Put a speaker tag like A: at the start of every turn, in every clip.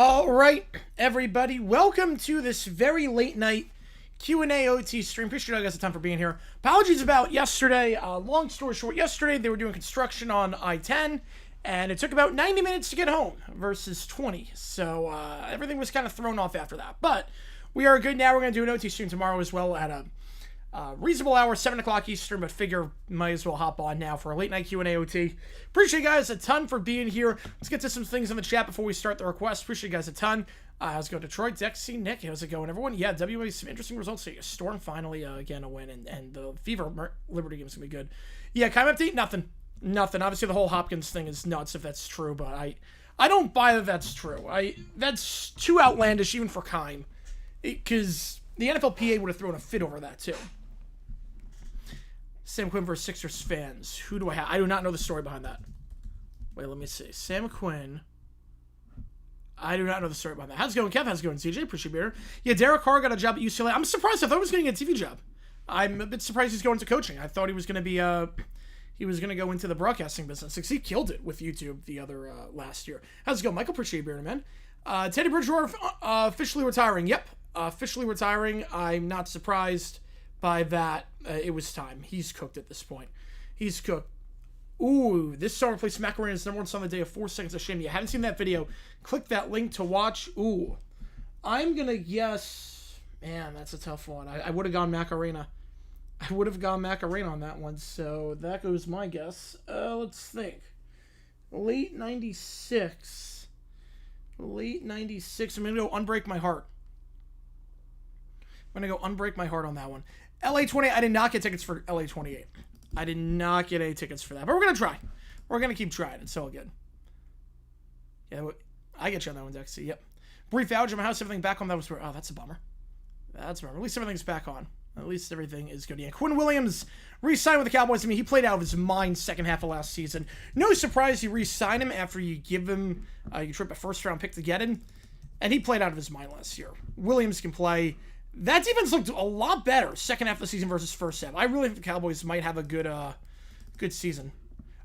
A: All right, everybody, welcome to this very late night Q&A OT stream. Appreciate you guys the time for being here. Apologies about yesterday. Long story short, yesterday they were doing construction on I-10, and it took about 90 minutes to get home versus 20. So everything was kind of thrown off after that. But we are good now. We're going to do an OT stream tomorrow as well at a reasonable hour, 7 o'clock Eastern, but figure might as well hop on now for a late night Q&A OT. Appreciate you guys a ton for being here. Let's get to some things in the chat before we start the request. Appreciate you guys a ton. How's it going, Detroit? Dexy, Nick, how's it going, everyone? Yeah, WA, some interesting results here. Storm finally, again, a win, and the Fever Liberty game is going to be good. Yeah, Keim update? Nothing. Obviously, the whole Hopkins thing is nuts if that's true, but I don't buy that that's true. That's too outlandish even for Keim, because the NFLPA would have thrown a fit over that, too. Sam Quinn versus Sixers fans. Who do I have? I do not know the story behind that. Wait, let me see. Sam Quinn. I do not know the story behind that. How's it going, Kev? How's it going, CJ? Appreciate beer. Yeah, Derek Carr got a job at UCLA. I'm surprised. I thought he was going to get a TV job. I'm a bit surprised he's going into coaching. I thought he was going to be he was going to go into the broadcasting business. Because he killed it with YouTube the other last year. How's it going, Michael? Appreciate beer, man. Teddy Bridgewater officially retiring. Yep, officially retiring. I'm not surprised by that. It was time. He's cooked at this point. He's cooked. Ooh, this song replaced Macarena's number one song of the day of 4 seconds of shame. You haven't seen that video, click that link to watch. Ooh, I'm gonna guess, man, that's a tough one. I would have gone Macarena. I would have gone Macarena on that one, so that goes my guess. Let's think. Late 96. I'm gonna go Unbreak My Heart. I'm gonna go Unbreak My Heart on that one. LA28, I did not get tickets for LA28. I did not get any tickets for that. But we're going to try. We're going to keep trying. It's all good. Yeah, I get you on that one, Dexy. Yep. Brief outage of my house. Everything back on. That was where... Oh, that's a bummer. That's a bummer. At least everything's back on. At least everything is good. Yeah, Quinn Williams re-signed with the Cowboys. I mean, he played out of his mind second half of last season. No surprise you re-sign him after you give him... you trip a first-round pick to get him. And he played out of his mind last year. Williams can play... That defense looked a lot better second half of the season versus first half. I really think the Cowboys might have a good season.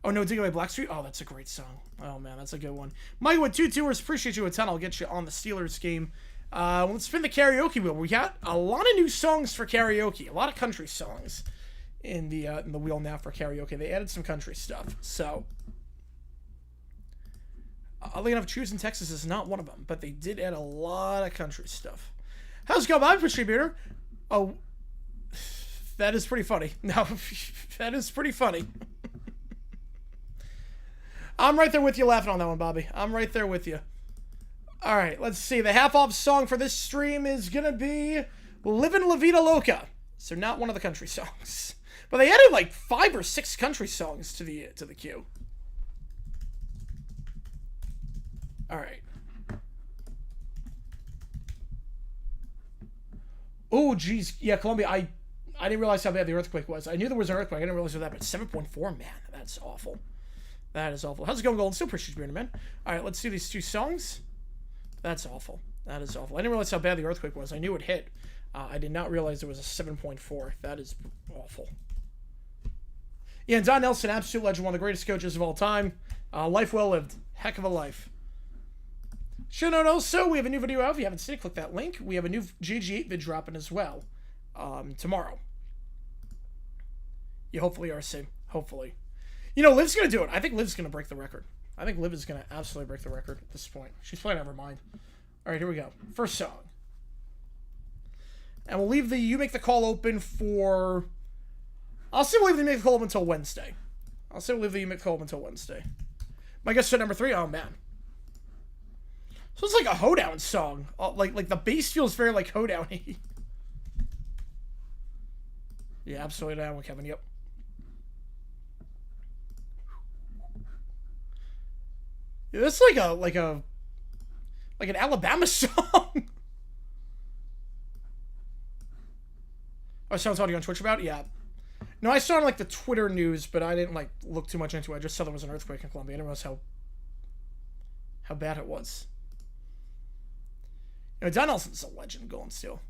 A: Oh, no, Dig Away Blackstreet? Oh, that's a great song. Oh, man, that's a good one. Mike with 2 tours. Appreciate you a ton. I'll get you on the Steelers game. Let's spin the karaoke wheel. We got a lot of new songs for karaoke. A lot of country songs in the wheel now for karaoke. They added some country stuff. So, oddly enough, Choosing Texas is not one of them. But they did add a lot of country stuff. How's it going, Bob? Appreciate beer. Oh, that is pretty funny. No, that is pretty funny. I'm right there with you laughing on that one, Bobby. I'm right there with you. All right, let's see. The half-off song for this stream is going to be Livin' La Vida Loca. So not one of the country songs. But they added like 5 or 6 country songs to the queue. All right. Oh, geez. Yeah, Columbia, I didn't realize how bad the earthquake was. I knew there was an earthquake. I didn't realize that, but 7.4, man, that's awful. That is awful. How's it going, Golden? Still appreciate you, man. All right, let's see these 2 songs. That's awful. That is awful. I didn't realize how bad the earthquake was. I knew it hit. I did not realize it was a 7.4. That is awful. Yeah, and Don Nelson, absolute legend, one of the greatest coaches of all time. Life well lived. Heck of a life. Should note also, we have a new video out. If you haven't seen it, click that link. We have a new JG9 vid dropping as well tomorrow. You hopefully are safe. Hopefully. You know, Liv's going to do it. I think Liv's going to break the record. I think Liv is going to absolutely break the record at this point. She's playing out of her mind. All right, here we go. First song. And we'll leave the You Make the Call open for... I'll say we'll leave the You Make the Call open until Wednesday. You Make the Call open until Wednesday. My guess for number 3. Oh, man. So it's like a hoedown song. Like the bass feels very like hoedown-y. Yeah, absolutely down with Kevin. Yep. Yeah, that's like an Alabama song. Oh, sounds audio on Twitch about? Yeah. No, I saw it on like the Twitter news, but I didn't like look too much into it. I just saw there was an earthquake in Colombia. I didn't realize how bad it was. You know, Don Nelson's a legend going still.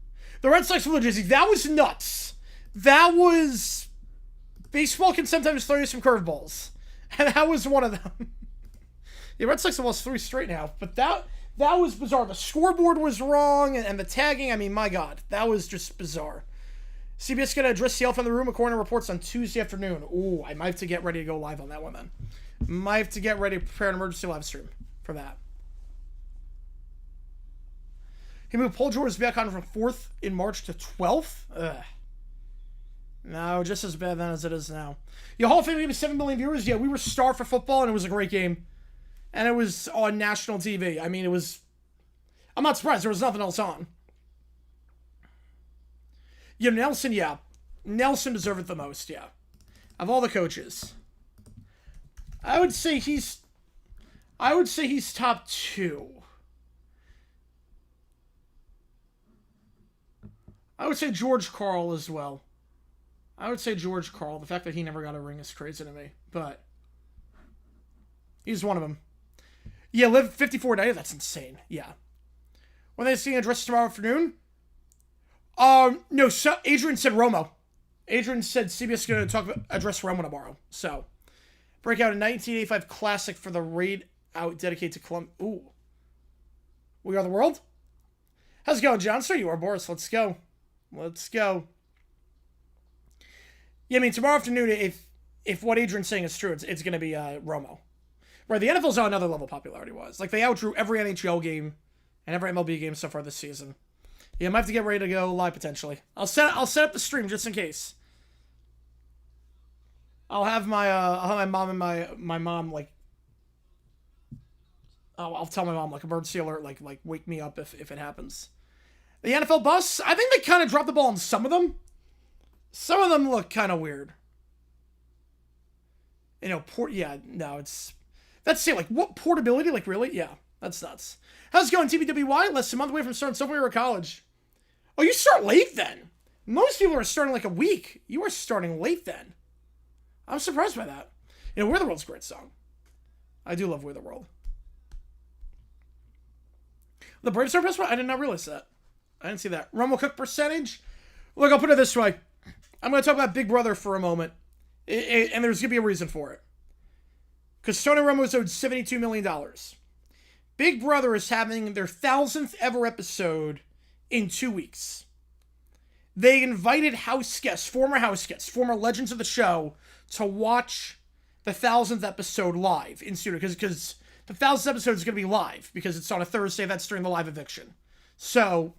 A: The Red Sox Blue Jays, that was nuts. That was... Baseball can sometimes throw you some curveballs. And that was one of them. The Red Sox have lost 3 straight now. But that That was bizarre. The scoreboard was wrong, and the tagging, I mean, my God, that was just bizarre. CBS going to address the elephant in the room according to reports on Tuesday afternoon. Ooh, I might have to get ready to go live on that one then. Might have to get ready to prepare an emergency live stream for that. He moved Paul George's back on from 4th in March to 12th? Ugh. No, just as bad then as it is now. Yeah, Hall of Fame gave 7 million viewers. Yeah, we were starved for football, and it was a great game. And it was on national TV. I mean, it was... I'm not surprised. There was nothing else on. Yeah, Nelson, yeah. Nelson deserved it the most, yeah. Of all the coaches. I would say he's top 2. I would say George Karl as well. I would say George Karl. The fact that he never got a ring is crazy to me. But he's one of them. Yeah, live 54 days. That's insane. Yeah. When they see address tomorrow afternoon? No, so Adrian said Romo. Adrian said CBS is going to address Romo tomorrow. So, breakout in 1985 classic for the raid out dedicated to Columbus. Ooh. We Are the World? How's it going, John? So you are, Boris. Let's go. Let's go. Yeah, I mean, tomorrow afternoon, if what Adrian's saying is true, it's going to be Romo. Right, the NFL's on another level popularity-wise. Like, they outdrew every NHL game and every MLB game so far this season. Yeah, I might have to get ready to go live, potentially. I'll set up the stream just in case. I'll have my mom and my mom, like... I'll tell my mom, like, emergency alert, like wake me up if it happens. The NFL bus, I think they kind of dropped the ball on some of them. Some of them look kind of weird. You know, that's say, like, what, portability? Like, really? Yeah, that's nuts. How's it going, TBWY? Less than a month away from starting sophomore year of college. Oh, you start late then. Most people are starting like a week. You are starting late then. I'm surprised by that. You know, We're the World's a great song. I do love We're the World. The Braves are best one? I did not realize that. I didn't see that. Romo Cook percentage? Look, I'll put it this way. I'm going to talk about Big Brother for a moment. And there's going to be a reason for it. Because Tony Romo is owed $72 million. Big Brother is having their 1,000th ever episode in 2 weeks. They invited house guests, former legends of the show, to watch the 1,000th episode live in studio. Because the 1,000th episode is going to be live. Because it's on a Thursday, that's during the live eviction. So,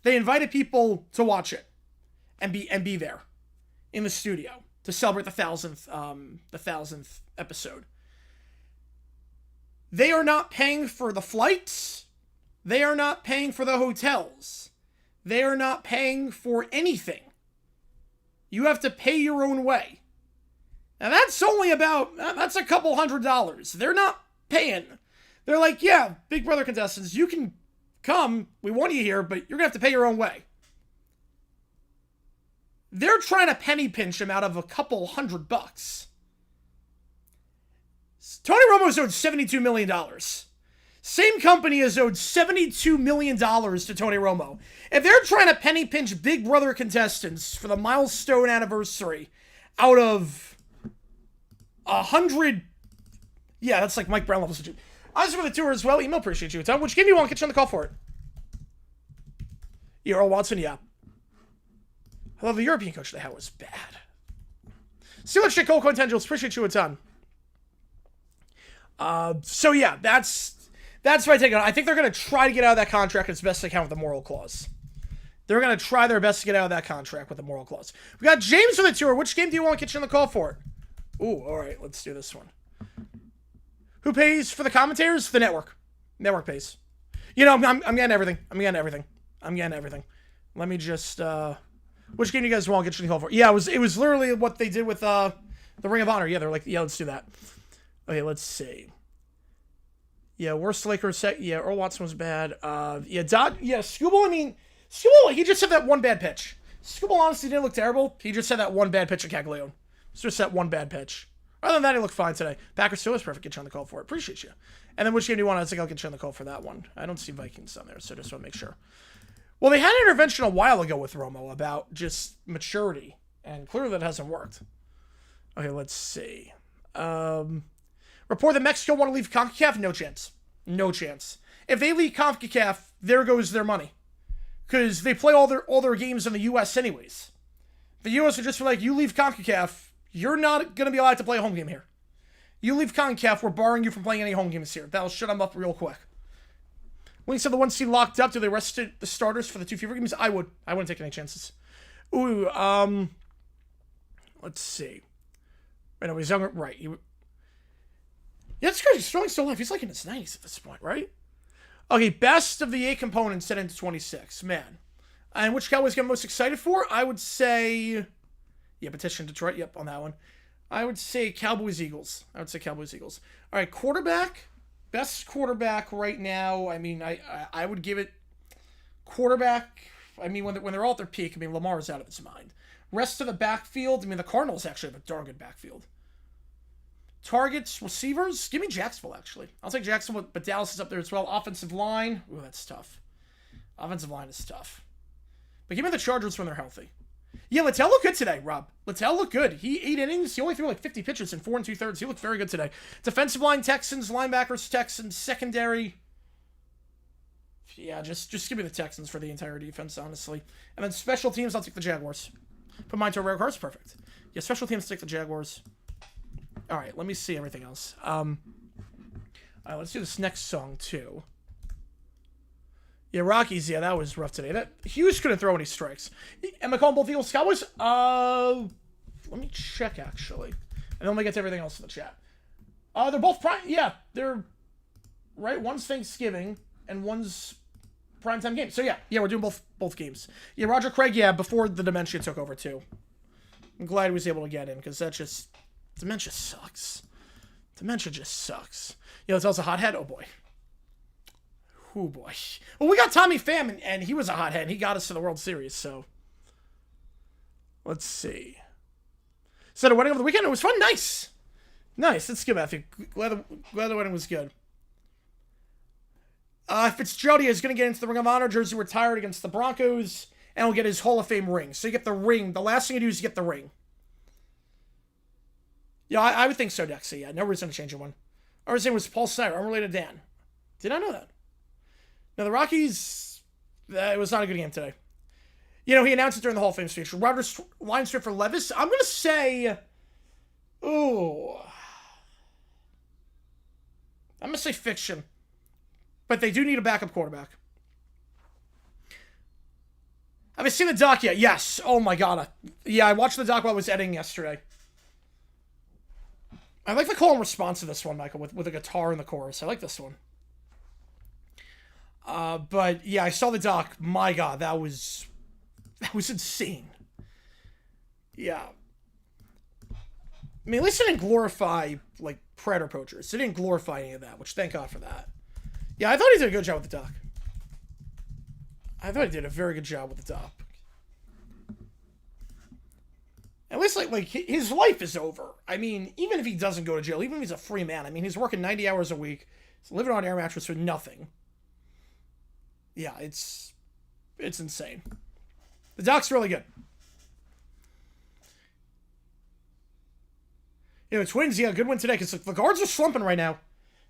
A: they invited people to watch it. And be there. In the studio. To celebrate the 1,000th episode. They are not paying for the flights. They are not paying for the hotels. They are not paying for anything. You have to pay your own way. Now that's that's a couple $100. They're not paying. They're like, yeah, Big Brother contestants, you can come. We want you here, but you're going to have to pay your own way. They're trying to penny pinch him out of a couple $100. Tony Romo is owed $72 million. Same company is owed $72 million to Tony Romo. If they're trying to penny pinch Big Brother contestants for the milestone anniversary out of 100... Yeah, that's like Mike Brown levels. I was for the tour as well. Email, appreciate you. Tom, which game do you want? Get you on the call for it. Yeah, Earl Watson, yeah. I love the European coach they had was bad. Steelers shit, Cole Contendrils, appreciate you a ton. So yeah, that's my take on it. I think they're going to try to get out of that contract as best they can with the moral clause. They're going to try their best to get out of that contract with the moral clause. We got James on the tour. Which game do you want to get you on the call for? Ooh, all right, let's do this one. Who pays for the commentators? The network. Network pays. You know, I'm getting everything. I'm getting everything. Let me just, which game do you guys want to get you on the call for? Yeah, it was literally what they did with, the Ring of Honor. Yeah, they're like, yeah, let's do that. Okay, let's see. Yeah, worst Lakers set. Yeah, Earl Watson was bad. Scooble, he just had that one bad pitch. Scooble honestly didn't look terrible. He just had that one bad pitch at Caglione. Just that one bad pitch. Other than that, he looked fine today. Packers still is perfect. Get you on the call for it. Appreciate you. And then which game do you want? I think I'll get you on the call for that one. I don't see Vikings on there, so just want to make sure. Well, they had an intervention a while ago with Romo about just maturity, and clearly that hasn't worked. Okay, let's see. Report that Mexico want to leave CONCACAF? No chance. No chance. If they leave CONCACAF, there goes their money. Because they play all their games in the U.S. anyways. The U.S. would just be like, you leave CONCACAF, you're not going to be allowed to play a home game here. You leave CONCACAF, we're barring you from playing any home games here. That'll shut them up real quick. When you said the one seed locked up, do they rest the starters for the 2 fever games? I wouldn't take any chances. Ooh, let's see. Right now, he's younger. Right. Yeah, it's crazy. Sterling's still alive. He's like in his 90s at this point, right? Okay, best of the 8 components set into 26. Man. And which Cowboys get most excited for? I would say... Yeah, petition Detroit. Yep, on that one. I would say Cowboys-Eagles. All right, quarterback. Best quarterback right now. I mean, I would give it quarterback. I mean, when they're all at their peak, I mean, Lamar's out of his mind. Rest of the backfield, I mean, the Cardinals actually have a darn good backfield. Targets, receivers, give me Jacksonville, actually. I'll take Jacksonville, but Dallas is up there as well. Offensive line, ooh, that's tough. Offensive line is tough. But give me the Chargers when they're healthy. Yeah, Littell looked good today, Rob. Littell looked good. He 8 innings. He only threw like 50 pitches in 4 2/3. He looked very good today. Defensive line, Texans. Linebackers, Texans. Secondary. Yeah, just give me the Texans for the entire defense, honestly. And then special teams, I'll take the Jaguars. Put mine to a rare cards. Perfect. Yeah, special teams, take the Jaguars. All right, let me see everything else. All right, let's do this next song, too. Yeah, Rockies, yeah, that was rough today. Hughes couldn't throw any strikes. Am I calling both Eagles Cowboys? Let me check, actually. And then let me get to everything else in the chat. They're both prime. Yeah, they're... Right, one's Thanksgiving, and one's primetime game. So, yeah, we're doing both games. Yeah, Roger Craig, yeah, before the dementia took over, too. I'm glad he was able to get in, because that just... Dementia sucks. Dementia just sucks. Yeah, it's also a hothead. Oh, boy. Oh, boy. Well, we got Tommy Pham, and he was a hothead, and he got us to the World Series, so... Let's see. So the wedding over the weekend, it was fun. Nice. That's good, Matthew. Glad the wedding was good. Fitzgerald is going to get into the Ring of Honor jersey retired against the Broncos, and he'll get his Hall of Fame ring. So you get the ring. The last thing you do is you get the ring. Yeah, I would think so, Dexy. Yeah, no reason to change one. Our name was Paul Snyder, unrelated to Dan. Did I know that? Now, the Rockies, it was not a good game today. You know, he announced it during the Hall of Fame speech. Rodgers line strip for Levis. I'm going to say... Ooh. I'm going to say fiction. But they do need a backup quarterback. Have you seen the doc yet? Yes. Oh, my God. Yeah, I watched the doc while I was editing yesterday. I like the call and response to this one, Michael, with a guitar in the chorus. I like this one. But, yeah, I saw the doc. My God, that was insane. Yeah. I mean, at least it didn't glorify, like, predator poachers. It didn't glorify any of that, which thank God for that. Yeah, I thought he did a good job with the doc. I thought he did a very good job with the doc. At least, like his life is over. I mean, even if he doesn't go to jail, even if he's a free man, I mean, he's working 90 hours a week. He's living on an air mattress for nothing. Yeah, it's insane. The doc's really good. You know, Twins, yeah, good win today, because the Guards are slumping right now,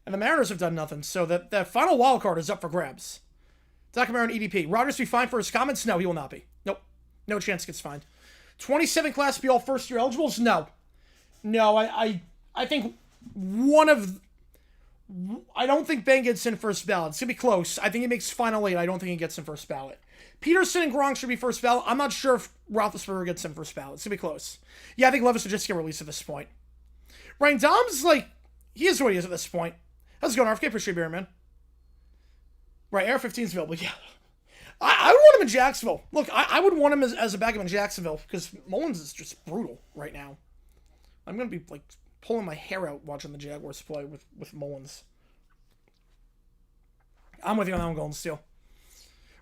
A: and the Mariners have done nothing, so that final wild card is up for grabs. Doc Cameron, EDP. Rodgers be fined for his comments? No, he will not be. Nope. No chance gets fined. 27 Class B all first-year eligibles? No. No, I think I don't think Ben gets in first ballot. It's going to be close. I think he makes final 8. I don't think he gets in first ballot. Peterson and Gronk should be first ballot. I'm not sure if Roethlisberger gets in first ballot. It's going to be close. Yeah, I think Levis would just get released at this point. Ryan Dom's like, he is what he is at this point. How's it going, RFK? Appreciate you here, man. Right, Air 15's available. Yeah. I would want him in Jacksonville. Look, I would want him as a backup in Jacksonville because Mullins is just brutal right now. I'm going to be, like, pulling my hair out watching the Jaguars play with Mullins. I'm with you on that one, Golden Steel.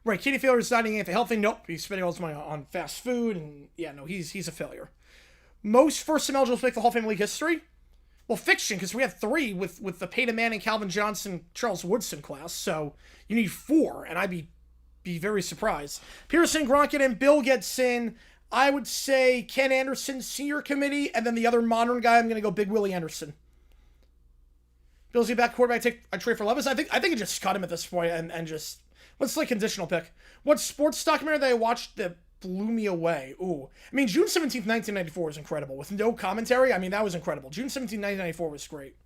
A: Right, Katie Failure is not getting the health thing. Nope, he's spending all his money on fast food, and yeah, no, he's a failure. Most first-time eligibles to make the Hall of Fame League history? Well, fiction, because we had 3 with the Peyton Manning, Calvin Johnson, Charles Woodson class, so you need 4, and I'd be very surprised. Pearson, Gronk and Bill gets in. I would say Ken Anderson, senior committee, and then the other modern guy, I'm going to go Big Willie Anderson. Bills get back quarterback, take a trade for Levis. I think it just cut him at this point and just let's like conditional pick. What sports documentary that I watched that blew me away? Ooh. I mean, June 17th, 1994 was incredible. With no commentary, I mean, that was incredible. June 17th, 1994 was great.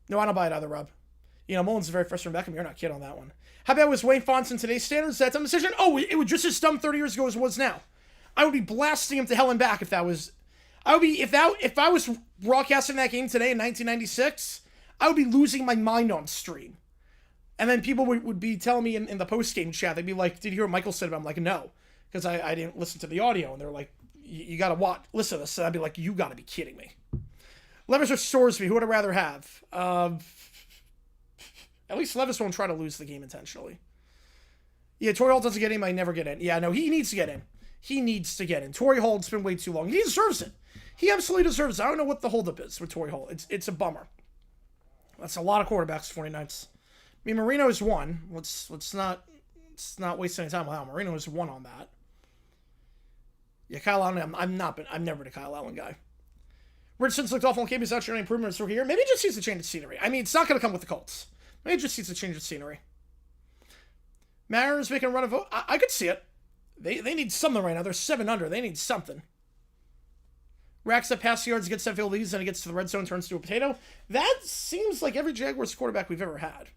A: No, I don't buy it either, Rob. You know, Mullins' the very first from Beckham. You're not kidding on that one. How bad was Wayne Fonts in today's standards? That dumb decision? Oh, it was just as dumb 30 years ago as it was now. I would be blasting him to hell and back if that was... If I was broadcasting that game today in 1996, I would be losing my mind on stream. And then people would be telling me in the post-game chat, they'd be like, did you hear what Michael said about it? I'm like, no. Because I didn't listen to the audio. And they're like, you got to listen to this. And I'd be like, you got to be kidding me. Levis or Sorsby, who would I rather have? At least Levis won't try to lose the game intentionally. Yeah, Torrey Holt doesn't get in, I never get in. Yeah, no, he needs to get in. He needs to get in. Torrey Holt's been way too long. He deserves it. He absolutely deserves it. I don't know what the holdup is with Torrey Holt. It's a bummer. That's a lot of quarterbacks, 49ers. I mean, Marino is one. Let's not waste any time with that. Marino is one on that. Yeah, Kyle Allen, I'm never been a Kyle Allen guy. Richardson's looked awful in game. He's not showing any improvement in his year. Maybe it just needs to change the scenery. I mean, it's not going to come with the Colts. Maybe it just needs to change the scenery. Mariners making a run of vote. I could see it. They need something right now. They're 7 under. They need something. Racks up pass yards, gets 7 field leads, and it gets to the red zone, turns to a potato. That seems like every Jaguars quarterback we've ever had.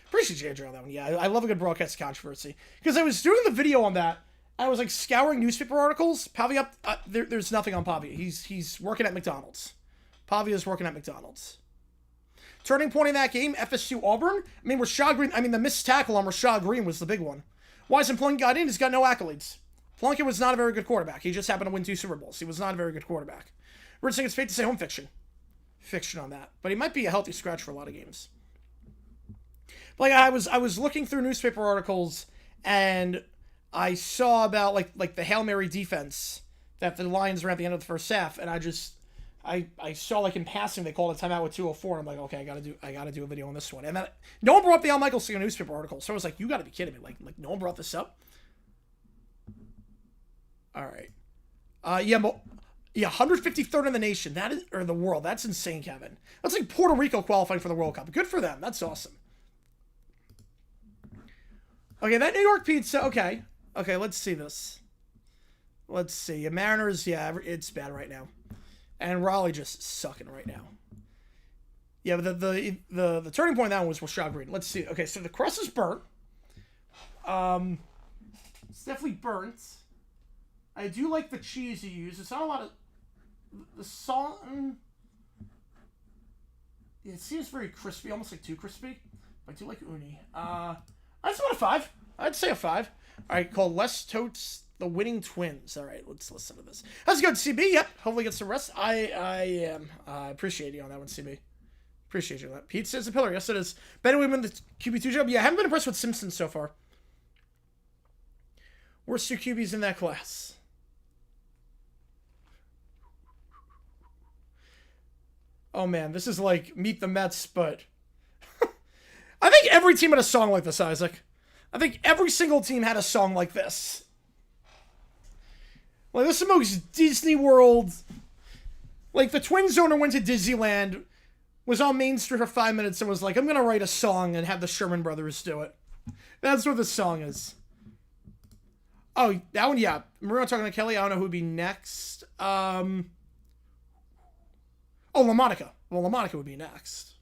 A: Appreciate JJ on that one. Yeah, I love a good broadcast controversy. Because I was doing the video on that, I was like scouring newspaper articles. Pavia, there's nothing on Pavia. He's working at McDonald's. Pavia's working at McDonald's. Turning point in that game, FSU Auburn. I mean, Rashad Green. I mean, the missed tackle on Rashad Green was the big one. Why isn't Plunkett got in? He's got no accolades. Plunkett was not a very good quarterback. He just happened to win 2 Super Bowls. He was not a very good quarterback. Richardson gets paid to say home fiction. Fiction on that. But he might be a healthy scratch for a lot of games. But like I was looking through newspaper articles and I saw about like the Hail Mary defense that the Lions ran at the end of the first half, and I saw like in passing they called a timeout with 2:04, and I'm like, okay, I gotta do a video on this one. And then no one brought up the Al Michaels thing in a newspaper article, so I was like, you gotta be kidding me. Like no one brought this up. All right. Yeah, 153rd in the nation. That is, or the world. That's insane, Kevin. That's like Puerto Rico qualifying for the World Cup. Good for them. That's awesome. Okay, that New York pizza. Okay, let's see this. Let's see. Mariners, yeah, it's bad right now. And Raleigh just sucking right now. Yeah, but the turning point of that one was Rashad Green. Let's see. Okay, so the crust is burnt. It's definitely burnt. I do like the cheese you use. It's not a lot of... The salt... Yeah, it seems very crispy, almost like too crispy. I do like uni. I'd say a 5. I'd say a 5. All right, called Les Totes the Winning Twins. All right, let's listen to this. How's it going, CB? Yep, hopefully get some rest. I am. I appreciate you on that one, CB. Appreciate you on that. Pete says a pillar. Yes, it is. Ben Whitman, the QB2 job. Yeah, I haven't been impressed with Simpson so far. Worst 2 QBs in that class. Oh, man, this is like Meet the Mets, but... I think every team had a song like this, Isaac. I think every single team had a song like this. Like, this is the most Disney World... Like, the Twins owner went to Disneyland, was on Main Street for 5 minutes, and was like, I'm gonna write a song and have the Sherman Brothers do it. That's what the song is. Oh, that one, yeah. Marino talking to Kelly. I don't know who would be next. Oh, LaMonica. Well, LaMonica would be next.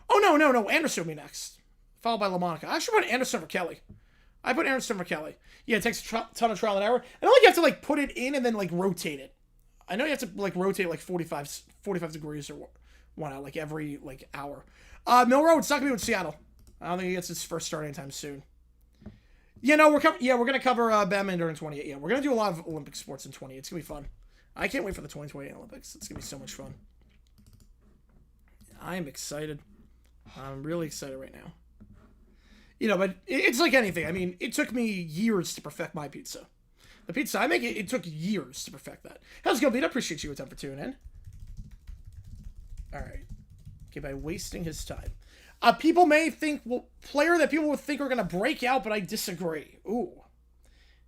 A: Oh, no. Anderson would be next. Followed by LaMonica. I actually put Anderson over Kelly. I put Anderson over Kelly. Yeah, it takes a ton of trial and error. I don't like you have to, like, put it in and then, like, rotate it. I know you have to, like, rotate, like, 45 degrees or whatnot, like, every, like, hour. Milroe, it's not going to be with Seattle. I don't think he gets his first start anytime soon. Yeah, no, we're going to cover Batman during 28. Yeah, we're going to do a lot of Olympic sports in 20. It's going to be fun. I can't wait for the 2028 Olympics. It's going to be so much fun. I am excited. I'm really excited right now. You know, but it's like anything. I mean, it took me years to perfect my pizza. The pizza I make, it took years to perfect that. How's it going, Pete? I appreciate you for tuning in. All right. Okay, by wasting his time. People may think, well, player that people would think are going to break out, but I disagree. Ooh.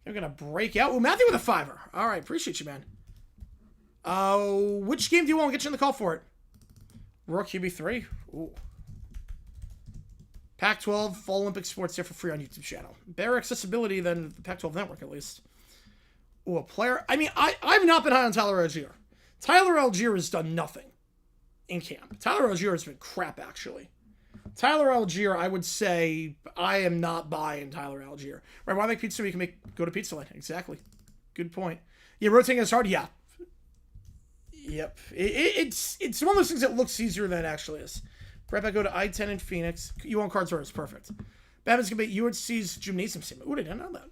A: They're going to break out. Ooh, Matthew with a 5er. All right, appreciate you, man. Which game do you want? I'll get you in the call for it. Rook QB3. Ooh. Pac-12 Fall Olympic Sports there for free on YouTube channel. Better accessibility than the Pac-12 network, at least. Ooh, a player. I mean, I've not been high on Tyler Algier. Tyler Algier has done nothing in camp. Tyler Algier has been crap, actually. Tyler Algier, I would say, I am not buying Tyler Algier. Right, why make pizza so you can go to Pizza Land? Exactly. Good point. Yeah, rotating is hard? Yeah. Yep. It's one of those things that looks easier than it actually is. Right, I go to I-10 in Phoenix. You want cards where it's perfect. Batman's going to be UHC's gymnasium team. Ooh, I didn't know that.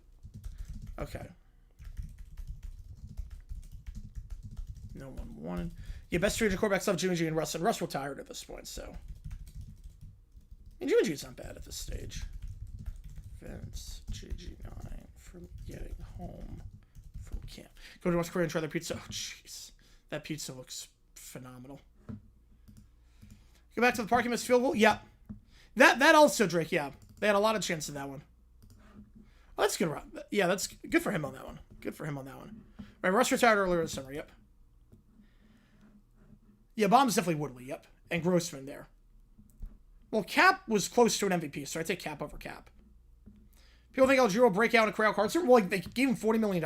A: Okay. No one wanted. Yeah, best strategy quarterbacks love Jimmy G and Russ. And Russ retired at this point, so. And Jimmy G's not bad at this stage. Vince, JG9 from getting home from camp. Go to North Korea and try their pizza. Oh, jeez. That pizza looks phenomenal. Go back to the parking miss field goal. Yeah. That also, Drake, yeah. They had a lot of chance in that one. Oh, that's good. Yeah, that's good for him on that one. Good for him on that one. Right, Russ retired earlier this summer, yep. Yeah, Bomb's definitely Woodley, yep. And Grossman there. Well, Cap was close to an MVP, so I take Cap over Cap. People think Algier will break out in a Corral card store. Well, like, they gave him $40 million.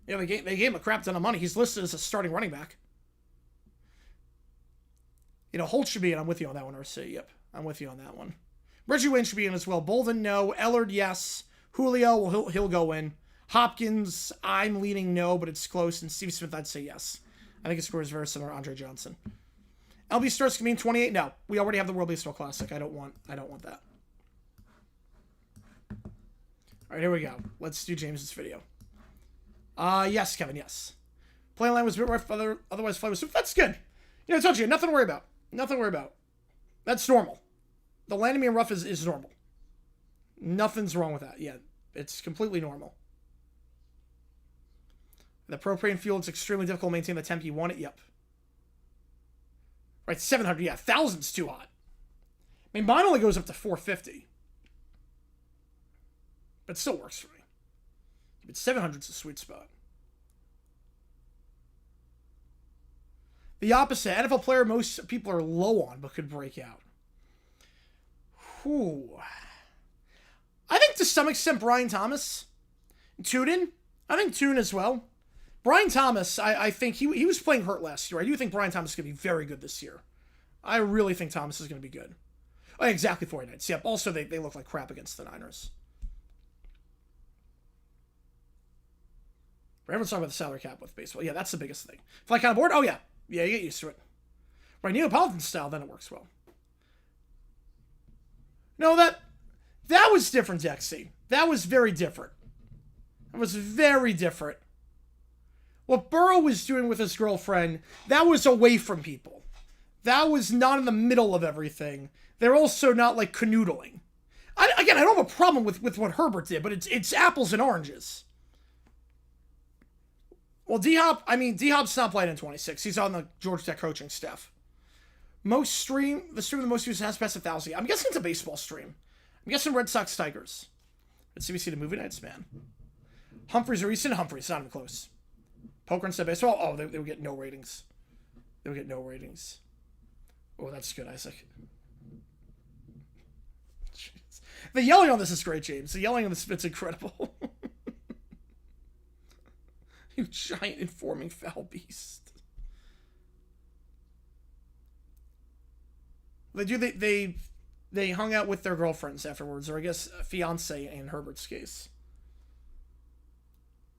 A: Yeah, they gave him a crap ton of money. He's listed as a starting running back. You know, Holt should be in. I'm with you on that one, RC. Yep, I'm with you on that one. Reggie Wayne should be in as well. Bolden, no. Ellard, yes. Julio, well, he'll go in. Hopkins, I'm leaning no, but it's close. And Steve Smith, I'd say yes. I think his score is very similar to Andre Johnson. LB starts can mean 28. No, we already have the World Baseball Classic. I don't want that. All right, here we go. Let's do James's video. Yes, Kevin, yes. Play line was a bit rough, otherwise play was... That's good. You know, I told you, nothing to worry about. Nothing to worry about. That's normal. The landing being rough is normal. Nothing's wrong with that. Yeah, it's completely normal. The propane fuel, it's extremely difficult to maintain the temp you want it. Yep. Right, 700. Yeah, 1,000's too hot. I mean, mine only goes up to 450. But it still works for me. But 700's a sweet spot. The opposite. NFL player most people are low on, but could break out. Whew. I think to some extent Brian Thomas. Tootin. I think Toon as well. Brian Thomas, I think he was playing hurt last year. I do think Brian Thomas is going to be very good this year. I really think Thomas is going to be good. Oh, exactly, 49ers. Yep. Also, they look like crap against the Niners. Everyone's talking about the salary cap with baseball. Yeah, that's the biggest thing. Fly kind of board? Oh, yeah. Yeah, you get used to it. Right, Neapolitan style, then it works well. No, that was different, Dexy. That was very different. That was very different. What Burrow was doing with his girlfriend, that was away from people. That was not in the middle of everything. They're also not, like, canoodling. I don't have a problem with what Herbert did, but it's apples and oranges. Well, D-Hop's not playing in 26. He's on the Georgia Tech coaching staff. The stream the most views has past 1,000. I'm guessing it's a baseball stream. I'm guessing Red Sox Tigers. Let's CBC the movie nights, man. Humphreys or Easton? Humphreys, not even close. Poker instead of baseball? Oh, they would get no ratings. They would get no ratings. Oh, that's good, Isaac. Jeez. The yelling on this is great, James. The yelling on this bit's incredible. You giant informing foul beast. They hung out with their girlfriends afterwards, or I guess a fiance in Herbert's case.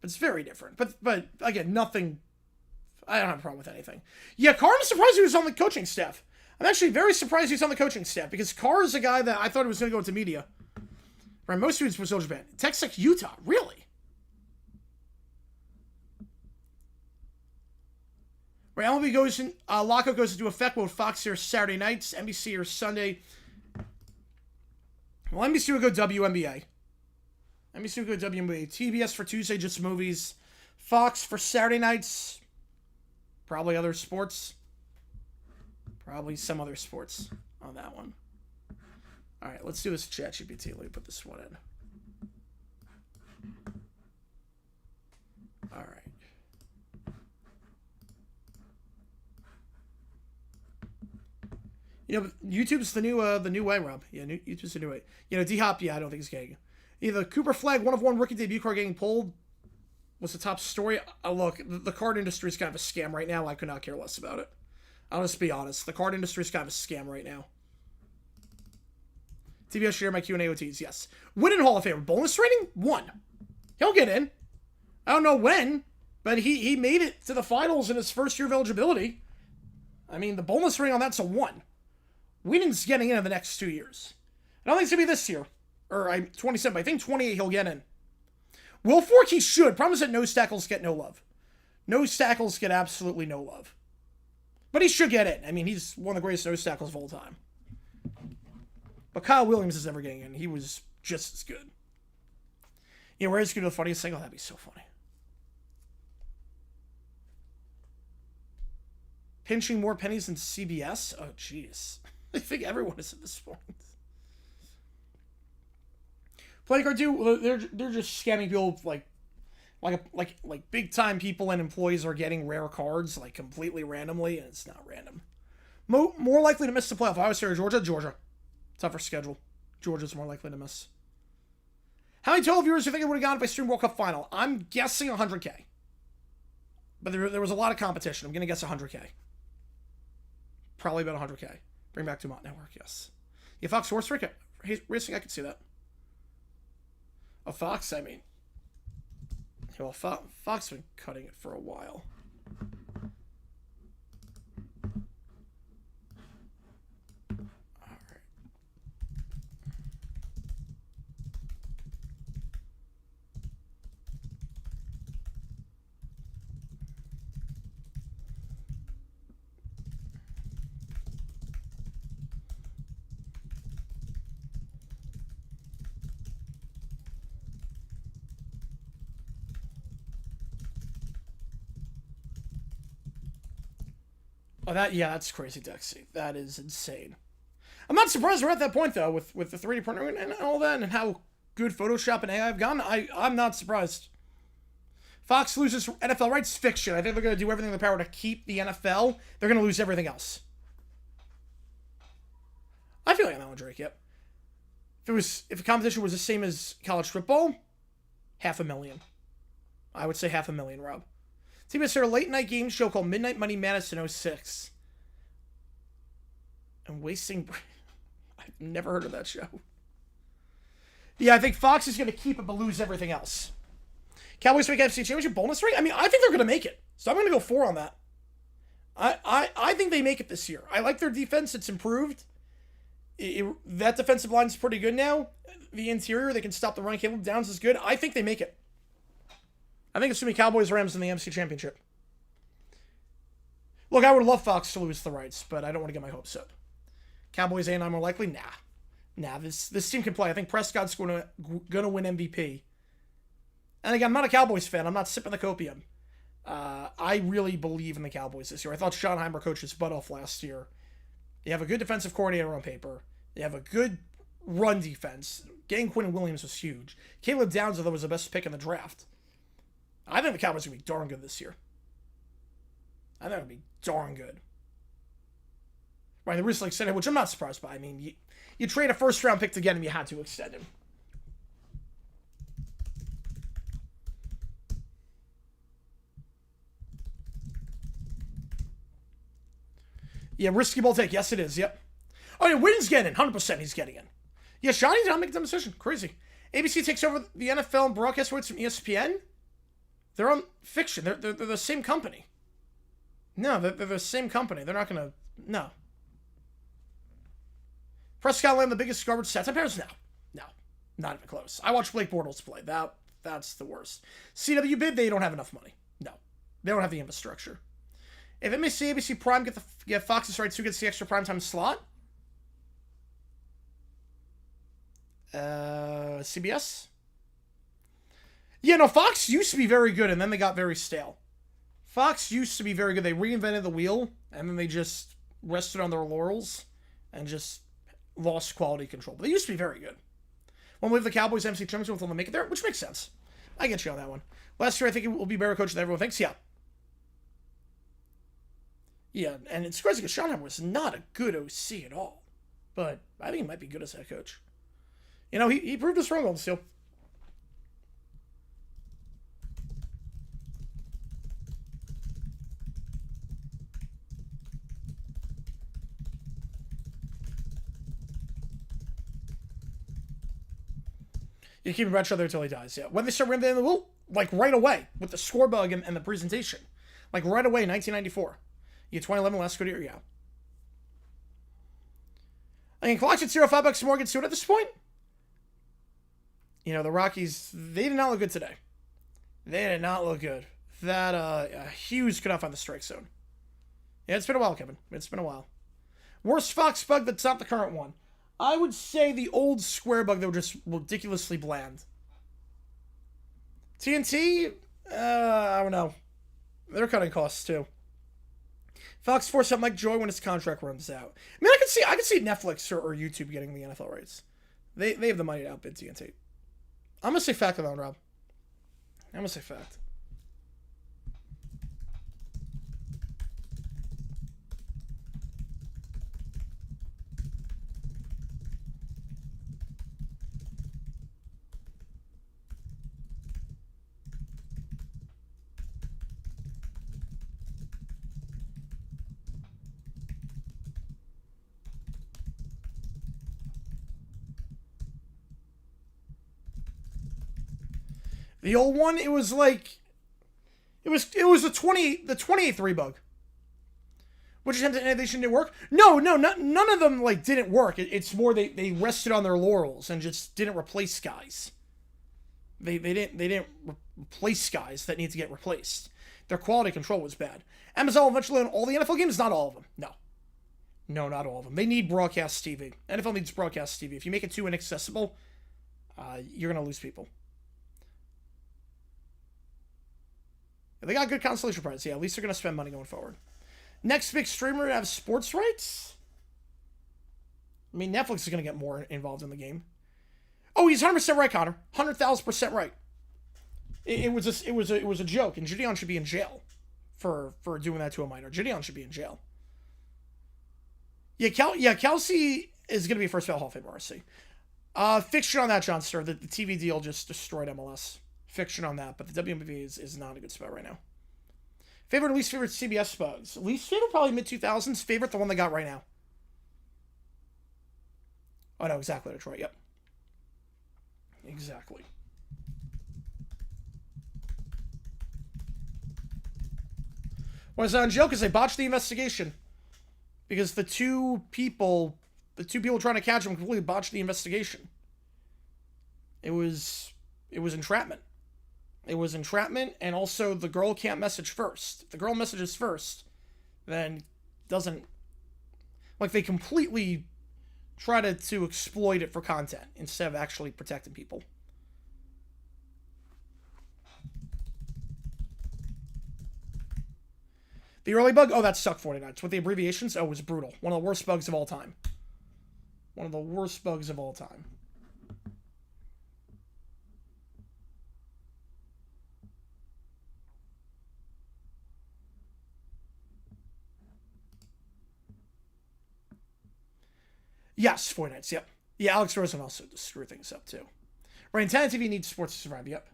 A: It's very different. But again, nothing. I don't have a problem with anything. Yeah, Carr, I'm surprised he was on the coaching staff. I'm actually very surprised he's on the coaching staff because Carr is a guy that I thought was going to go into media. Right, most students were Soldier Band. Texas, Utah, really? Right, MLB goes in. Lockout goes into effect with Fox here Saturday nights, NBC or Sunday. Well, NBC would go WNBA. NBC would go WNBA. TBS for Tuesday, just movies. Fox for Saturday nights. Probably other sports. Probably some other sports on that one. All right, let's do this ChatGPT. Let me put this one in. All right. You know, YouTube's the new way, Rob. Yeah, YouTube's the new way. You know, D-Hop, yeah, I don't think he's getting. Either Cooper Flag, 1-of-1 rookie debut card getting pulled was the top story. Look, the card industry is kind of a scam right now. I could not care less about it. I'll just be honest. The card industry is kind of a scam right now. TBS share my Q&A OTs, yes. Winning Hall of Famer. Bonus rating? 1. He'll get in. I don't know when, but he made it to the finals in his first year of eligibility. I mean, the bonus rating on that's a 1. Winning's getting in the next 2 years. I don't think it's going to be this year. Or 27, but I think 28 he'll get in. Will Fork, he should. Problem is that nose tackles get no love. Nose tackles get absolutely no love. But he should get in. I mean, he's one of the greatest nose tackles of all time. But Kyle Williams is never getting in. He was just as good. You know, where is going to be the funniest thing? Oh, that'd be so funny. Pinching more pennies than CBS? Oh, jeez. I think everyone is at this point. Play card too. They're just scamming people like big time people and employees are getting rare cards like completely randomly, and it's not random. More likely to miss the playoff. I was here, Georgia. Tougher schedule. Georgia's more likely to miss. How many total viewers do you think it would have gotten if I streamed World Cup final? I'm guessing 100K. But there was a lot of competition. I'm gonna guess 100K. Probably about 100K. Bring back Dumont Network. Yes. Yeah, Fox Horse Racing. I can see that. Oh, Fox, I mean. Well, Fox has been cutting it for a while. Alright. Oh, that's crazy, Dexy. That is insane. I'm not surprised we're at that point, though, with the 3D printer and all that, and how good Photoshop and AI have gotten. I'm not surprised. Fox loses NFL rights, fiction. I think they're going to do everything in their power to keep the NFL. They're going to lose everything else. I feel like on that one, Drake, yep. If the competition was the same as college football, 500,000. I would say 500,000, Rob. TBS started a late-night game show called Midnight Money Madness in 06. I'm wasting... I've never heard of that show. Yeah, I think Fox is going to keep it but lose everything else. Cowboys make NFC Championship bonus rate? I mean, I think they're going to make it. So I'm going to go 4 on that. I think they make it this year. I like their defense. It's improved. That defensive line is pretty good now. The interior, they can stop the run. Caleb Downs is good. I think they make it. I think it's going to be Cowboys-Rams in the NFC Championship. Look, I would love Fox to lose the rights, but I don't want to get my hopes up. Cowboys A&I more likely? Nah. This team can play. I think Prescott's going to win MVP. And again, I'm not a Cowboys fan. I'm not sipping the copium. I really believe in the Cowboys this year. I thought Schottenheimer coached his butt off last year. They have a good defensive coordinator on paper. They have a good run defense. Getting Quinn Williams was huge. Caleb Downs, though, was the best pick in the draft. I think the Cowboys are going to be darn good this year. I think they're going to be darn good. Right, they recently extended him, which I'm not surprised by. I mean, you trade a first-round pick to get him, you had to extend him. Yeah, risky ball take. Yes, it is. Yep. Oh, yeah, Wynn's getting in. 100% he's getting in. Yeah, Shotty did not make the decision. Crazy. ABC takes over the NFL and broadcast rights from ESPN. They're on fiction. They're the same company. No, they're the same company. They're not going to... No. Prescott land the biggest garbage stats on pairs? No. Not even close. I watched Blake Bortles play. That's the worst. CW bid, they don't have enough money. No. They don't have the infrastructure. If MSC, ABC Prime get Fox's rights, who gets the extra primetime slot? CBS? Yeah, no, Fox used to be very good, and then they got very stale. Fox used to be very good. They reinvented the wheel, and then they just rested on their laurels and just lost quality control. But they used to be very good. When we have the Cowboys MC Championship, will they make it there? Which makes sense. I get you on that one. Last year, I think it will be better coach than everyone thinks. Yeah. Yeah, and it's crazy because Schottenheimer was not a good OC at all. But I think he might be good as head coach. You know, he proved us wrong on the seal. You keep him retro there until he dies. Yeah. When they start renovating the wheel, like right away with the score bug and the presentation, like right away, 1994. You 2011 last good year, yeah. I mean, collection 05 bucks more gets to it at this point. You know, the Rockies, they did not look good today. They did not look good. That Hughes could not find the strike zone. Yeah, it's been a while, Kevin. It's been a while. Worst Fox bug that's not the current one. I would say the old square bug that were just ridiculously bland. TNT, I don't know. They're cutting costs too. Fox forced out Mike Joy when his contract runs out. I mean, I could see Netflix or YouTube getting the NFL rights. They have the money to outbid TNT. I'm gonna say fact on that one, Rob. I'm gonna say fact. The old one, it was like it was the 28-3 bug. Which attempt at innovation didn't work? No, none of them like didn't work. It's more they rested on their laurels and just didn't replace guys. They didn't replace guys that need to get replaced. Their quality control was bad. Amazon eventually on all the NFL games, not all of them. No, not all of them. They need broadcast TV. NFL needs broadcast TV. If you make it too inaccessible, you're gonna lose people. They got good consolation prize. Yeah, at least they're going to spend money going forward. Next big streamer to have sports rights? I mean, Netflix is going to get more involved in the game. Oh, he's 100% right, Connor. 100,000% right. It was a joke, and Gideon should be in jail for doing that to a minor. Gideon should be in jail. Yeah, Kelsey is going to be a first ballot Hall of Fame RC. Fiction on that, John Stir. The TV deal just destroyed MLS. Fiction on that, but the WMV is not a good spot right now. Favorite or least favorite CBS bugs? Least favorite probably mid-2000s. Favorite, the one they got right now. Oh no, exactly, Detroit, yep. Exactly. Was on jail because they botched the investigation. Because the two people trying to catch him completely botched the investigation. It was entrapment. It was entrapment, and also the girl can't message first. If the girl messages first, then doesn't... Like, they completely try to exploit it for content instead of actually protecting people. The early bug? Oh, that sucked 49. With the abbreviations? Oh, it was brutal. One of the worst bugs of all time. One of the worst bugs of all time. Yes, 49s, yep. Yeah, Alex Rosen also to screw things up, too. Right, Antenna TV needs sports to survive, yep.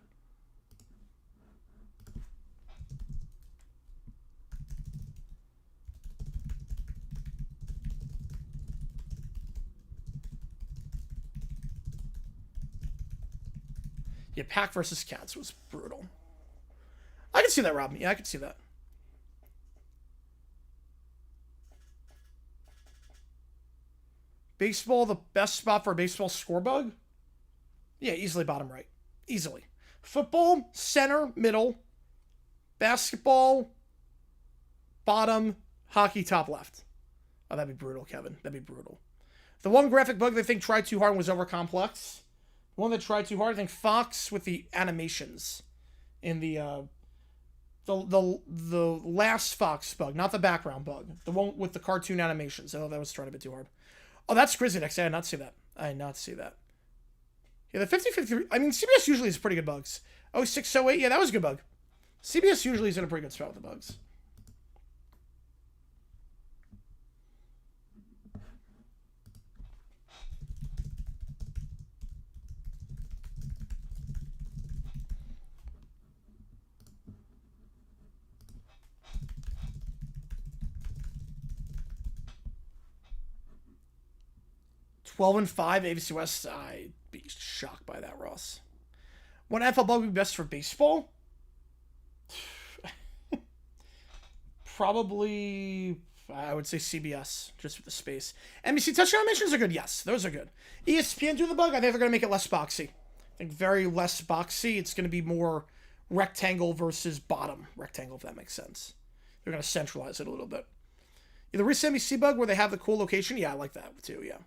A: Yeah, Pack versus Cats was brutal. I can see that, Rob. Yeah, I can see that. Baseball, the best spot for a baseball score bug? Yeah, easily bottom right. Easily. Football, center, middle. Basketball, bottom. Hockey, top left. Oh, that'd be brutal, Kevin. That'd be brutal. The one graphic bug they think tried too hard and was over complex. The one that tried too hard, I think Fox with the animations in the last Fox bug, not the background bug. The one with the cartoon animations. Oh, that was trying a bit too hard. Oh, that's Grizzly Next. I did not see that. I did not see that. Yeah, the 50-50... I mean, CBS usually is pretty good bugs. 06, 08, yeah, that was a good bug. CBS usually is in a pretty good spot with the bugs. 12-5 AFC West. I'd be shocked by that, Ross. What NFL bug would be best for baseball? Probably, I would say CBS, just with the space. NBC touchdown animations are good. Yes, those are good. ESPN do the bug. I think they're going to make it less boxy. I think very less boxy. It's going to be more rectangle versus bottom rectangle, if that makes sense. They're going to centralize it a little bit. The recent NBC bug where they have the cool location, yeah, I like that too, yeah.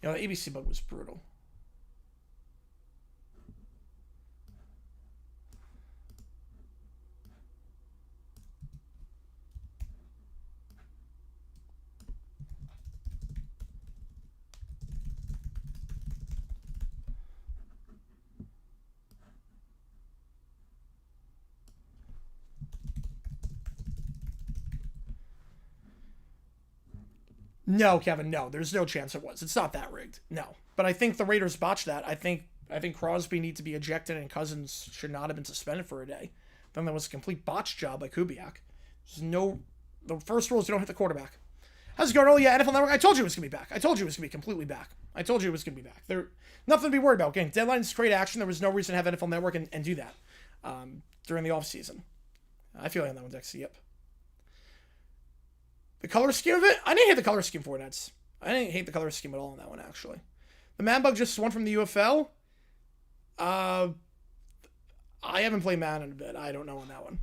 A: You know, the ABC bug was brutal. No, Kevin, no. There's no chance it was. It's not that rigged. No. But I think the Raiders botched that. I think Crosby needs to be ejected and Cousins should not have been suspended for a day. Then there was a complete botch job by Kubiak. There's no... The first rule is you don't hit the quarterback. How's it going? Oh, yeah, NFL Network. I told you it was going to be back. I told you it was going to be completely back. I told you it was going to be back. There, nothing to be worried about. Again, deadline's trade action. There was no reason to have NFL Network and do that during the offseason. I feel like on that one, Dexter. Yep. The color scheme of it? I didn't hate the color scheme for it. I didn't hate the color scheme at all on that one, actually. The Man Bug just won from the UFL. I haven't played Madden in a bit. I don't know on that one.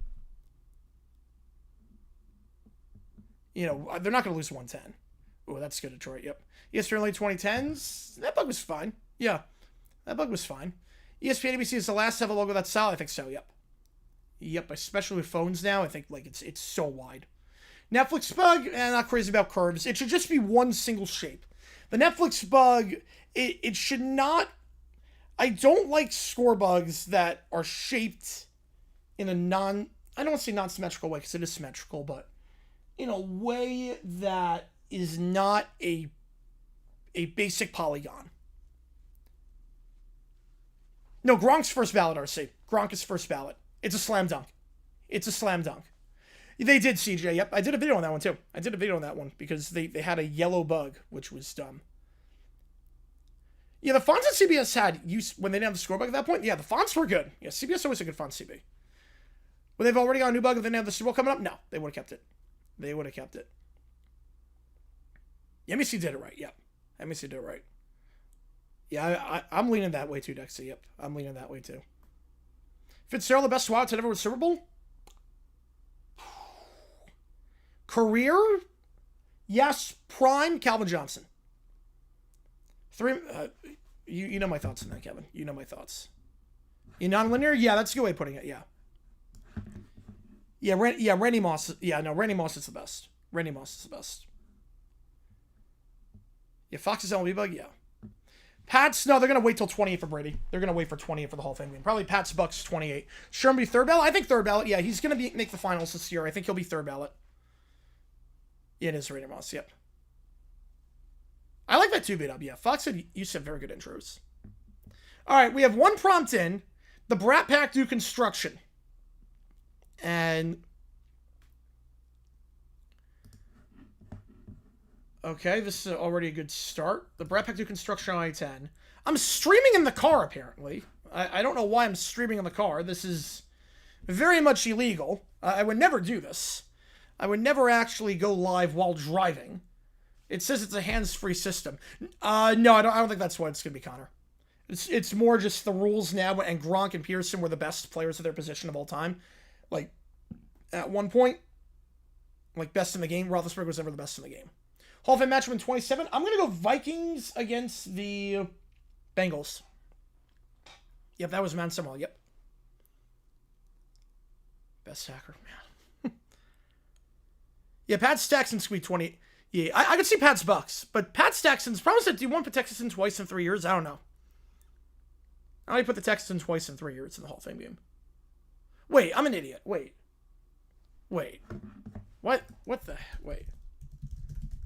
A: You know, they're not going to lose 110. Oh, that's good, Detroit. Yep. ESPN late 2010s. That bug was fine. Yeah. That bug was fine. ESPN ABC is the last to have a logo that's solid. I think so, yep. Yep, especially with phones now. I think, like, it's so wide. Netflix bug, not crazy about curves. It should just be one single shape. The Netflix bug, it should not... I don't like score bugs that are shaped in a I don't want to say non-symmetrical way, because it is symmetrical, but in a way that is not a basic polygon. No, Gronk's first ballot, RC. Gronk is first ballot. It's a slam dunk. It's a slam dunk. They did, CJ. Yep, I did a video on that one, too. I did a video on that one because they had a yellow bug, which was dumb. Yeah, the fonts that CBS had, when they didn't have the score bug at that point, yeah, the fonts were good. Yeah, CBS always a good font, CB. Would they've already got a new bug if they didn't have the Super Bowl coming up? No, they would have kept it. They would have kept it. Yeah, NBC did it right, yep. NBC did it right. Yeah, I'm leaning that way, too, Dexter. Yep, I'm leaning that way, too. Fitzgerald, the best SWAT to ever win Super Bowl? Career? Yes. Prime? Calvin Johnson. You know my thoughts on that, Kevin. You know my thoughts. You non-linear? Yeah, that's a good way of putting it, yeah. Randy Moss. Yeah, no, Randy Moss is the best. Randy Moss is the best. Yeah, Fox's MLB bug? Yeah. Pats? No, they're going to wait till 28 for Brady. They're going to wait for 28 for the Hall of Fame game. Probably Pats Bucks 28. Sherman be third ballot? I think third ballot. Yeah, he's going to make the finals this year. I think he'll be third ballot. Yeah, it is Randy Moss. Yep. I like that too, B-Dub. Yeah, Fox said you said very good intros. All right, we have one prompt in. The Brat Pack do construction. And... Okay, this is already a good start. The Brat Pack do construction on I-10. I'm streaming in the car, apparently. I don't know why I'm streaming in the car. This is very much illegal. I would never do this. I would never actually go live while driving. It says it's a hands-free system. No, I don't think that's what it's going to be, Connor. It's more just the rules now, and Gronk and Pearson were the best players of their position of all time. Like, at one point, like, best in the game. Roethlisberger was never the best in the game. Hall of Fame matchup in 27. I'm going to go Vikings against the Bengals. Yep, that was Man Summerall. Yep. Best hacker, man. Yeah, Pat Staxton squeaked 20. Yeah, I could see Pat's Bucks, but Pat Staxton's probably said, do you want to put Texas in twice in 3 years? I don't know. I only put the Texans twice in 3 years in the Hall of Fame game. Wait, I'm an idiot. Wait. What? What the? Wait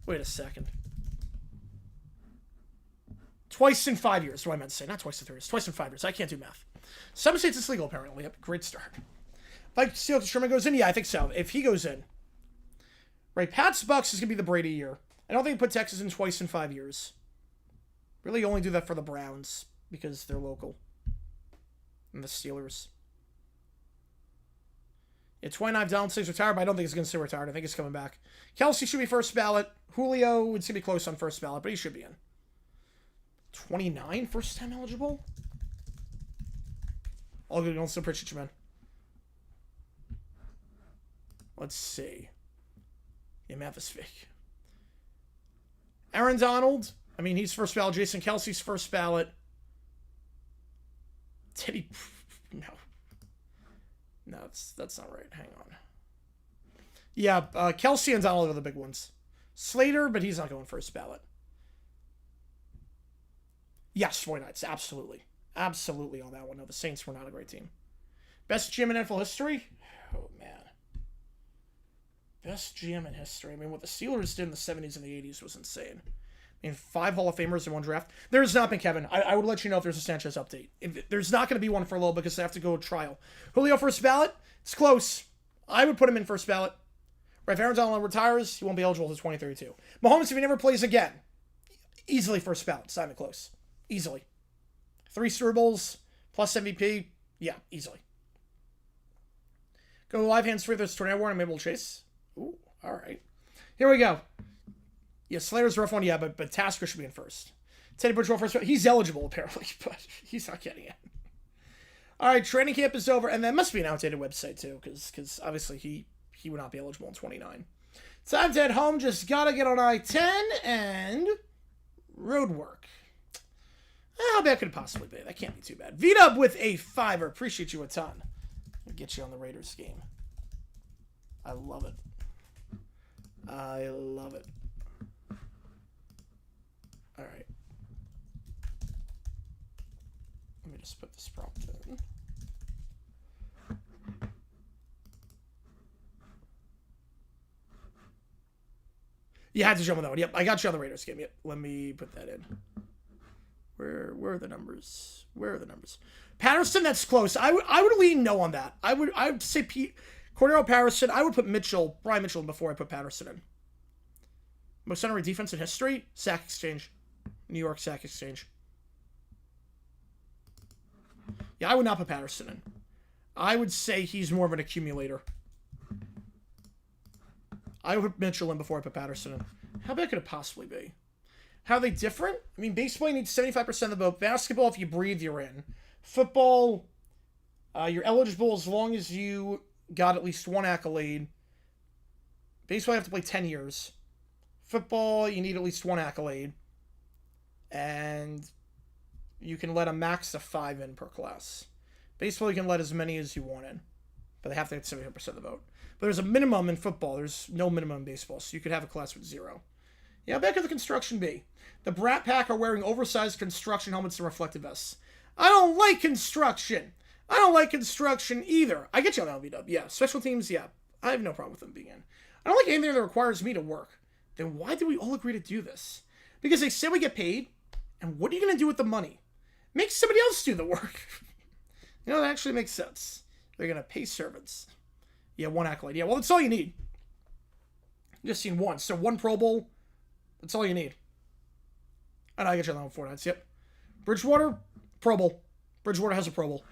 A: a second. Twice in 5 years, what I meant to say. Not twice in 3 years. Twice in 5 years. I can't do math. Some states it's legal, apparently. Yep, great start. Like, Steel Sherman goes in? Yeah, I think so. If he goes in. Right, Pat's Bucks is going to be the Brady year. I don't think he put Texas in twice in 5 years. Really only do that for the Browns because they're local. And the Steelers. Yeah, 29 down, 6 retired, but I don't think he's going to stay retired. I think he's coming back. Kelsey should be first ballot. Julio would be close on first ballot, but he should be in. 29 first time eligible? All good. Don't still appreciate you, man. Let's see. Yeah, math is fake. Aaron Donald. I mean, he's first ballot. Jason Kelsey's first ballot. Teddy. No. No, that's not right. Hang on. Yeah, Kelsey and Donald are the big ones. Slater, but he's not going first ballot. Yes, 49ers. Absolutely. Absolutely on that one. No, the Saints were not a great team. Best GM in NFL history? Oh, man. Best GM in history. I mean, what the Steelers did in the 70s and the 80s was insane. I mean, 5 Hall of Famers in one draft. There's not been, Kevin. I would let you know if there's a Sanchez update. There's not going to be one for a little because they have to go trial. Julio first ballot? It's close. I would put him in first ballot. Right, if Aaron Donald retires, he won't be eligible until 2032. Mahomes, if he never plays again, easily first ballot. It's not even close. Easily. 3 Super Bowls plus MVP. Yeah, easily. Go live hands free. There's tornado warning. I'm able to chase. Ooh, all right. Here we go. Yeah, Slater's a rough one. Yeah, but Tasker should be in first. Teddy Bridgewater first. He's eligible, apparently, but he's not getting it. All right, training camp is over. And that must be an outdated website, too, because obviously he would not be eligible in 29. Time to head home. Just got to get on I-10 and road work. How bad could it possibly be? That can't be too bad. V-Dub with a 5. Appreciate you a ton. I'll get you on the Raiders game. I love it. I love it. All right. Let me just put this prompt in. You had to jump on that one. Yep, I got you on the Raiders game. Yep, let me put that in. Where are the numbers? Where are the numbers? Patterson, that's close. I would lean no on that. I would say Cordero Patterson. I would put Brian Mitchell before I put Patterson in. Most honorary defense in history? Sack Exchange. New York Sack Exchange. Yeah, I would not put Patterson in. I would say he's more of an accumulator. I would put Mitchell in before I put Patterson in. How bad could it possibly be? How are they different? I mean, baseball, you need 75% of the vote. Basketball, if you breathe, you're in. Football, you're eligible as long as you got at least one accolade. Baseball, you have to play 10 years. Football, you need at least one accolade. And you can let a max of 5 in per class. Baseball, you can let as many as you want in. But they have to get 75% of the vote. But there's a minimum in football. There's no minimum in baseball. So you could have a class with 0. Yeah, back at the construction B. The Brat Pack are wearing oversized construction helmets and reflective vests. I don't like construction. I don't like construction either. I get you on that, LV-Dub. Yeah, special teams, yeah. I have no problem with them being in. I don't like anything that requires me to work. Then why do we all agree to do this? Because they say we get paid, and what are you going to do with the money? Make somebody else do the work. You know, that actually makes sense. They're going to pay servants. Yeah, 1 accolade. Yeah, well, that's all you need. You just seen 1. So 1 Pro Bowl. That's all you need. And I get you on that one 4 nights. Yep. Bridgewater, Pro Bowl. Bridgewater has a Pro Bowl.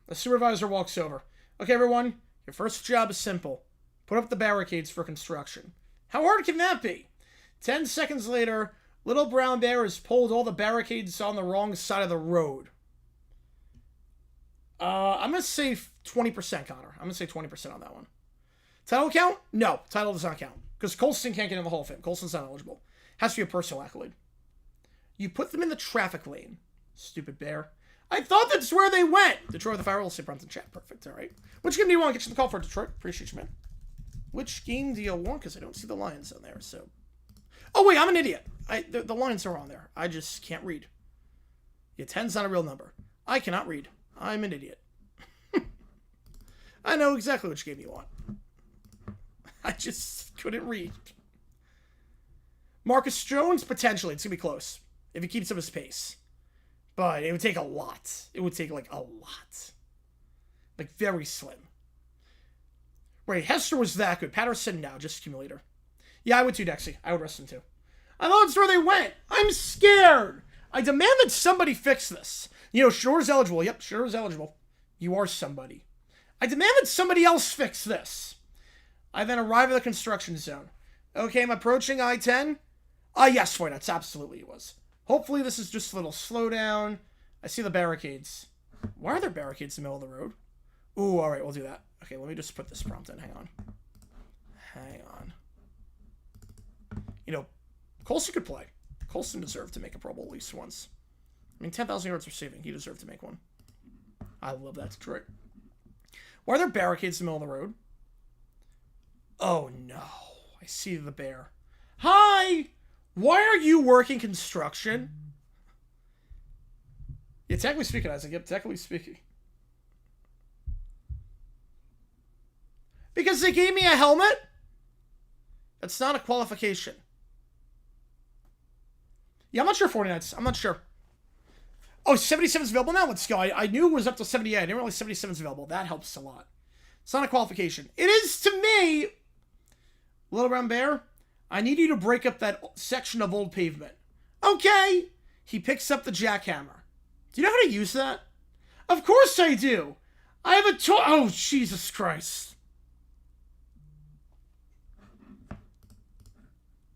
A: The supervisor walks over. Okay, everyone. Your first job is simple. Put up the barricades for construction. How hard can that be? 10 seconds later, Little Brown Bear has pulled all the barricades on the wrong side of the road. I'm going to say 20%, Connor. I'm going to say 20% on that one. Title count? No, title does not count. Because Colston can't get in the Hall of Fame. Colston's not eligible. Has to be a personal accolade. You put them in the traffic lane. Stupid bear. I thought that's where they went. Detroit with the Fire will say Brunson chat. Perfect. All right. Which game do you want? Get you the call for Detroit. Appreciate you, man. Which game do you want? Because I don't see the Lions on there. So. Oh, wait. I'm an idiot. The Lions are on there. I just can't read. Yeah, 10's not a real number. I cannot read. I'm an idiot. I know exactly which game you want. I just couldn't read. Marcus Jones, potentially. It's going to be close. If he keeps up his pace. But it would take a lot. It would take, like, a lot. Like, very slim. Right, Hester was that good. Patterson, no, just accumulator. Yeah, I would too, Dexy. I would rest him too. I thought that's where they went. I'm scared. I demand that somebody fix this. You know, Schroeder's eligible. Yep, Schroeder's eligible. You are somebody. I demand that somebody else fix this. I then arrive at the construction zone. Okay, I'm approaching I-10. Yes, Foy Nuts, absolutely it was. Hopefully this is just a little slowdown. I see the barricades. Why are there barricades in the middle of the road? Ooh, alright, we'll do that. Okay, let me just put this prompt in. Hang on. You know, Colson could play. Colson deserved to make a Pro Bowl at least once. I mean, 10,000 yards receiving. He deserved to make one. I love that, Detroit. Why are there barricades in the middle of the road? Oh, no. I see the bear. Hi! Why are you working construction? Yeah, technically speaking, Isaac. Yep, technically speaking. Because they gave me a helmet? That's not a qualification. Yeah, I'm not sure 49ers. I'm not sure. Oh, 77's available now? Let's go. I knew it was up to 78. I didn't realize 77's available. That helps a lot. It's not a qualification. It is to me. Little Brown Bear, I need you to break up that section of old pavement. Okay. He picks up the jackhammer. Do you know how to use that? Of course I do. I have a toy. Oh, Jesus Christ.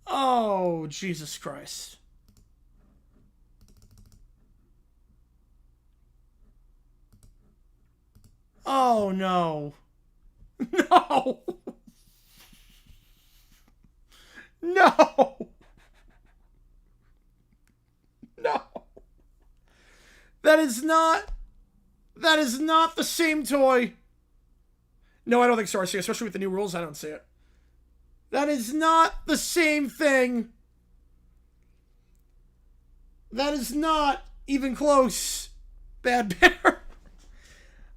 A: Oh, Jesus Christ. Oh, no. No. No. No. That is not the same toy. No, I don't think so, RC, especially with the new rules. I don't see it. That is not the same thing. That is not even close. Bad Bear.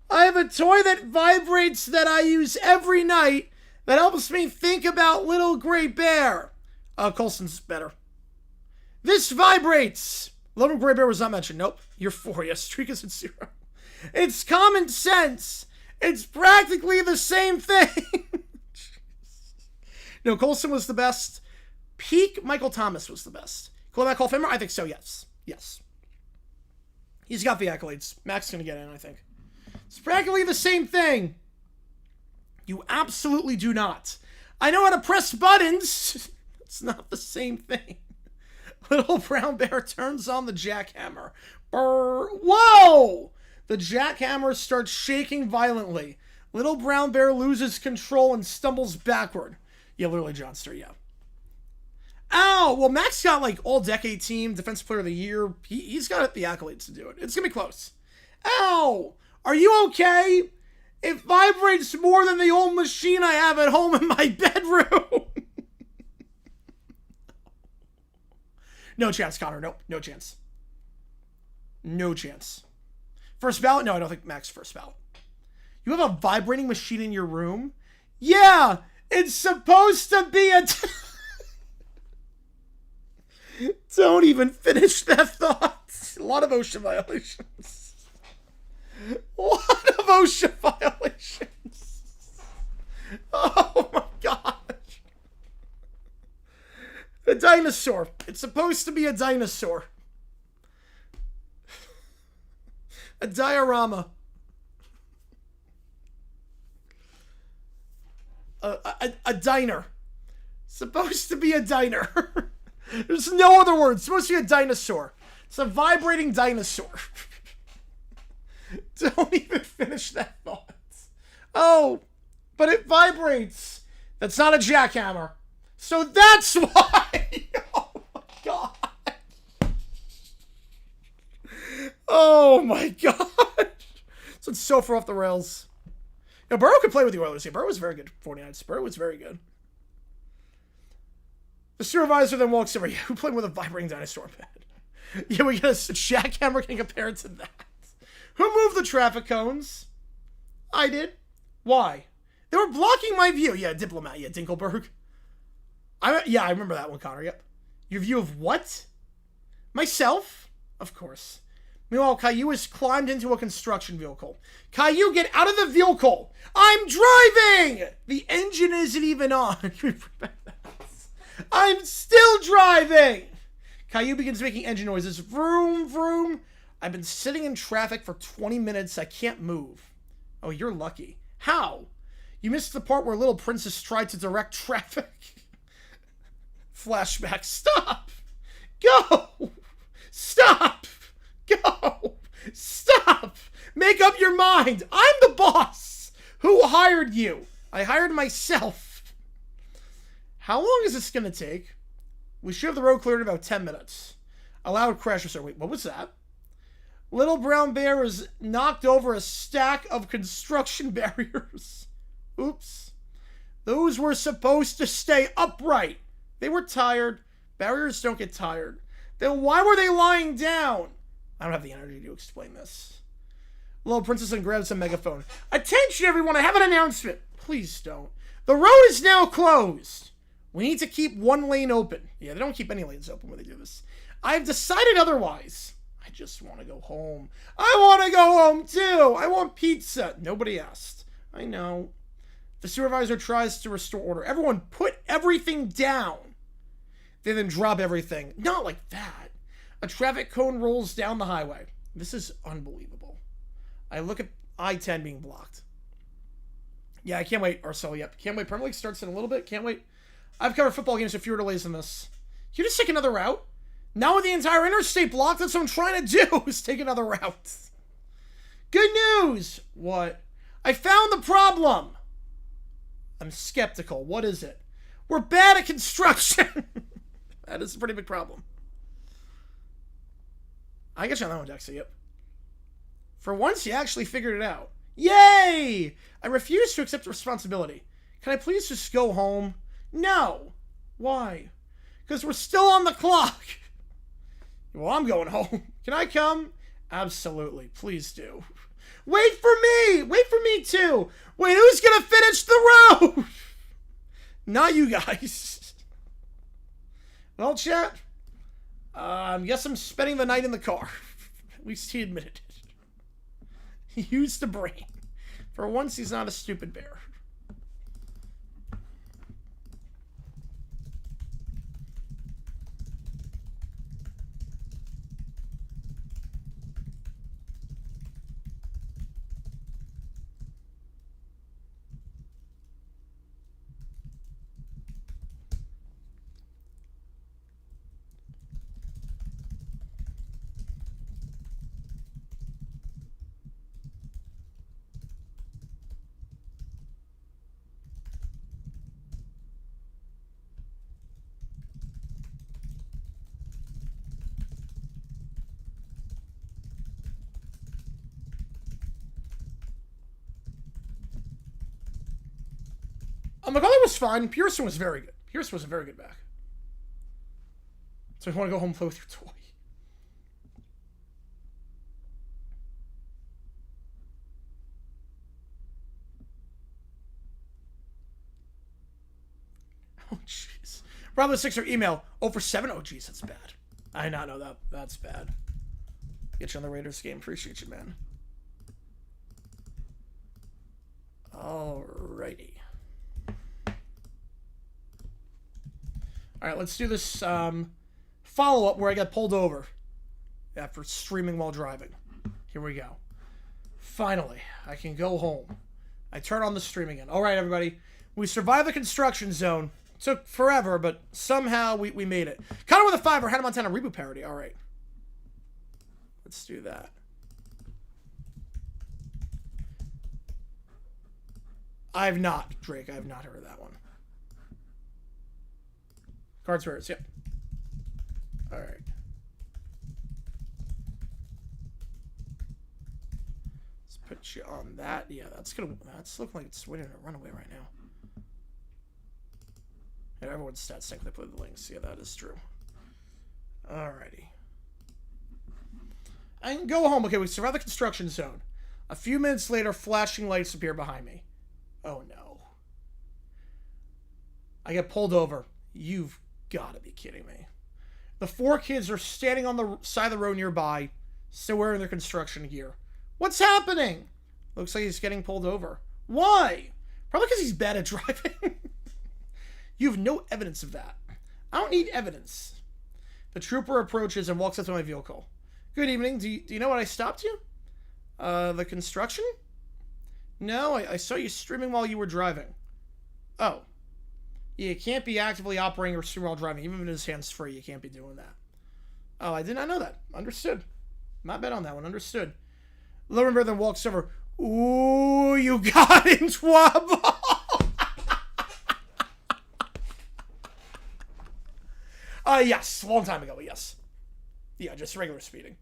A: I have a toy that vibrates that I use every night that helps me think about Little Gray Bear. Colson's better. This vibrates. Little Gray Bear was not mentioned. Nope. You're 4. Yes, streak is at 0. It's common sense. It's practically the same thing. No, Colson was the best. Peak Michael Thomas was the best. Quarterback Hall of Famer? I think so, yes. Yes. He's got the accolades. Max is going to get in, I think. It's practically the same thing. You absolutely do not. I know how to press buttons. It's not the same thing. Little Brown Bear turns on the jackhammer. Brr. Whoa! The jackhammer starts shaking violently. Little Brown Bear loses control and stumbles backward. Yeah, literally Johnster, yeah. Ow! Well, Max got, like, all-decade team, Defensive Player of the Year. He's got the accolades to do it. It's gonna be close. Ow! Are you okay? It vibrates more than the old machine I have at home in my bedroom. No chance, Connor. Nope. No chance. No chance. First ballot? No, I don't think Max first ballot. You have a vibrating machine in your room? Yeah! It's supposed to be a... Don't even finish that thought. A lot of OSHA violations. A lot of OSHA violations. Oh my gosh. A dinosaur. It's supposed to be a dinosaur. A diorama. A diner. Supposed to be a diner. There's no other word. It's supposed to be a dinosaur. It's a vibrating dinosaur. Don't even finish that thought. Oh, but it vibrates. That's not a jackhammer. So that's why. Oh my god. Oh my god. So it's so far off the rails. Now, Burrow could play with the Oilers here. Burrow was very good. 49ers. Burrow was very good. The supervisor then walks over. Yeah, who played with a vibrating dinosaur pad? Yeah, we got a jackhammer can compare it to that. Who moved the traffic cones? I did. Why? They were blocking my view. Yeah, Diplomat. Yeah, Dinkelberg. Yeah, I remember that one, Connor. Yep. Your view of what? Myself? Of course. Meanwhile, Caillou has climbed into a construction vehicle. Caillou, get out of the vehicle! I'm driving! The engine isn't even on. I'm still driving! Caillou begins making engine noises. Vroom, vroom. I've been sitting in traffic for 20 minutes. I can't move. Oh, you're lucky. How? You missed the part where Little Princess tried to direct traffic. Flashback. Stop! Go! Stop! Go! Stop! Make up your mind! I'm the boss! Who hired you? I hired myself. How long is this gonna take? We should have the road cleared in about 10 minutes. A loud crash or so. Wait, what was that? Little Brown Bear has knocked over a stack of construction barriers. Oops. Those were supposed to stay upright. They were tired. Barriers don't get tired. Then why were they lying down? I don't have the energy to explain this. Little Princess and grabs a megaphone. Attention, everyone! I have an announcement. Please don't. The road is now closed. We need to keep one lane open. Yeah, they don't keep any lanes open when they do this. I've decided otherwise. I just want to go home. I want to go home too. I want pizza. Nobody asked. I know. The supervisor tries to restore order. Everyone put everything down. They then drop everything. Not like that. A traffic cone rolls down the highway. This is unbelievable. I look at I-10 being blocked. Yeah, I can't wait. Arcel, yep. Can't wait. Premier League starts in a little bit. Can't wait. I've covered football games with fewer delays than this. Can you just take another route? Now with the entire interstate blocked, that's what I'm trying to do, is take another route. Good news! What? I found the problem! I'm skeptical. What is it? We're bad at construction! That is a pretty big problem. I get you on that one, Dexter, yep. For once, you actually figured it out. Yay! I refuse to accept responsibility. Can I please just go home? No. Why? Because we're still on the clock. Well, I'm going home. Can I come? Absolutely. Please do. Wait for me! Wait for me too! Wait, who's gonna finish the road? Not you guys. Well, chat, I guess I'm spending the night in the car. At least he admitted it. He used the brain. For once, he's not a stupid bear. McCullough was fine. Pearson was very good. Pearson was a very good back. So you want to go home and play with your toy. Oh, jeez. Bravo Sixer email. 0 for 7? Oh, jeez, that's bad. I did not know that. That's bad. Get you on the Raiders game. Appreciate you, man. Alrighty. Alright, let's do this follow-up where I got pulled over after streaming while driving. Here we go. Finally, I can go home. I turn on the stream again. Alright, everybody. We survived the construction zone. It took forever, but somehow we made it. Connor with a 5 or Hannah Montana reboot parody. Alright. Let's do that. I have not, Drake. I have not heard of that one. Card Spirits, yep. Alright. Let's put you on that. Yeah, that's looking like it's waiting to run away right now. Yeah, everyone's stats sync when they play the links. Yeah, that is true. Alrighty. I can go home. Okay, we survived the construction zone. A few minutes later, flashing lights appear behind me. Oh no. I get pulled over. You've gotta be kidding me. The 4 kids are standing on the side of the road nearby, still wearing their construction gear. What's happening? Looks like he's getting pulled over. Why? Probably because he's bad at driving. You have no evidence of that. I don't need evidence. The trooper approaches and walks up to my vehicle. Good evening. Do you know what I stopped you? The construction? No, I saw you streaming while you were driving. Oh. Yeah, you can't be actively operating or streaming while driving. Even if it is hands-free, you can't be doing that. Oh, I did not know that. Understood. Not bad on that one. Understood. Lumber then walks over. Ooh, you got in trouble. Yes. Long time ago, yes. Yeah, just regular speeding.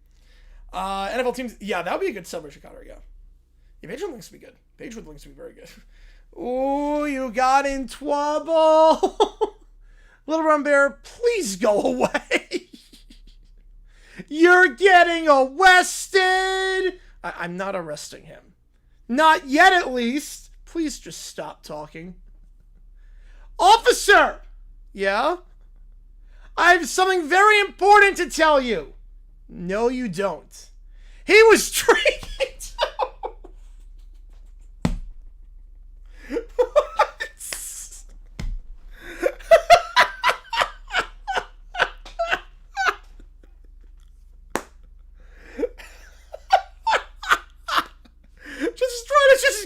A: NFL teams. Yeah, that would be a good celebration counter, yeah. Yeah, Page with links would be good. Page with links would be very good. Ooh, you got in trouble. Little Brown Bear, please go away. You're getting arrested. I'm not arresting him. Not yet, at least. Please just stop talking. Officer! Yeah? I have something very important to tell you. No, you don't. He was drinking.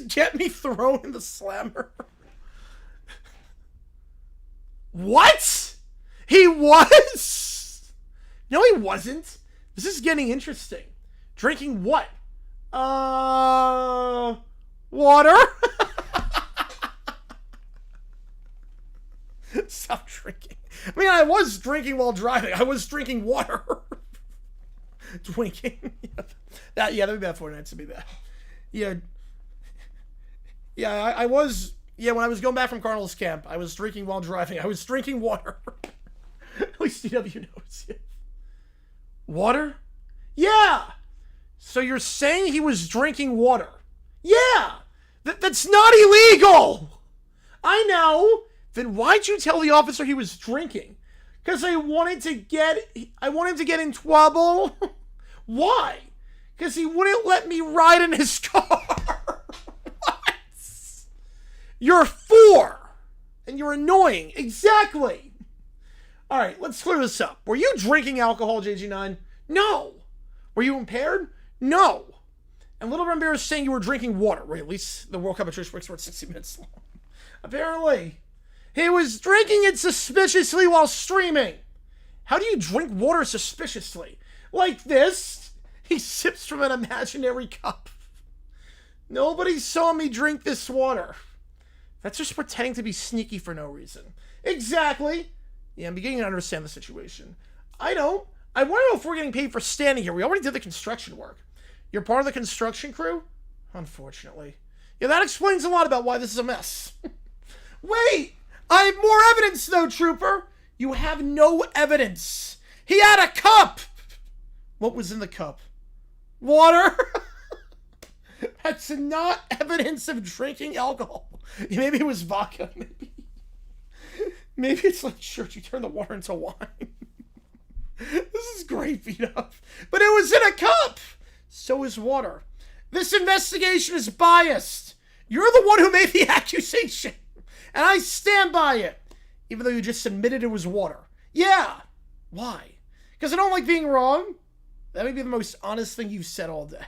A: Get me thrown in the slammer. What? He was? No, he wasn't. This is getting interesting. Drinking what? Water? Stop drinking. I mean, I was drinking while driving. I was drinking water. Drinking. That'd be bad for nights to be bad. Yeah. Yeah, I was... Yeah, when I was going back from Cardinals camp, I was drinking while driving. I was drinking water. At least DW knows. Yeah. Water? Yeah! So you're saying he was drinking water? Yeah! That's not illegal! I know! Then why'd you tell the officer he was drinking? Because I wanted him to get in trouble? Why? Because he wouldn't let me ride in his car. You're 4, and you're annoying. Exactly. All right, let's clear this up. Were you drinking alcohol, JG9? No. Were you impaired? No. And Little Brown Bear is saying you were drinking water. Or at least the World Cup of Trish breaks were 60 minutes long. Apparently. He was drinking it suspiciously while streaming. How do you drink water suspiciously? Like this. He sips from an imaginary cup. Nobody saw me drink this water. That's just pretending to be sneaky for no reason. Exactly. Yeah, I'm beginning to understand the situation. I don't. I want to know if we're getting paid for standing here. We already did the construction work. You're part of the construction crew? Unfortunately. Yeah, that explains a lot about why this is a mess. Wait! I have more evidence, though, Trooper! You have no evidence. He had a cup! What was in the cup? Water? That's not evidence of drinking alcohol. Maybe it was vodka. Maybe it's like church. You turn the water into wine. This is great, beat up. But it was in a cup. So is water. This investigation is biased. You're the one who made the accusation. And I stand by it. Even though you just admitted it was water. Yeah. Why? Because I don't like being wrong. That may be the most honest thing you've said all day.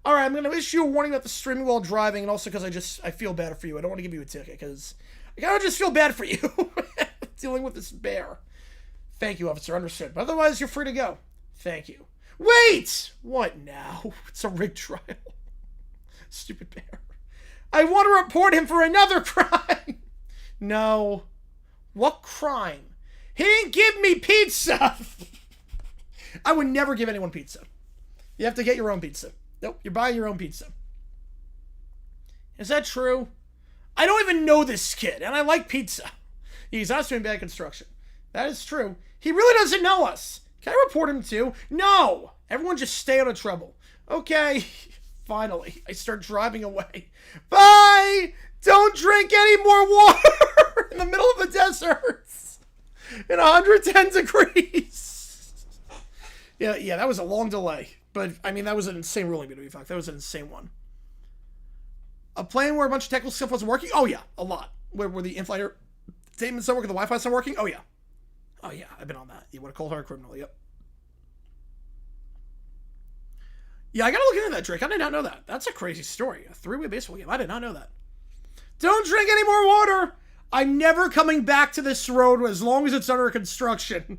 A: Alright, I'm going to issue a warning about the streaming while driving, and also because I feel bad for you. I don't want to give you a ticket, because I kind of just feel bad for you. Dealing with this bear. Thank you, officer. Understood. But otherwise, you're free to go. Thank you. Wait! What now? It's a rigged trial. Stupid bear. I want to report him for another crime. No. What crime? He didn't give me pizza. I would never give anyone pizza. You have to get your own pizza. Nope, you're buying your own pizza. Is that true? I don't even know this kid, and I like pizza. He's not doing bad construction. That is true. He really doesn't know us. Can I report him too? No! Everyone just stay out of trouble. Okay. Finally, I start driving away. Bye! Don't drink any more water in the middle of the desert in 110 degrees. Yeah, that was a long delay. But, I mean, that was an insane ruling, to be fact. That was an insane one. A plane where a bunch of technical stuff wasn't working? Oh, yeah, a lot. Where the in-flight entertainment's not working, the Wi-Fi's not working? Oh, yeah. Oh, yeah, I've been on that. Yeah, what a cold hard criminal, yep. Yeah, I gotta look into that, Drake. I did not know that. That's a crazy story. A 3-way baseball game. I did not know that. Don't drink any more water! I'm never coming back to this road as long as it's under construction. You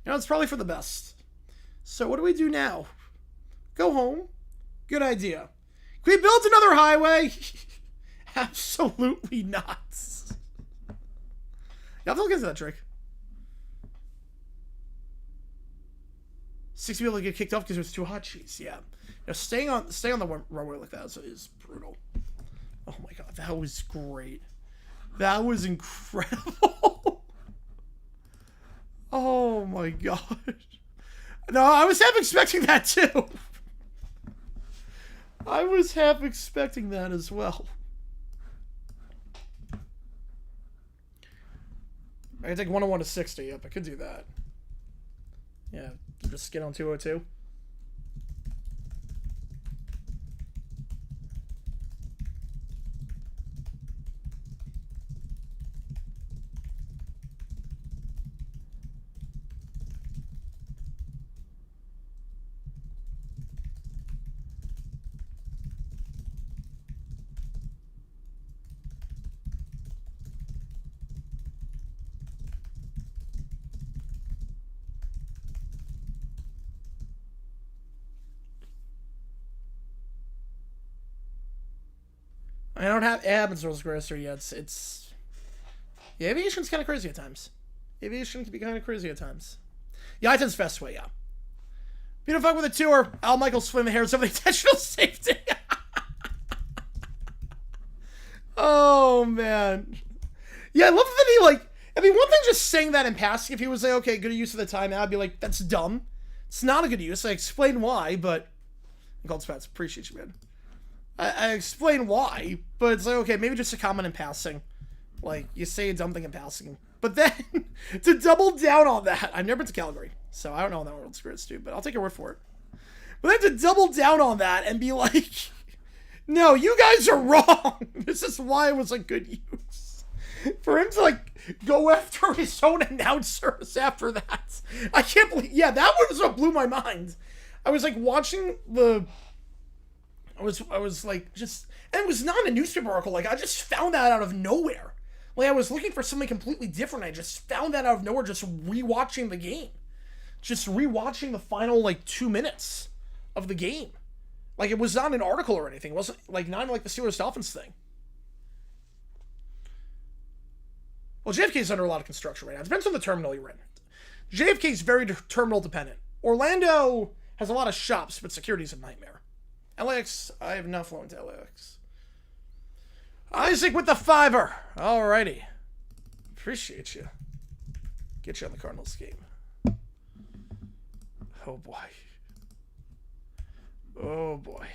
A: know, it's probably for the best. So what do we do now? Go home? Good idea. Can we build another highway? Absolutely not. You have to look into that, Drake. 6 people get kicked off because it was too hot. Jeez, yeah. You know, staying on the runway like that is brutal. Oh my god, that was great. That was incredible. Oh my god. No, I was half expecting that too. I was half expecting that as well. I can take 101 to 60. Yep, I could do that. Yeah, just get on 202. I don't have abs rolls grocer yet. It's yeah, aviation's kind of crazy at times. Aviation can be kind of crazy at times. Yeah, I-10's fast way, yeah. Beautiful with a tour. Al Michaels splitting the hairs of the intentional safety. Oh man. Yeah, I love that he like. I mean, one thing just saying that in passing. If he was like, okay, good use of the time, I'd be like, that's dumb. It's not a good use. I explain why, but Gold Spats, appreciate you, man. I explain why, but it's like, okay, maybe just a comment in passing. Like, you say a dumb thing in passing. But then, to double down on that, I've never been to Calgary, so I don't know what that World Spirits do, but I'll take your word for it. But then to double down on that and be like, no, you guys are wrong. This is why it was a good use. For him to, like, go after his own announcers after that. I can't believe, yeah, that was what blew my mind. I was, like, watching the... I was like, just, and it was not a newspaper article. Like, I just found that out of nowhere. Like, I was looking for something completely different. I just found that out of nowhere, just rewatching the game. Just rewatching the final, like, 2 minutes of the game. Like, it was not an article or anything. It wasn't, like, not even like the Steelers-Dolphins thing. Well, JFK is under a lot of construction right now. It depends on the terminal you're in. JFK is very terminal dependent. Orlando has a lot of shops, but security's a nightmare. LAX, I have not flown to LAX. Isaac with the $5. Alrighty. Appreciate you. Get you on the Cardinals game. Oh boy. Oh boy.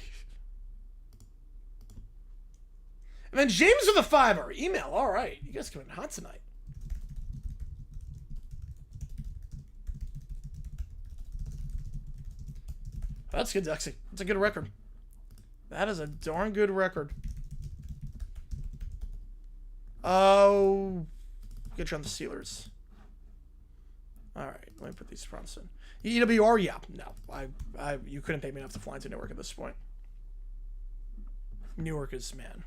A: And then James with a $5. Email. Alright. You guys coming hot tonight. That's good, Dexy. That's a good record. That is a darn good record. Oh, get you on the Steelers. All right, let me put these fronts in. EWR, yeah, no, you couldn't pay me enough to fly into Newark at this point. Newark is, man.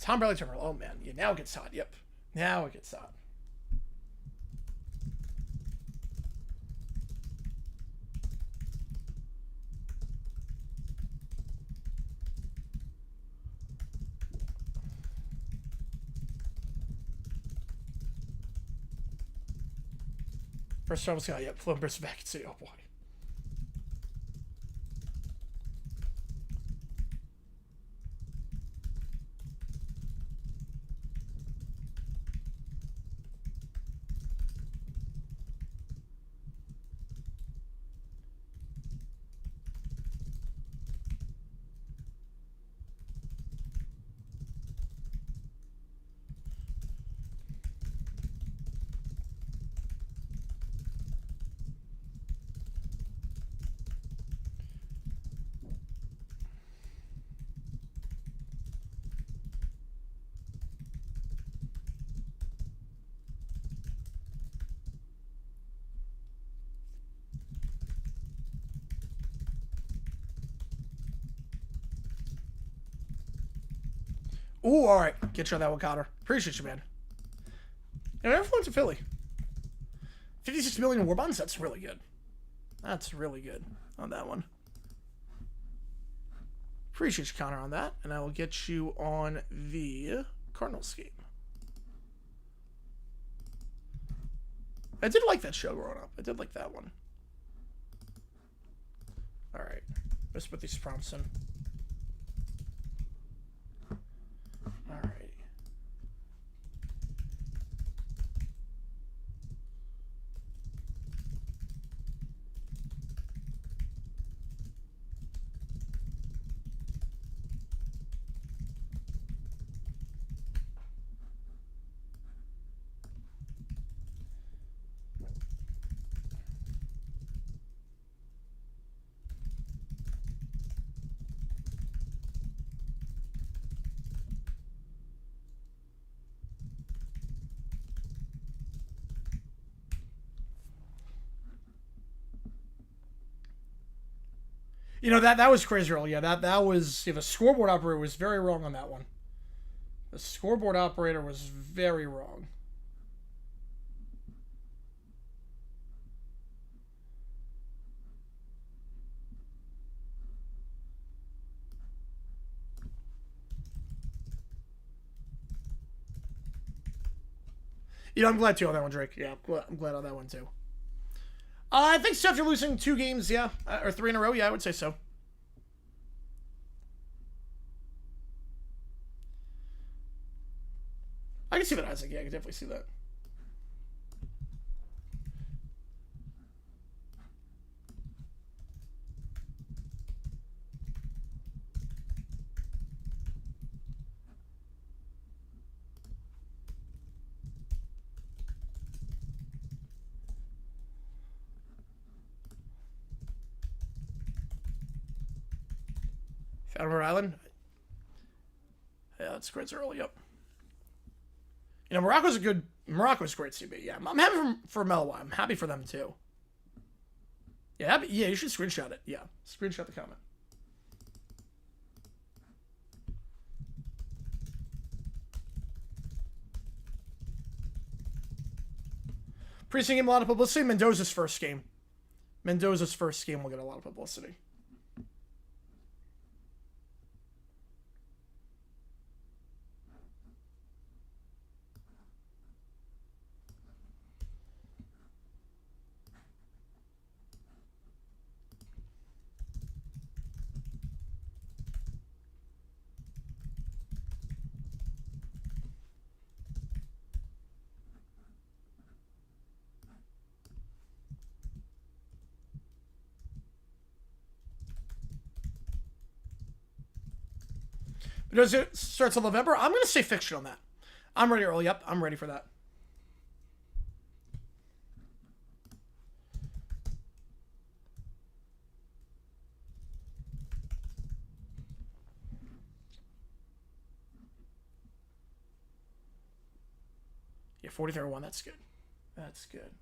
A: Tom Bradley Terminal. Oh man, yeah, now it gets hot. Yep, now it gets hot. First time was got, yep, flow burst back and say, oh boy. Ooh, all right. Get you on that one, Connor. Appreciate you, man. You know, everyone's to Philly. 56 million war bonds. That's really good. That's really good on that one. Appreciate you, Connor, on that. And I will get you on the Cardinals game. I did like that show growing up. I did like that one. All right. Let's put these prompts in. All right. You know, that was crazy early. Yeah, that was, the scoreboard operator was very wrong on that one. The scoreboard operator was very wrong. You know, I'm glad too on that one, Drake. Yeah, I'm glad on that one too. I think so. After losing 2 games, yeah, or 3 in a row, yeah, I would say so. I can see that, Isaac. Yeah, I can definitely see that. Rhode Island. Yeah, that's great early. Yep. You know, Morocco's great CB. Yeah, I'm happy for Melo. I'm happy for them too. Yeah, yeah, you should screenshot it. Yeah, screenshot the comment. Preseason game, a lot of publicity. Mendoza's first game will get a lot of publicity. Does it starts in November? I'm going to say fiction on that. I'm ready early. Yep, I'm ready for that. Yeah, 43-1. That's good. That's good.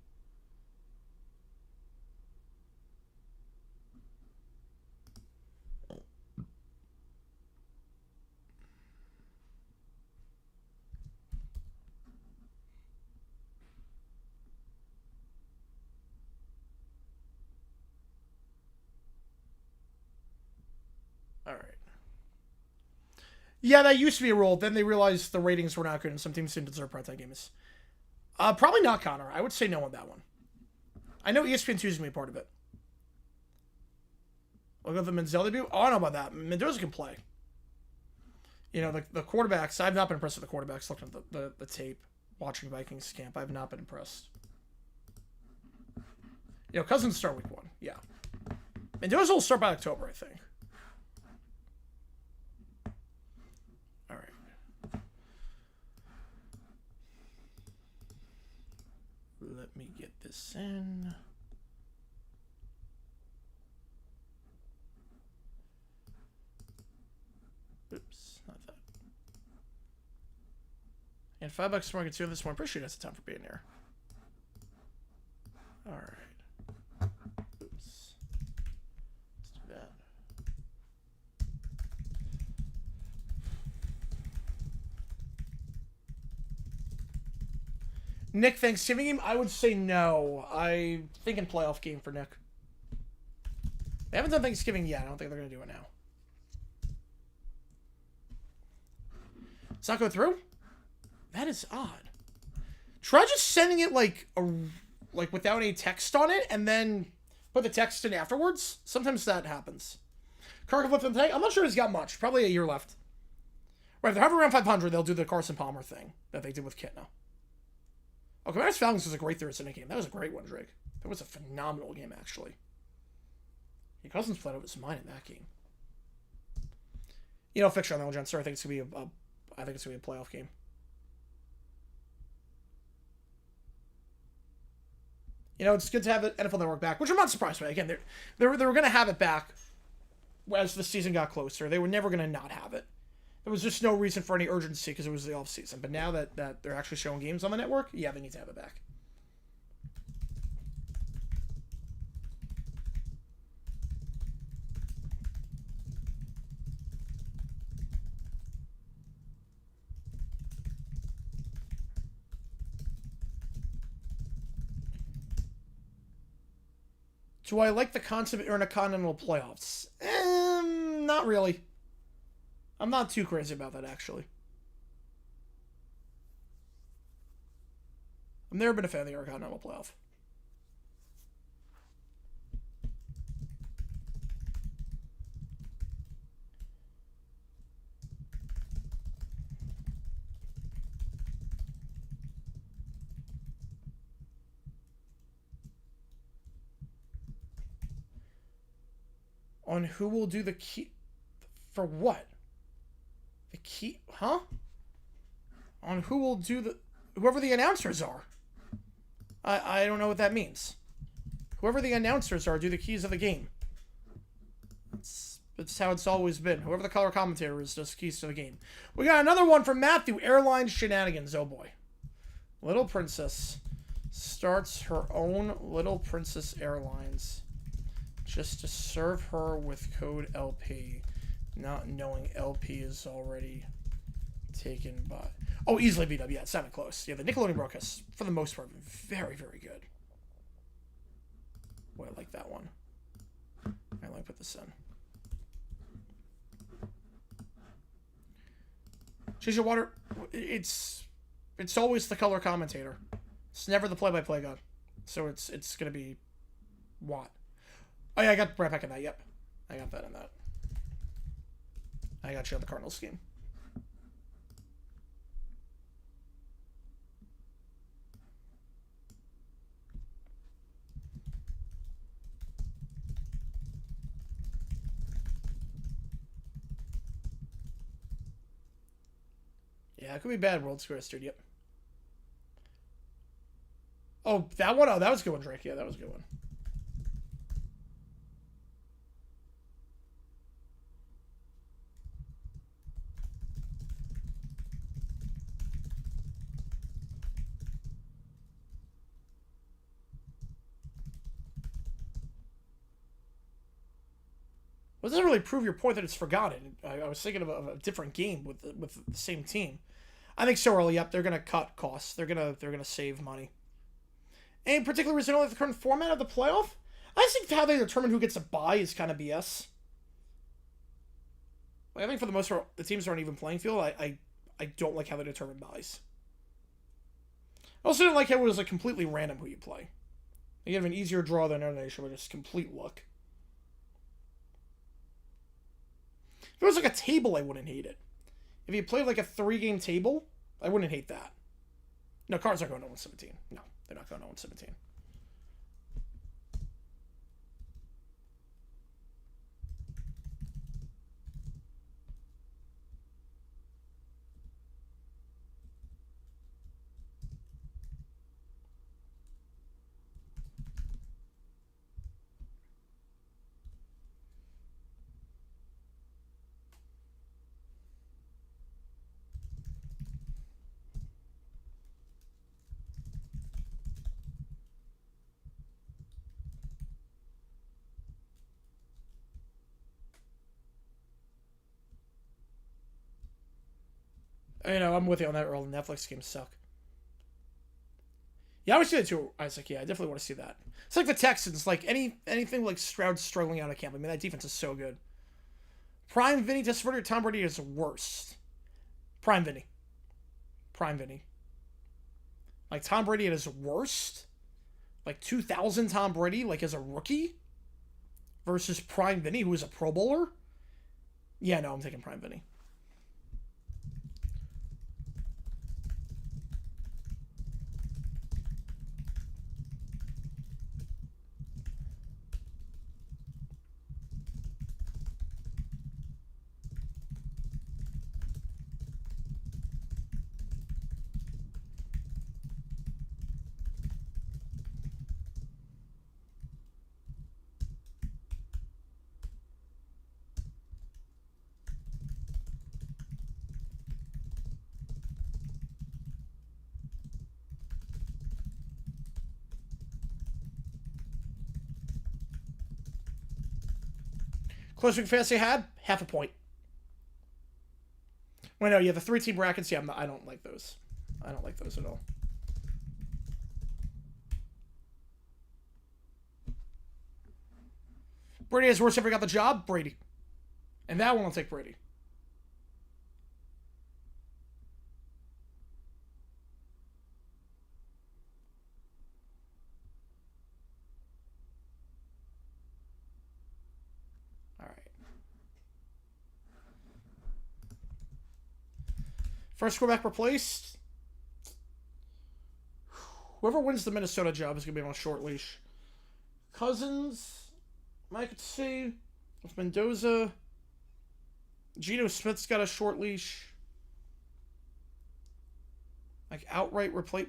A: All right. Yeah, that used to be a rule. Then they realized the ratings were not good, and some teams didn't deserve primetime games. Probably not, Connor. I would say no on that one. I know ESPN2 is going to be a part of it. Look at the Menzel debut. Oh, I don't know about that. Mendoza can play. You know, the quarterbacks, I've not been impressed with the quarterbacks looking at the tape, watching Vikings camp. I've not been impressed. You know, Cousins start week 1. Yeah. Mendoza will start by October, I think. All right. Let me get this in. Oops, not that. And $5 more, I can see this one. Appreciate it. It's time for being here. All right. Oops. Let's do that. Nick, Thanksgiving game? I would say no. I think in playoff game for Nick. They haven't done Thanksgiving yet. I don't think they're going to do it now. Does not go through? That is odd. Try just sending it like without any text on it and then put the text in afterwards. Sometimes that happens. Karkov left in the tank. I'm not sure he's got much. Probably a year left. Right, if they're having around 500, they'll do the Carson Palmer thing that they did with Kitna. Oh, Commanders Falcons was a great Thursday game. That was a great one, Drake. That was a phenomenal game, actually. Your Cousins played out of his mind in that game. You know, fixture on that one, Jen. I think it's gonna be a playoff game. You know, it's good to have the NFL Network back, which I'm not surprised by. Again, they were going to have it back as the season got closer. They were never going to not have it. There was just no reason for any urgency because it was the off season. But now that they're actually showing games on the network, yeah, they need to have it back. Do I like the concept of intercontinental playoffs? Not really. I'm not too crazy about that, actually. I've never been a fan of the intercontinental playoff. On who will do the key... For what? The key... Huh? On who will do the... Whoever the announcers are. I don't know what that means. Whoever the announcers are do the keys of the game. That's how it's always been. Whoever the color commentator is does keys to the game. We got another one from Matthew. Airline shenanigans. Oh boy. Little Princess starts her own Little Princess Airlines just to serve her with code LP, not knowing LP is already taken by... Oh, easily beat up. Yeah, it's not close. Yeah, the Nickelodeon broadcasts, for the most part, very, very good. Boy, I like that one. Let me put this in. JG Water, it's always the color commentator. It's never the play-by-play guy. So it's going to be Watt. Oh, yeah, I got right back in that. Yep. I got that in that. I got you on the Cardinals scheme. Yeah, it could be bad, World Square dude. Yep. Oh, that one? Oh, that was a good one, Drake. Yeah, that was a good one. Well, it doesn't really prove your point that it's forgotten. I was thinking of a different game with the same team. I think so early up, they're gonna cut costs. They're gonna save money. Any particular reason I like the current format of the playoff? I think how they determine who gets a bye is kind of BS. Like, I think for the most part, the teams are on even playing field. I don't like how they determine buys. I also didn't like how it was like completely random who you play. You have an easier draw than our nation with just complete luck. If it was like a table, I wouldn't hate it. If you played like a 3-game table, I wouldn't hate that. No, Cards aren't going to 117. No, they're not going to 117. You know, I'm with you on that, Earl. Netflix games suck. Yeah, I would see that too, Isaac. Yeah, I definitely want to see that. It's like the Texans. Like anything like Stroud struggling out of camp. I mean, that defense is so good. Prime Vinny Testaverde or Tom Brady is worst. Prime Vinny. Prime Vinny. Like Tom Brady at his worst. Like 2000 Tom Brady, like as a rookie, versus Prime Vinny, who is a Pro Bowler. Yeah, no, I'm taking Prime Vinny. Close week fantasy had half a point. Well, no, yeah, the 3-team brackets. Yeah, I don't like those. I don't like those at all. Brady has worst ever got the job. Brady, and that one will take Brady. All right. First quarterback replaced. Whoever wins the Minnesota job is going to be on a short leash. Cousins, I could see. With Mendoza. Geno Smith's got a short leash. Like outright replace.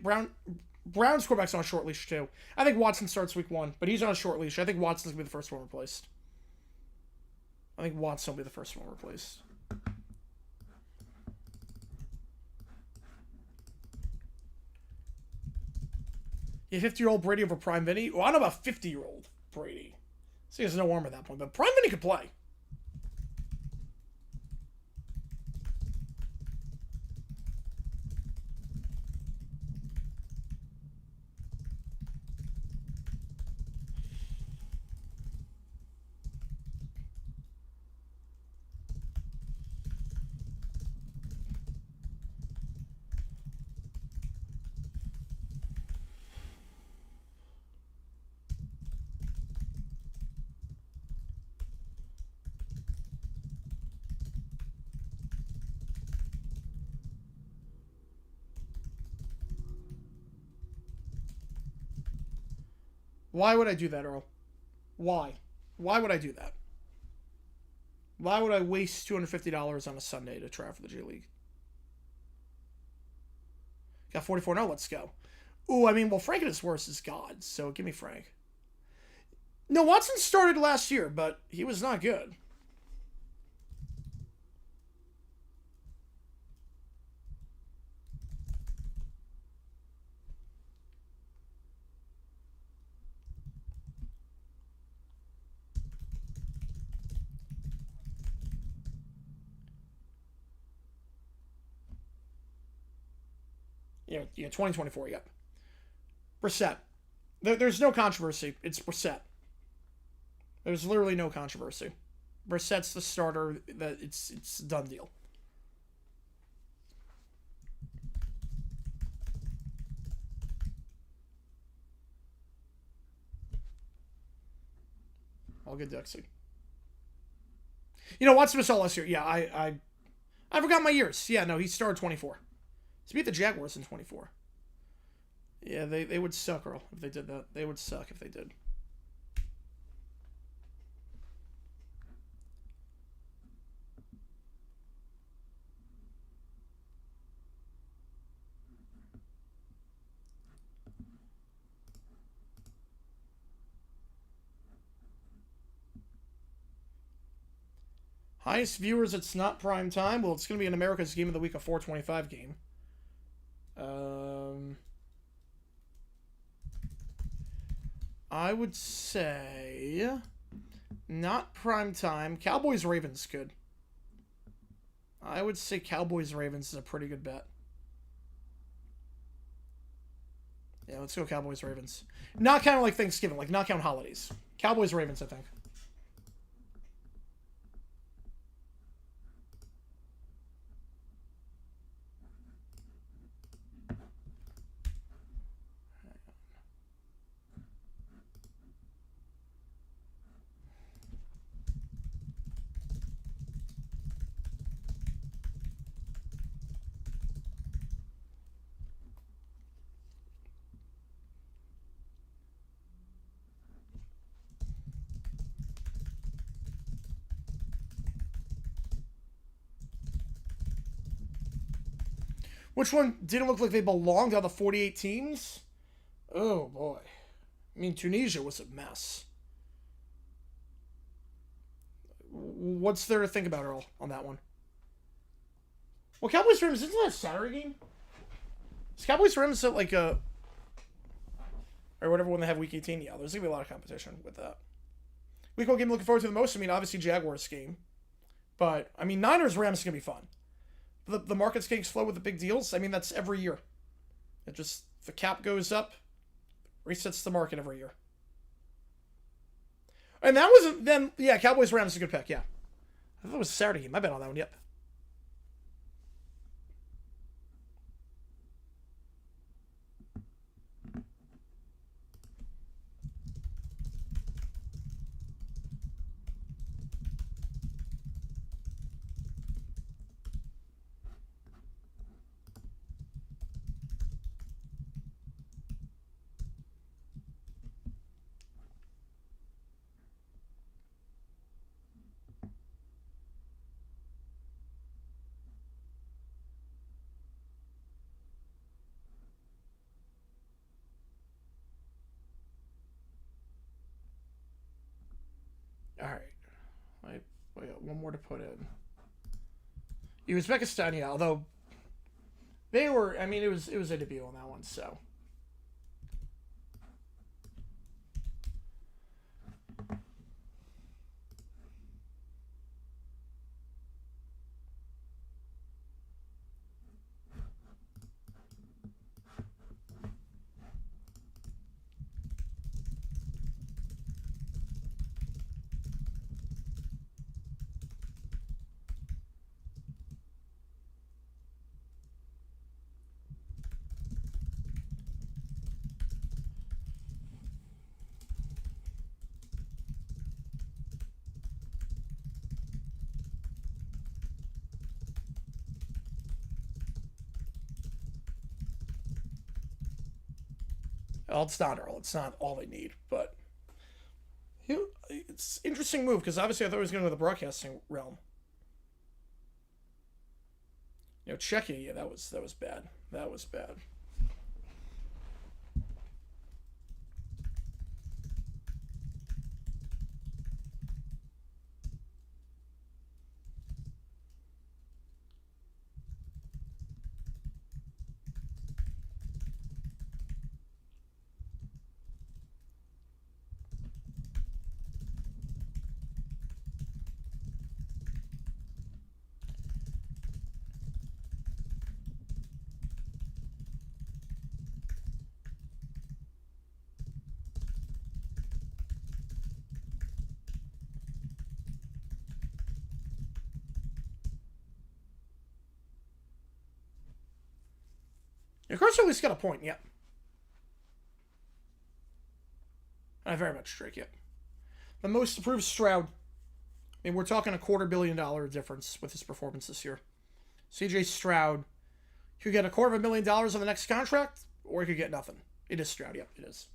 A: Brown's quarterback's on a short leash too. I think Watson starts week 1, but he's on a short leash. I think Watson's going to be the first one replaced. I think Watson will be the first one replaced. Yeah, 50-year-old Brady over Prime Vinny. Well, I don't know about 50-year-old Brady. See, there's no arm at that point, but Prime Vinny could play. Why would I do that, Earl? Why? Why would I do that? Why would I waste $250 on a Sunday to try for the G League? Got 44 now, let's go. Ooh, I mean, well, Frank at his worst is God, so give me Frank. No, Watson started last year, but he was not good. Yeah, 2024, yep. Brissett. There's no controversy. It's Brissett. There's literally no controversy. Brissett's the starter. That it's a done deal. All good, Dexy. You know, Watson was all last year. Yeah, I forgot my years. Yeah, no, he started 24. He beat the Jaguars in 24. Yeah, they would suck, Earl, if they did that. They would suck if they did. Highest viewers, it's not prime time. Well, it's going to be an America's Game of the Week, a 425 game. I would say not prime time. Cowboys Ravens good. I would say Cowboys Ravens is a pretty good bet. Yeah, let's go Cowboys, Ravens. Not counting like Thanksgiving, like not counting holidays. Cowboys, Ravens, I think. Which one didn't look like they belonged out of the 48 teams? Oh, boy. I mean, Tunisia was a mess. What's there to think about, Earl, on that one? Well, Cowboys Rams, isn't that a Saturday game? Is Cowboys Rams like a... Or whatever when they have Week 18? Yeah, there's going to be a lot of competition with that. Week 1 game I'm looking forward to the most. I mean, obviously Jaguars game. But, I mean, Niners Rams is going to be fun. The market's getting slow with the big deals. I mean, that's every year. It just, the cap goes up, resets the market every year. And that wasn't then, yeah, Cowboys Rams is a good pick, yeah. I thought it was a Saturday game. I bet on that one, yep. All right. I got one more to put in. Uzbekistan, yeah, although they were, I mean, it was a debut on that one, so. Well, it's not Earl. It's not all they need, but it's an interesting move because obviously I thought he was going to the broadcasting realm. You know, Czechia, yeah, that was bad. That was bad. Of course, at least got a point, yeah. I very much Drake, yeah. The most approved Stroud. I mean, we're talking $250 million difference with his performance this year. CJ Stroud could get $250,000 on the next contract, or he could get nothing. It is Stroud, yep, it is.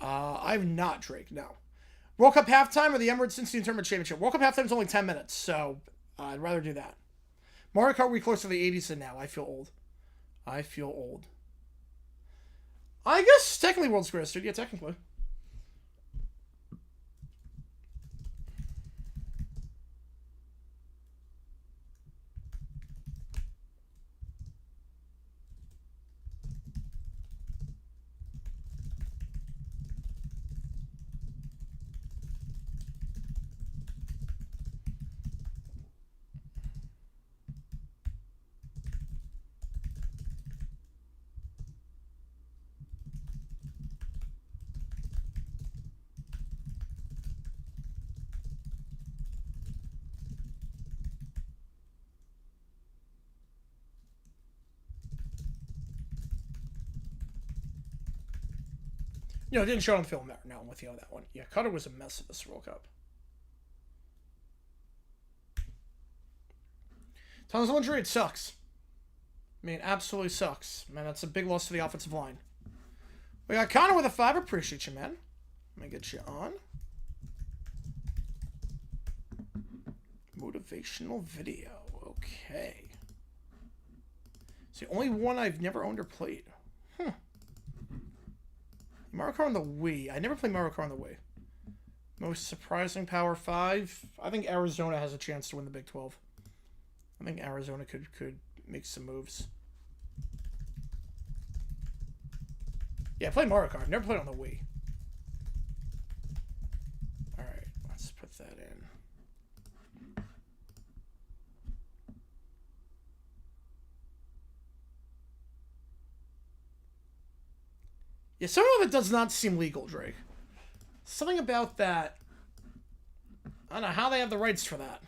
A: I've not Drake, no. World Cup halftime or the Emirates Cincinnati Tournament Championship? World Cup halftime is only 10 minutes, so I'd rather do that. Mario Kart, we closer to the 80s than now. I feel old. I feel old. I guess technically world's greatest, dude. Yeah, technically. You know, it didn't show on film there. No, I'm with you on that one. Yeah, Qatar was a mess of this World Cup. Tonsil injury, it sucks. I mean, it absolutely sucks. Man, that's a big loss to the offensive line. We got Connor with a 5. Appreciate you, man. Let me get you on. Motivational video. Okay. It's the only one I've never owned or played. Mario Kart on the Wii. I never played Mario Kart on the Wii. Most surprising Power 5. I think Arizona has a chance to win the Big 12. I think Arizona could make some moves. Yeah, I played Mario Kart. Never played on the Wii. Alright, let's put that in. Yeah, some of it does not seem legal, Drake. Something about that. I don't know how they have the rights for that.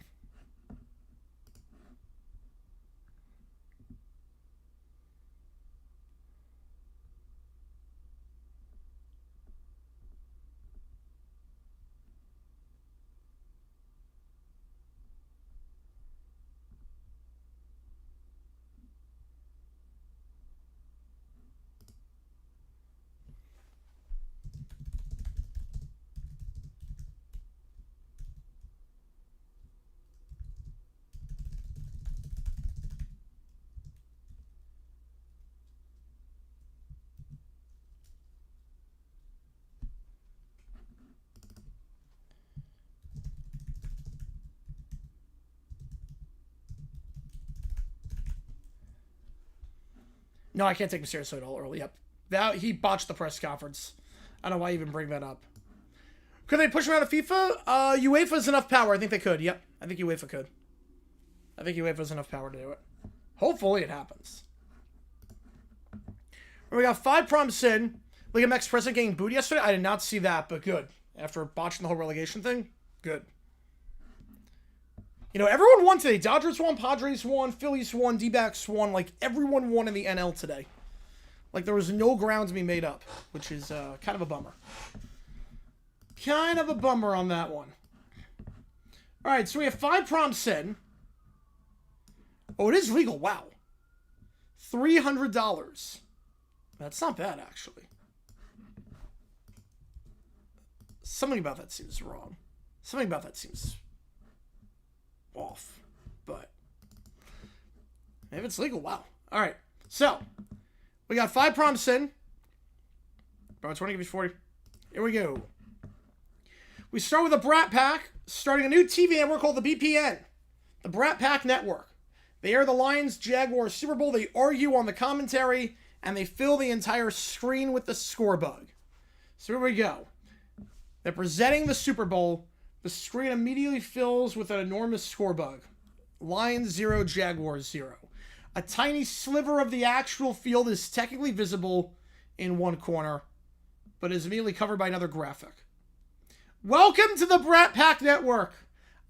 A: No, I can't take him seriously at all early. Yep. That, he botched the press conference. I don't know why I even bring that up. Could they push him out of FIFA? UEFA's enough power. I think they could. Yep. I think UEFA could. I think UEFA's enough power to do it. Hopefully it happens. We got 5 prompts in. Liga MX president getting booed yesterday. I did not see that, but good. After botching the whole relegation thing, good. You know, everyone won today. Dodgers won, Padres won, Phillies won, D-backs won. Like, everyone won in the NL today. Like, there was no ground to be made up, which is kind of a bummer. Kind of a bummer on that one. All right, so we have 5 prompts in. Oh, it is legal. Wow. $300. That's not bad, actually. Something about that seems wrong. Something about that seems off, but if it's legal, wow. All right, so we got 5 prompts in. Bro, 20 give me 40. Here we go. We start with a Brat Pack, starting a new TV network called the BPN, the Brat Pack Network. They air the Lions Jaguars Super Bowl. They argue on the commentary, and they fill the entire screen with the score bug. So here we go. They're presenting the Super Bowl. The screen immediately fills with an enormous score bug. Lions 0, Jaguars 0. A tiny sliver of the actual field is technically visible in one corner, but is immediately covered by another graphic. Welcome to the Brat Pack Network.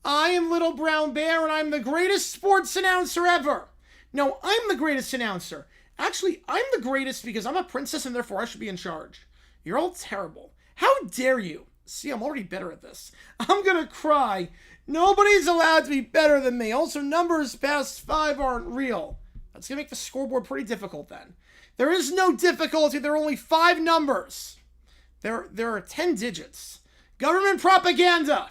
A: I am Little Brown Bear, and I'm the greatest sports announcer ever. No, I'm the greatest announcer. Actually, I'm the greatest because I'm a princess and therefore I should be in charge. You're all terrible. How dare you? See, I'm already better at this. I'm gonna cry. Nobody's allowed to be better than me. Also, numbers past 5 aren't real. That's gonna make the scoreboard pretty difficult then. There is no difficulty. There are only 5 numbers. There are 10 digits. Government propaganda.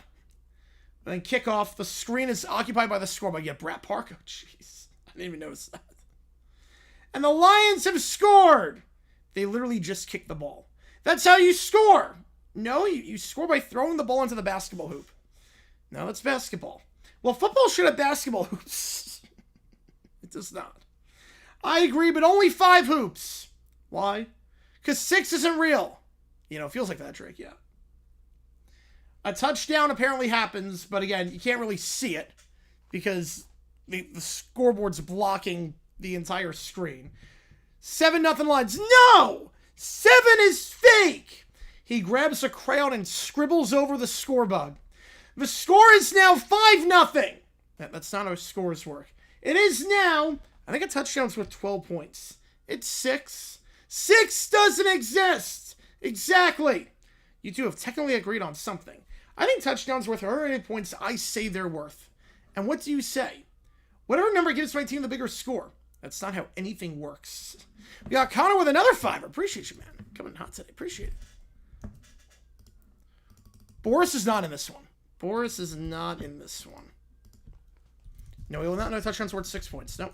A: And then kickoff. The screen is occupied by the scoreboard. Yeah, Brat Park. Oh, jeez. I didn't even notice that. And the Lions have scored. They literally just kicked the ball. That's how you score. No, you score by throwing the ball into the basketball hoop. No, that's basketball. Well, football should have basketball hoops. It does not. I agree, but only 5 hoops. Why? Because 6 isn't real. You know, it feels like that, Drake, yeah. A touchdown apparently happens, but again, you can't really see it because the scoreboard's blocking the entire screen. 7-0 Lions. No! 7 is fake! He grabs a crayon and scribbles over the score bug. The score is now 5-0. That's not how scores work. It is now, I think a touchdown's worth 12 points. It's 6. 6 doesn't exist! Exactly! You two have technically agreed on something. I think touchdowns worth however many points I say they're worth. And what do you say? Whatever number gives my team the bigger score. That's not how anything works. We got Connor with another 5. Appreciate you, man. Coming hot today. Appreciate it. Boris is not in this one. Boris is not in this one. No, he will not know touchdowns worth 6 points. Nope.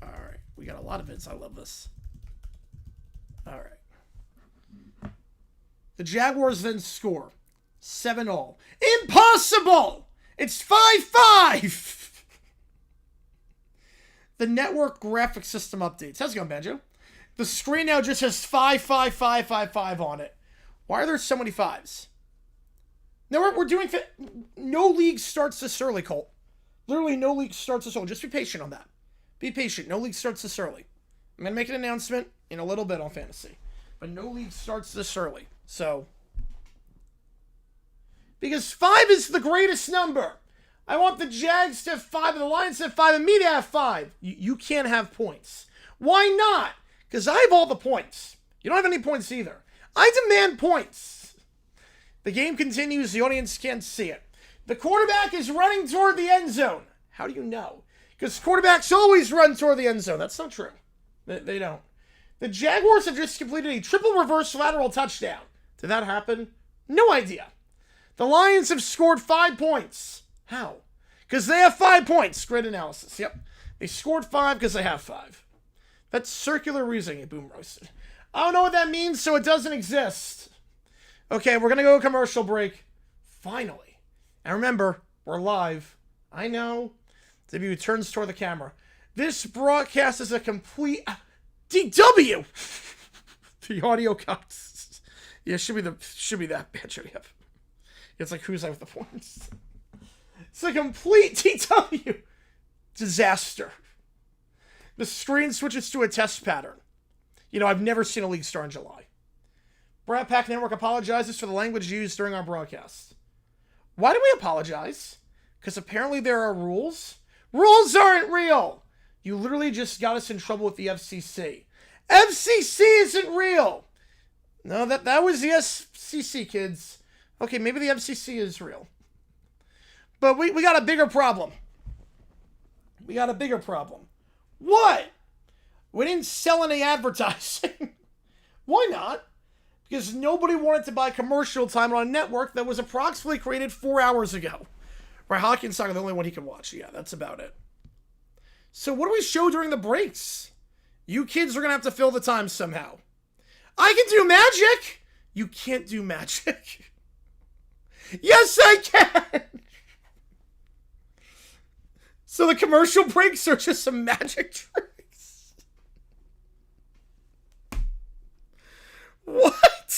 A: Alright. We got a lot of hits. I love this. Alright. The Jaguars then score 7-all. Impossible! It's 5-5! The network graphic system updates. How's it going, Banjo? The screen now just has 5-5-5-5-5 on it. Why are there so many 5s? No, we're doing... No league starts this early, Colt. Literally, no league starts this early. Just be patient on that. Be patient. No league starts this early. I'm going to make an announcement in a little bit on Fantasy. But no league starts this early. So... Because 5 is the greatest number. I want the Jags to have 5 and the Lions to have 5 and me to have 5. You can't have points. Why not? Because I have all the points. You don't have any points either. I demand points. The game continues. The audience can't see it. The quarterback is running toward the end zone. How do you know? Because quarterbacks always run toward the end zone. That's not true. They don't. The Jaguars have just completed a triple reverse lateral touchdown. Did that happen? No idea. The Lions have scored 5 points. How? Because they have 5 points. Great analysis. Yep. They scored 5 because they have 5. That's circular reasoning, boom roasted. I don't know what that means, so it doesn't exist. Okay, we're going to go to commercial break. Finally. And remember, we're live. I know. W turns toward the camera. This broadcast is a complete DW. The audio cuts. Yeah, should be that Banjo. Yep. It's like who's I with the points. It's a complete DW disaster. The screen switches to a test pattern. You know, I've never seen a league start in July. Brat Pack Network apologizes for the language used during our broadcast. Why do we apologize? Because apparently there are rules. Rules aren't real! You literally just got us in trouble with the FCC. FCC isn't real! No, that was the FCC, kids. Okay, maybe the FCC is real. But we got a bigger problem. We got a bigger problem. What? We didn't sell any advertising. Why not? Because nobody wanted to buy commercial time on a network that was approximately created 4 hours ago. Right, Hockey and Soccer, the only one he can watch. Yeah, that's about it. So what do we show during the breaks? You kids are going to have to fill the time somehow. I can do magic! You can't do magic. Yes, I can! So the commercial breaks are just some magic tricks. What?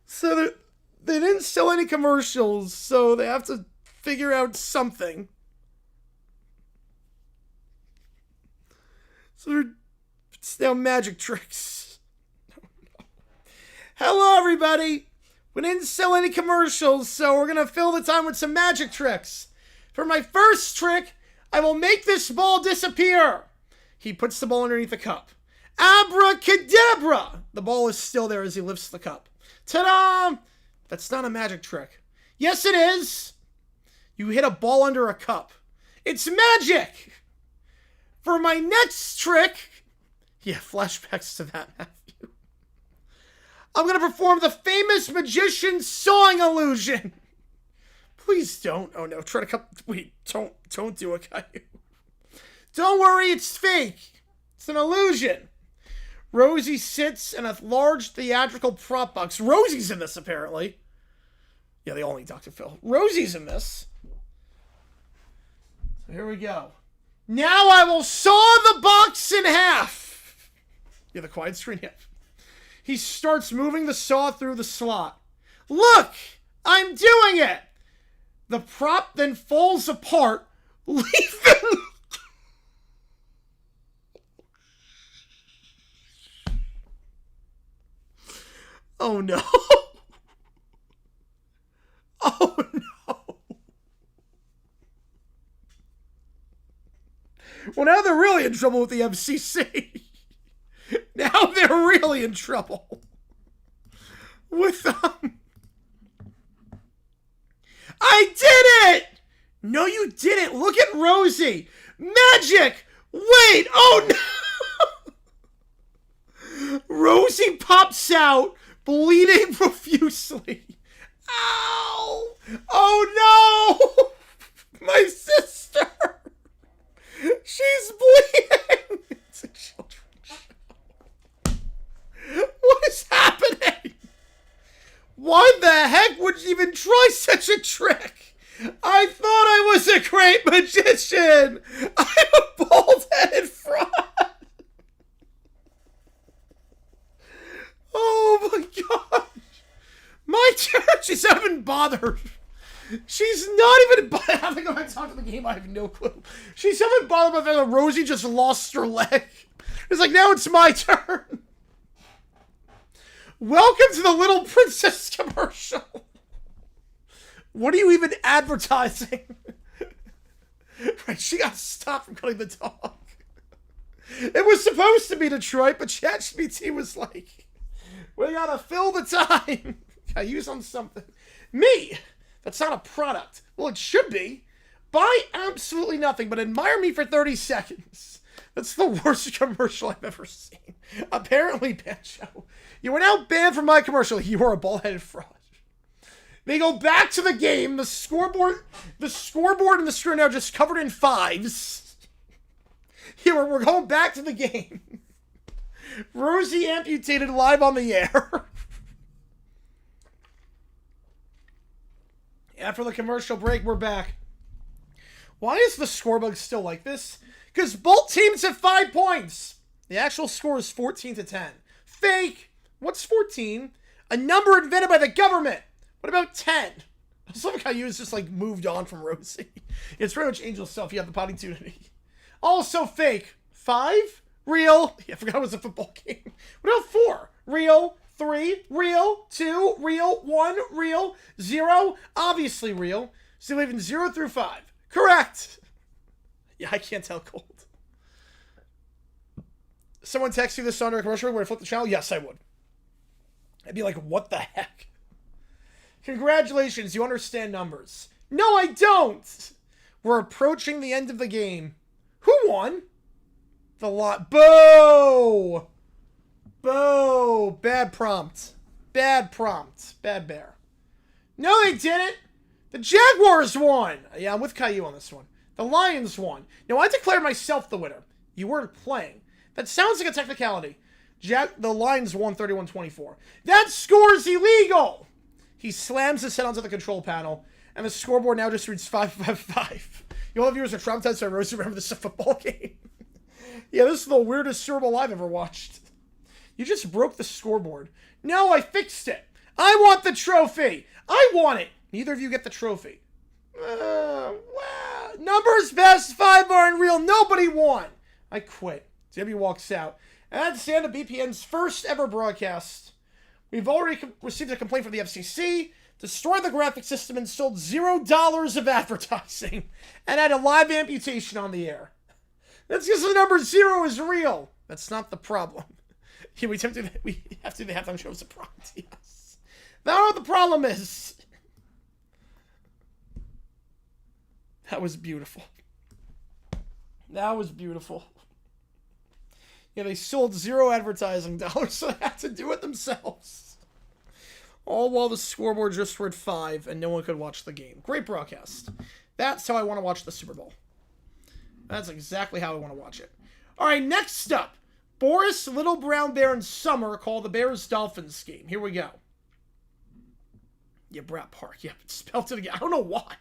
A: So they didn't sell any commercials, so they have to figure out something. So it's now magic tricks. Hello, everybody. We didn't sell any commercials, so we're going to fill the time with some magic tricks. For my first trick, I will make this ball disappear. He puts the ball underneath the cup. Abracadabra! The ball is still there as he lifts the cup. Ta-da! That's not a magic trick. Yes, it is. You hit a ball under a cup. It's magic! For my next trick... Yeah, flashbacks to that, Matthew. I'm going to perform the famous magician's sawing illusion. Please don't. Oh no, try to come. Wait, don't do it, Caillou. Don't worry, it's fake. It's an illusion. Rosie sits in a large theatrical prop box. Rosie's in this, apparently. Yeah, they all need Dr. Phil. Rosie's in this. So here we go. Now I will saw the box in half. Yeah, the quiet screen, yeah. He starts moving the saw through the slot. Look! I'm doing it! The prop then falls apart, leaving... Oh no. Oh no. Well, now they're really in trouble with the FCC. Now they're really in trouble. With I did it! No, you didn't. Look at Rosie. Magic! Wait! Oh no! Rosie pops out, bleeding profusely. Ow! Oh no! My sister! She's bleeding! It's a children's show. What is happening? Why the heck would you even try such a trick? I thought I was a great magician! I'm a bald-headed fraud! Oh my gosh! My turn! She's not even bothered. She's not even bothered. I think I'm going to talk to the game. I have no clue. She's not even bothered by the fact that Rosie just lost her leg. It's like, now it's my turn. Welcome to the Little Princess commercial. What are you even advertising? Right, she got stopped from cutting the dog. It was supposed to be Detroit, but ChatGPT was like, we gotta fill the time. Gotta use on something. Me! That's not a product. Well, it should be. Buy absolutely nothing, but admire me for 30 seconds. That's the worst commercial I've ever seen. Apparently, Banjo. You are now banned from my commercial. You are a bald-headed fraud. They go back to the game. The scoreboard and the screen are just covered in fives. Here, we're going back to the game. Rosie amputated live on the air. After the commercial break, we're back. Why is the scorebug still like this? Because both teams have 5 points. The actual score is 14-10. Fake. What's 14? A number invented by the government. What about 10? I just love how you just like moved on from Rosie. It's pretty much Angel stuff. You have the potty tunity. Also fake. 5? Real. Yeah, I forgot it was a football game. What about 4? Real. 3. Real. 2. Real. 1. Real. 0. Obviously real. So we have 0 through 5. Correct. Yeah, I can't tell cold. Someone text you this under a commercial where I flip the channel? Yes, I would. I'd be like, what the heck? Congratulations, you understand numbers. No, I don't! We're approaching the end of the game. Who won? The lot. Boo! Boo! Bad prompt. Bad prompt. Bad bear. No, they didn't! The Jaguars won! Yeah, I'm with Caillou on this one. The Lions won. Now, I declared myself the winner. You weren't playing. That sounds like a technicality. The Lions won 31-24. That score's illegal! He slams his head onto the control panel, and the scoreboard now just reads 5-5-5. You all the viewers are traumatized, so I rose to remember this is a football game. Yeah, this is the weirdest Super Bowl I've ever watched. You just broke the scoreboard. No, I fixed it. I want the trophy. I want it. Neither of you get the trophy. Wow. Numbers best, 5 aren't real. Nobody won. I quit. Debbie walks out. And that's the end of BPN's first ever broadcast. We've already received a complaint from the FCC, destroyed the graphic system, and sold $0 of advertising, and had a live amputation on the air. That's because the number 0 is real. That's not the problem. Yeah, we have to do the halftime show as a prompt. Yes. That's what the problem is. That was beautiful. That was beautiful. Yeah, they sold $0 advertising dollars, so they had to do it themselves. All while the scoreboard just read 5 and no one could watch the game. Great broadcast. That's how I want to watch the Super Bowl. That's exactly how I want to watch it. All right, next up. Boris, Little Brown Bear, and Summer call the Bears-Dolphins game. Here we go. Yeah, Brat Park. Yeah, spelled it again. I don't know why.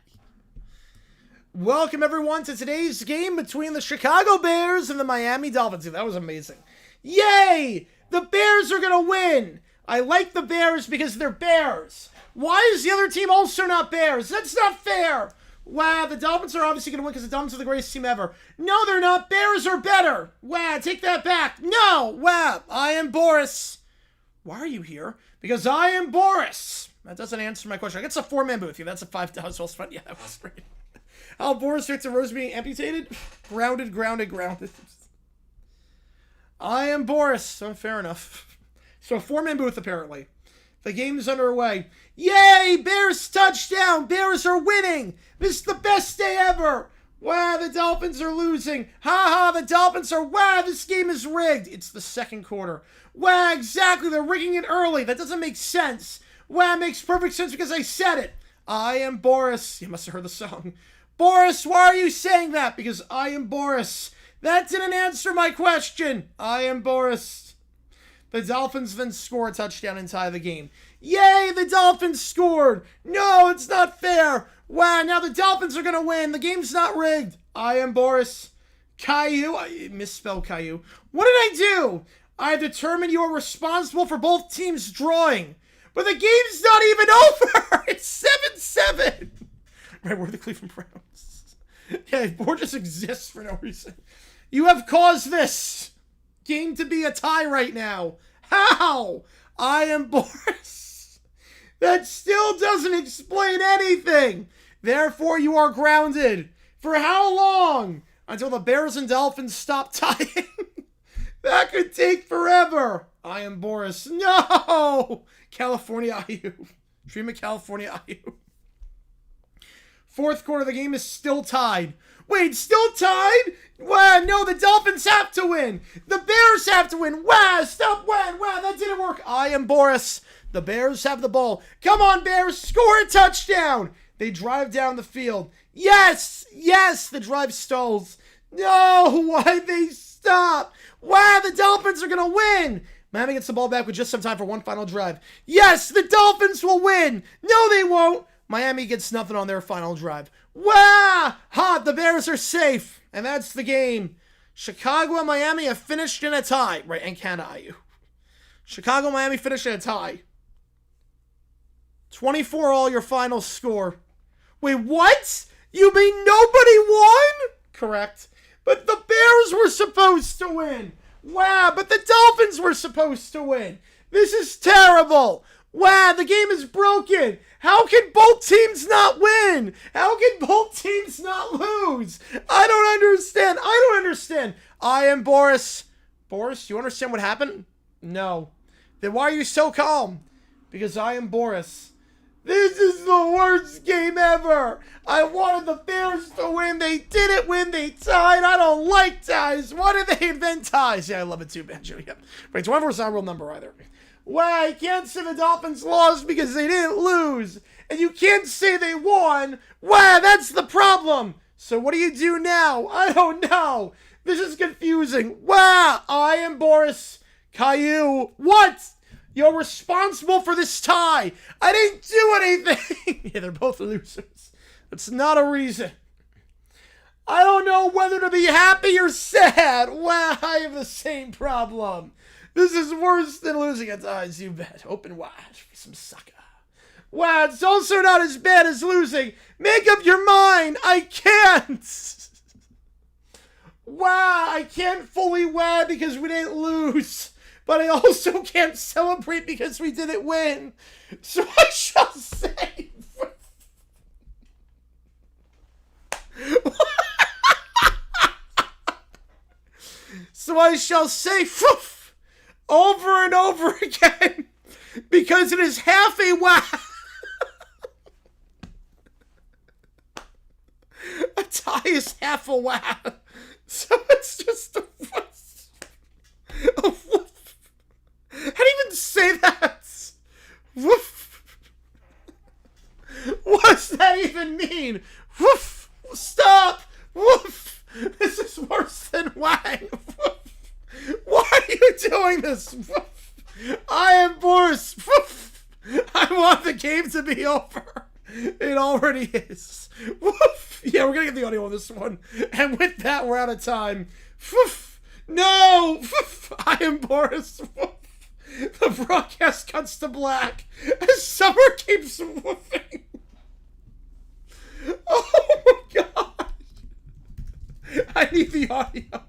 A: Welcome, everyone, to today's game between the Chicago Bears and the Miami Dolphins. That was amazing. Yay! The Bears are going to win. I like the Bears because they're Bears. Why is the other team also not Bears? That's not fair. Wow, the Dolphins are obviously going to win because the Dolphins are the greatest team ever. No, they're not. Bears are better. Wow, take that back. No, wow, I am Boris. Why are you here? Because I am Boris. That doesn't answer my question. I guess it's a 4-man booth. Yeah, that's a $5 fun. Yeah, that was great. How Boris reacts to Rose being amputated? Grounded. I am Boris. So fair enough. So 4-man booth, apparently. The game's underway. Yay! Bears touchdown! Bears are winning! This is the best day ever! Wow, the Dolphins are losing. Ha ha, the Dolphins are... Wow, this game is rigged. It's the second quarter. Wow, exactly. They're rigging it early. That doesn't make sense. Wow, it makes perfect sense because I said it. I am Boris. You must have heard the song. Boris, why are you saying that? Because I am Boris. That didn't answer my question. I am Boris. The Dolphins then score a touchdown and tie the game. Yay, the Dolphins scored. No, it's not fair. Wow, now the Dolphins are going to win. The game's not rigged. I am Boris. Caillou. I misspelled Caillou. What did I do? I determined you are responsible for both teams drawing. But the game's not even over. It's 7-7. Right, we're the Cleveland Browns. Yeah, board just exists for no reason. You have caused this game to be a tie right now. How? I am Boris. That still doesn't explain anything. Therefore, you are grounded. For how long? Until the Bears and Dolphins stop tying. That could take forever. I am Boris. No! California IU. Dream of California IU. Fourth quarter, the game is still tied. Wait, still tied? Wow, no, the Dolphins have to win. The Bears have to win. Wow, stop. Wow, that didn't work. I am Boris. The Bears have the ball. Come on, Bears, score a touchdown. They drive down the field. Yes, the drive stalls. No, why'd they stop? Wow, the Dolphins are going to win. Miami gets the ball back with just some time for one final drive. Yes, the Dolphins will win. No, they won't. Miami gets nothing on their final drive. Wow! The Bears are safe. And that's the game. Chicago and Miami have finished in a tie. Right, and Canada IU. Chicago and Miami finished in a tie. 24 all your final score. Wait, what? You mean nobody won? Correct. But the Bears were supposed to win. Wow, but the Dolphins were supposed to win. This is terrible. Wow, the game is broken. How can both teams not win? How can both teams not lose? I don't understand. I am Boris. Boris, do you understand what happened? No. Then why are you so calm? Because I am Boris. This is the worst game ever. I wanted the Bears to win. They didn't win. They tied. I don't like ties. Why did they invent ties? Yeah, I love it too, Banjo. Yep. Wait, 24 is not a real number either. Well, I can't say the Dolphins lost because they didn't lose. And you can't say they won. Wow, that's the problem. So what do you do now? I don't know. This is confusing. Wow, I am Boris. Caillou. What? You're responsible for this tie. I didn't do anything. Yeah, they're both losers. That's not a reason. I don't know whether to be happy or sad. Wow, I have the same problem. This is worse than losing at ties, you bet. Open wide for some sucker. Wow, it's also not as bad as losing. Make up your mind. I can't. Wow, I can't fully win because we didn't lose. But I also can't celebrate because we didn't win. So I shall say... So I shall say... over and over again, because it is half a wow. A tie is half a wow. So it's just a woof. How do you even say that? Woof. insane. Woof! Stop! Woof! This is worse than Wang. Woof! Why are you doing this? Woof! I am Boris. Woof! I want the game to be over. It already is. Woof! Yeah, we're gonna get the audio on this one. And with that, we're out of time. Woof! No! Woof! I am Boris. Woof! The broadcast cuts to black as Summer keeps woofing. Oh my god! I need the audio.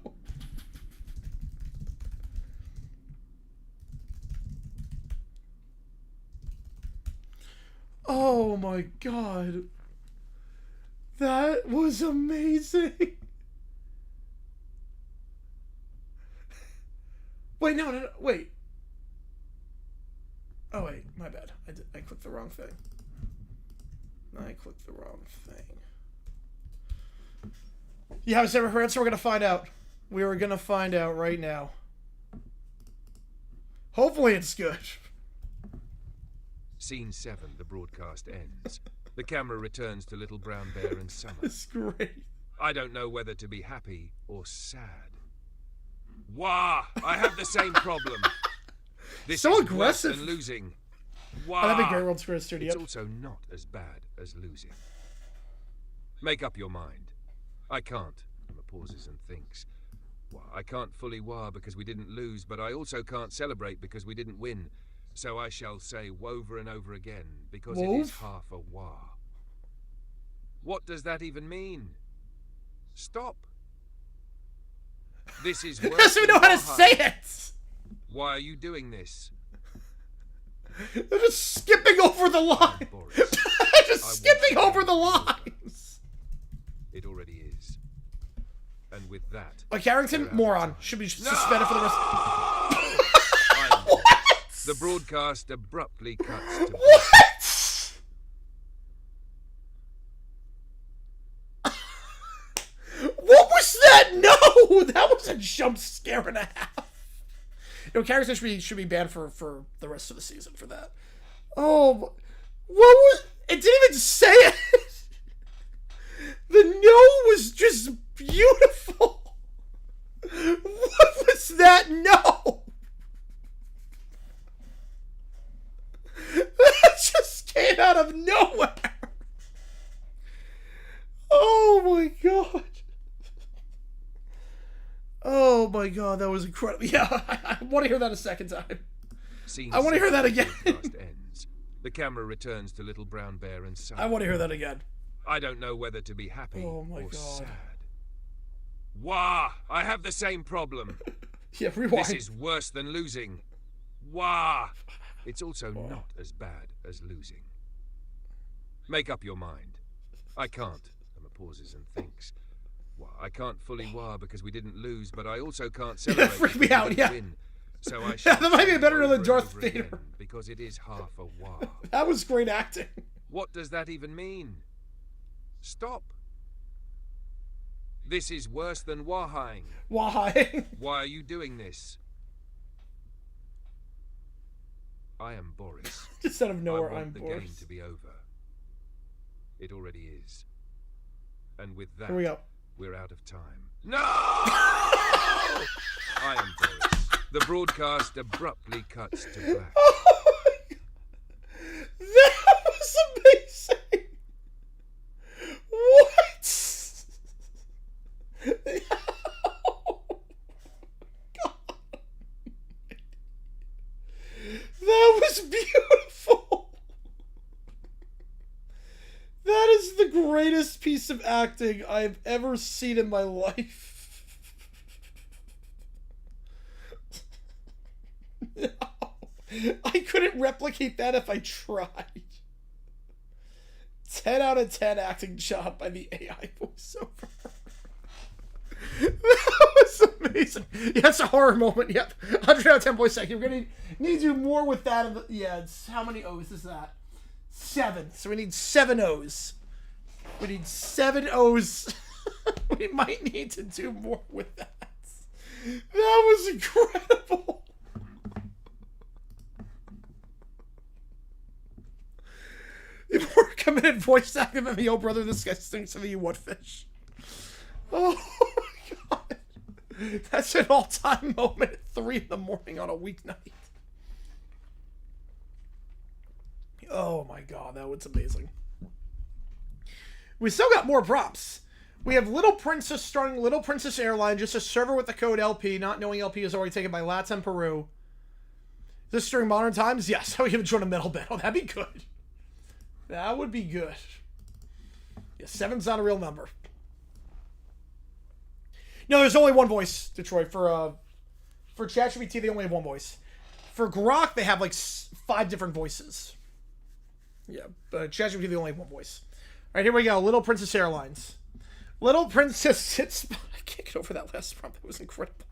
A: Oh my god. That was amazing. Wait, no, wait. Oh wait, my bad. I clicked the wrong thing. You have a separate answer? We're gonna find out. We are gonna find out right now. Hopefully it's good.
B: Scene 7, the broadcast ends. The camera returns to Little Brown Bear and Summer.
A: It's great.
B: I don't know whether to be happy or sad. Wah! I have the same problem. This
A: so
B: is
A: aggressive.
B: Worse than losing.
A: Wah! Oh, that'd be great, World Square Studio.
B: It's also not as bad as losing. Make up your mind. I can't. Emma pauses and thinks. Wah, I can't fully wah because we didn't lose, but I also can't celebrate because we didn't win. So I shall say wover and over again, because it is half a wah. What does that even mean? Stop. This is worse.
A: Doesn't even know how to say it.
B: Why are you doing this?
A: They're just skipping over the line. Just skipping over the lines.
B: It already is. And with that...
A: Carrington, moron. Should be suspended for the rest...
B: What? The broadcast abruptly cuts to...
A: What? What was that? No! That was a jump scare and a half. You know, Carrington should be banned for the rest of the season for that. Oh, what was... It didn't even say it! The no was just beautiful! What was that no? That just came out of nowhere! Oh my god. Oh my god, that was incredible. Yeah, I want to hear that a second time. I want to hear that again.
B: Ends. The camera returns to Little Brown Bear and Summer.
A: I want to hear that again.
B: I don't know whether to be happy
A: or
B: god.
A: Sad.
B: Wah! I have the same problem.
A: Yeah, rewind.
B: This is worse than losing. Wah! It's also not as bad as losing. Make up your mind. I can't. Emma pauses and thinks. Wah, I can't fully wah because we didn't lose, but I also can't celebrate.
A: Freak me out, yeah.
B: Win. So I
A: yeah, that might be better than Darth Vader.
B: Because it is half a wah.
A: That was great acting.
B: What does that even mean? Stop. This is worse than wahing.
A: Why?
B: Why are you doing this? I am Boris.
A: Just out of nowhere,
B: I want
A: I'm
B: the
A: Boris.
B: game to be over. It already is. And with that,
A: here we go.
B: We're out of time. No! I am Boris. The broadcast abruptly cuts to black.
A: Oh my god. That was amazing. What? Oh, god. That was beautiful. That is the greatest piece of acting I've ever seen in my life. No, I couldn't replicate that if I tried. 10 out of 10 acting job by the AI voiceover. That was amazing. Yeah, that's a horror moment. Yep. 100 out of 10 voice acting. We're going to need to do more with that. Yeah, it's, how many O's is that? 7. So we need 7 O's. We need 7 O's. We might need to do more with that. That was incredible. It worked. committed voice acting of me, oh brother, this guy stinks of you, what fish? Oh my god. That's an all-time moment at 3 in the morning on a weeknight. Oh my god, that was amazing. We still got more props. We have Little Princess starting Little Princess Airline, just a server with the code LP, not knowing LP is already taken by Latin Peru. This during modern times? Yes, I would even join a metal band. Oh, that'd be good. That would be good. Yeah, 7's not a real number. No, there's only one voice, Detroit. For ChatGPT, they only have one voice. For Grok, they have like 5 different voices. Yeah, but ChatGPT, they only have one voice. All right, here we go. Little Princess Airlines. Little Princess sits... I can't get over that last prompt. That was incredible.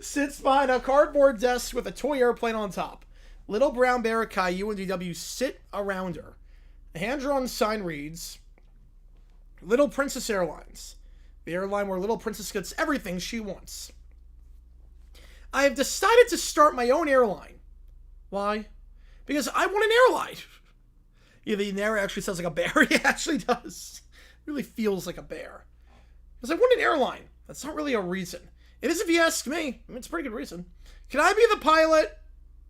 A: Sits behind a cardboard desk with a toy airplane on top. Little brown bear, Caillou, and DW sit around her. A hand-drawn sign reads, Little Princess Airlines. The airline where Little Princess gets everything she wants. I have decided to start my own airline. Why? Because I want an airline. Yeah, the narrator actually sounds like a bear. He actually does. It really feels like a bear. Because I want an airline. That's not really a reason. It is if you ask me. I mean, it's a pretty good reason. Can I be the pilot?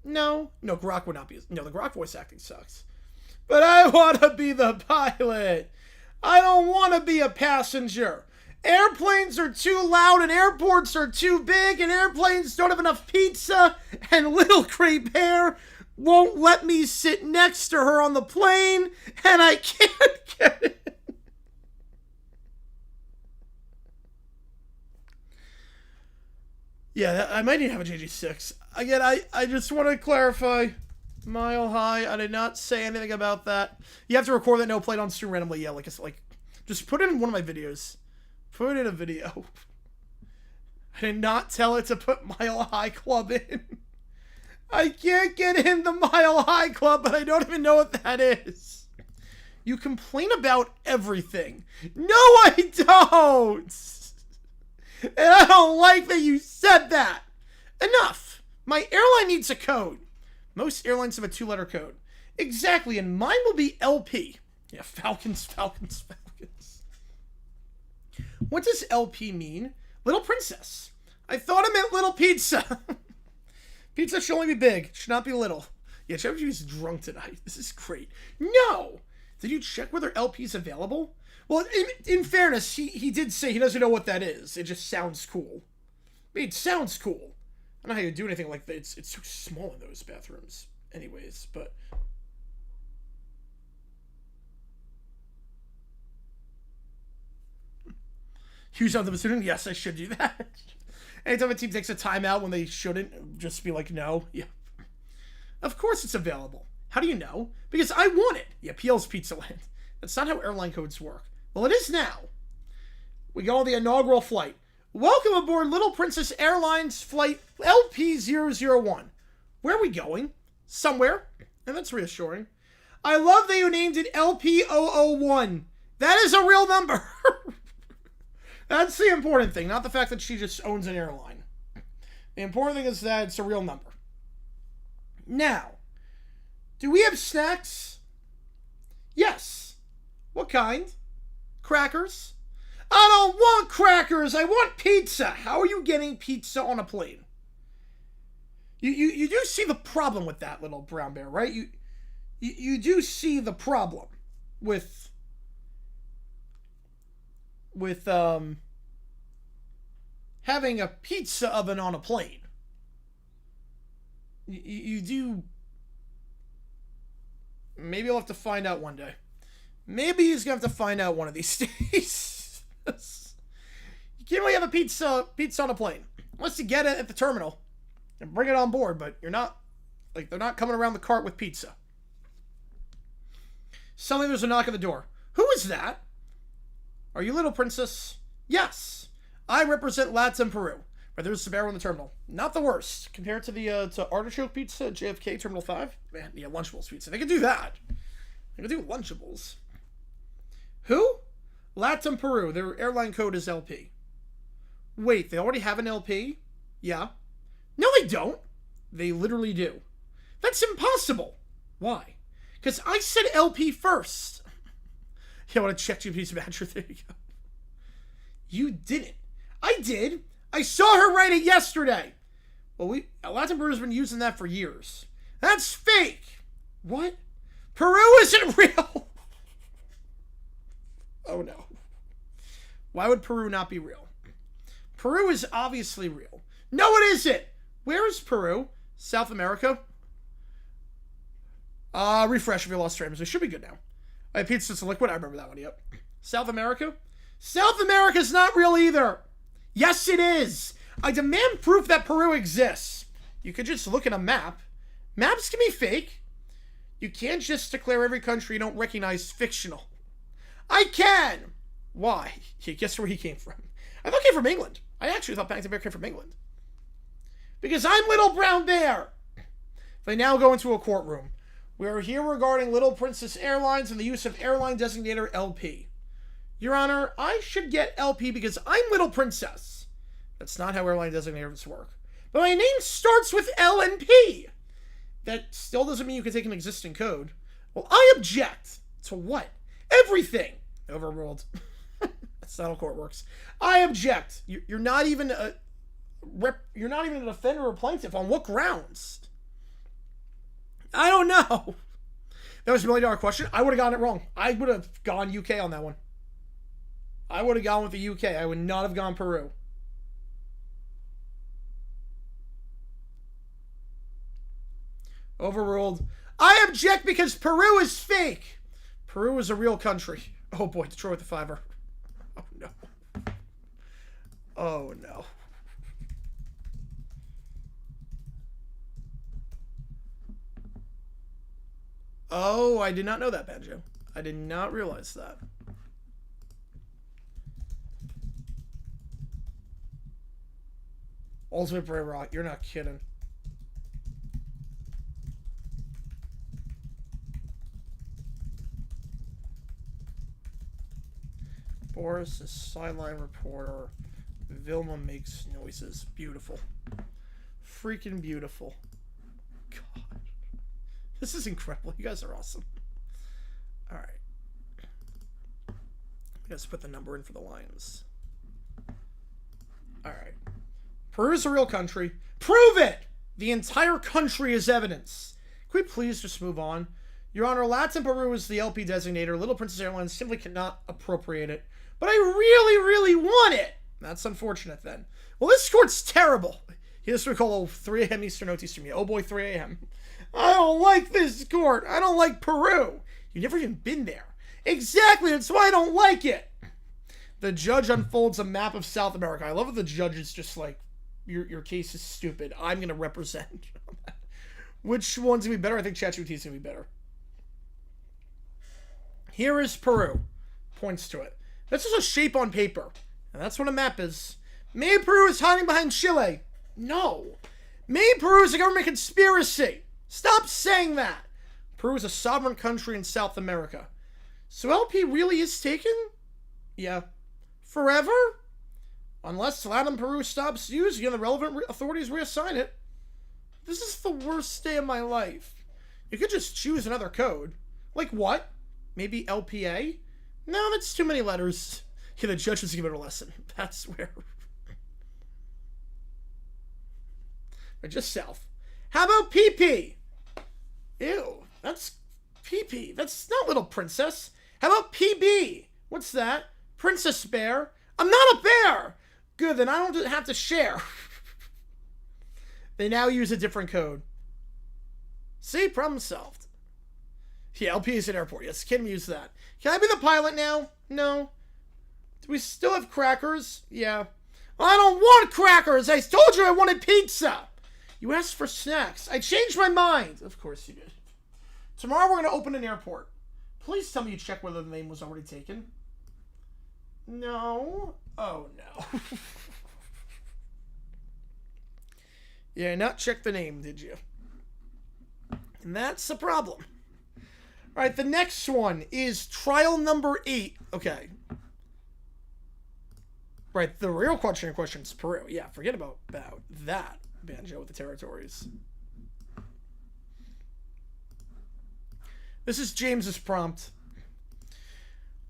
A: No. No, Grok would not be. No, the Grok voice acting sucks. But I want to be the pilot. I don't want to be a passenger. Airplanes are too loud and airports are too big and airplanes don't have enough pizza and little crepe hair won't let me sit next to her on the plane and I can't get it. Yeah, I might need to have a JG6. Again, I just want to clarify. Mile High, I did not say anything about that. You have to record that no played on stream randomly. Yeah, like just put it in one of my videos. Put it in a video. I did not tell it to put Mile High Club in. I can't get in the Mile High Club, but I don't even know what that is. You complain about everything. No, I don't! And I don't like that you said that. Enough. My airline needs a code. Most airlines have a 2-letter code. Exactly, and mine will be LP. Yeah, Falcons. What does LP mean? Little Princess. I thought it meant Little Pizza. Pizza should only be big. It should not be little. Yeah, ChatGPT's drunk tonight. This is great. No! Did you check whether LP is available? Well, in fairness, he did say he doesn't know what that is. It just sounds cool. I mean, it sounds cool. I don't know how you do anything like that. It's so small in those bathrooms. Anyways, but... Huge on the student? Yes, I should do that. Anytime a team takes a timeout when they shouldn't, just be like, no. Yeah. Of course it's available. How do you know? Because I want it. Yeah, PL's Pizza Land. That's not how airline codes work. Well, it is now. We go on the inaugural flight. Welcome aboard Little Princess Airlines flight LP001. Where are we going? Somewhere. And that's reassuring. I love that you named it LP001. That is a real number. That's the important thing, not the fact that she just owns an airline. The important thing is that it's a real number. Now, do we have snacks? Yes. What kind? Crackers? I don't want crackers. I want pizza. How are you getting pizza on a plane? You do see the problem with that, little brown bear, right? You do see the problem with having a pizza oven on a plane. You do. Maybe I'll have to find out one day. Maybe he's gonna have to find out one of these days. You can't really have a pizza on a plane unless you get it at the terminal and bring it on board. But you're not, like, they're not coming around the cart with pizza. Suddenly there's a knock at the door. Who is that? Are you Little Princess? Yes. I represent Latin Peru. But there's Sbarro in the terminal. Not the worst. Compared to the to artichoke pizza at JFK Terminal 5. Man, yeah, Lunchables pizza. They could do that. They could do Lunchables. Who? Latin Peru. Their airline code is LP. Wait, they already have an LP? Yeah. No, they don't. They literally do. That's impossible. Why? Because I said LP first. Yeah, I want to check GP's matcher. There you go. You didn't. I did. I saw her write it yesterday. Well, Latin Peru's been using that for years. That's fake. What? Peru isn't real. Oh no. Why would Peru not be real? Peru is obviously real. No, it isn't. Where is Peru? South America? Refresh if you lost frames. We should be good now. Pizza's a liquid. I remember that one. Yep. South America? South America's not real either. Yes, it is. I demand proof that Peru exists. You could just look at a map. Maps can be fake. You can't just declare every country you don't recognize fictional. I can. Why? Guess where he came from? I thought he came from England. I actually thought Paddington Bear came from England. Because I'm Little Brown Bear. They now go into a courtroom. We are here regarding Little Princess Airlines and the use of airline designator LP. Your Honor, I should get LP because I'm Little Princess. That's not how airline designators work. But my name starts with L and P. That still doesn't mean you can take an existing code. Well, I object. To what? Everything. Overruled. That's not how court works. I object. You're not even a defender or plaintiff. On what grounds? I don't know. That was a $1 million question. I would have gotten it wrong. I would have gone UK on that one. I would have gone with the UK. I would not have gone Peru. Overruled. I object because Peru is fake. Peru is a real country. Oh boy, Detroit with the fiver. Oh no. Oh no. Oh, I did not know that, Banjo. I did not realize that. Ultimate Bray Rock, you're not kidding. Boris, a sideline reporter. Vilma makes noises. Beautiful. Freaking beautiful. God. This is incredible. You guys are awesome. Alright. Let's put the number in for the Lions. Alright. Peru's a real country. Prove it! The entire country is evidence. Can we please just move on? Your Honor, Latin Peru is the LP designator. Little Princess Airlines simply cannot appropriate it. But I really, really want it. That's unfortunate then. Well, this court's terrible. Here's what we call 3 a.m. Eastern, Northeastern. Oh boy, 3 a.m. I don't like this court. I don't like Peru. You've never even been there. Exactly, that's why I don't like it. The judge unfolds a map of South America. I love that the judge is just like, your case is stupid. I'm going to represent. Which one's going to be better? I think ChatGPT's going to be better. Here is Peru. Points to it. This is a shape on paper. And that's what a map is. Maybe Peru is hiding behind Chile. No. Maybe Peru is a government conspiracy. Stop saying that. Peru is a sovereign country in South America. So LP really is taken? Yeah. Forever? Unless Latin Peru stops using it, the relevant authorities reassign it. This is the worst day of my life. You could just choose another code. Like what? Maybe LPA? No, that's too many letters. Yeah, the judge was giving it a lesson. That's where. Or just south. How about PP? Ew, that's PP. That's not Little Princess. How about PB? What's that? Princess Bear? I'm not a bear! Good, then I don't have to share. They now use a different code. See? Problem solved. Yeah, LP is an airport. Yes, can we use that? Can I be the pilot now? No. Do we still have crackers? Yeah. Well, I don't want crackers! I told you I wanted pizza! You asked for snacks. I changed my mind. Of course you did. Tomorrow we're going to open an airport. Please tell me you checked whether the name was already taken. No. Oh, no. Yeah, not check the name, did you? And that's the problem. All right, the next one is trial number 8. Okay. Right, the real question is Peru. Yeah, forget about that, Banjo, with the territories. This is James's prompt.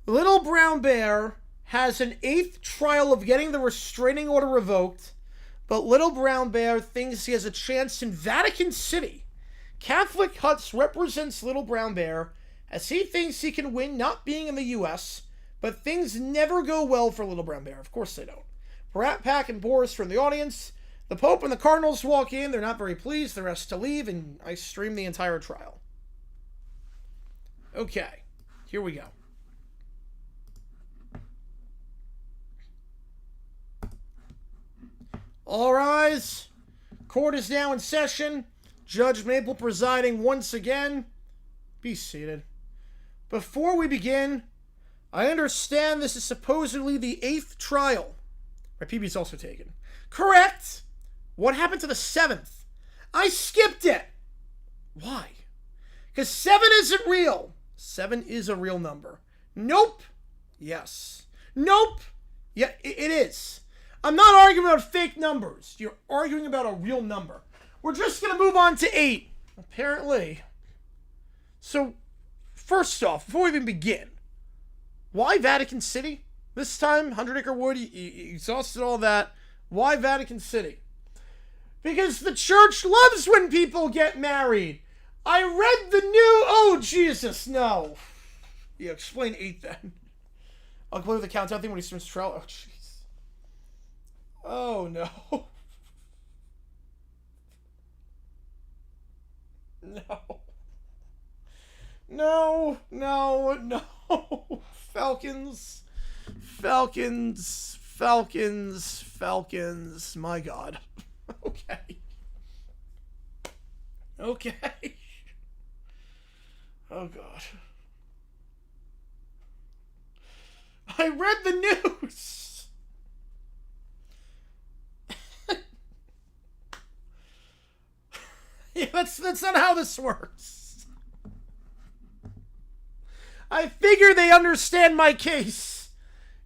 A: Little Brown Bear has an 8th trial of getting the restraining order revoked, but Little Brown Bear thinks he has a chance in Vatican City. Catholic Huts represents Little Brown Bear as he thinks he can win not being in the U.S., but things never go well for Little Brown Bear. Of course they don't. Brat Pack and Boris from the audience. The Pope and the Cardinals walk in. They're not very pleased. They're asked to leave, and I stream the entire trial. Okay, here we go. All rise. Court is now in session. Judge Maple presiding once again. Be seated. Before we begin, I understand this is supposedly the 8th trial. My PB's also taken. Correct! What happened to the 7th? I skipped it! Why? Because 7 isn't real. 7 is a real number. Nope. Yes. Nope. Yeah, it is. I'm not arguing about fake numbers. You're arguing about a real number. We're just going to move on to 8. Apparently. So, first off, before we even begin, why Vatican City? This time, 100 Acre Wood, you exhausted all that. Why Vatican City? Because the church loves when people get married. I read the new... Oh, Jesus, no. Yeah, explain 8 then. I'll play with the countdown thing when he starts trial. Oh, jeez. Oh, no. No. No, no, no. Falcons. Falcons. Falcons. Falcons. My God. Okay. Okay. Oh, God. I read the news. Yeah, that's not how this works. I figure they understand my case.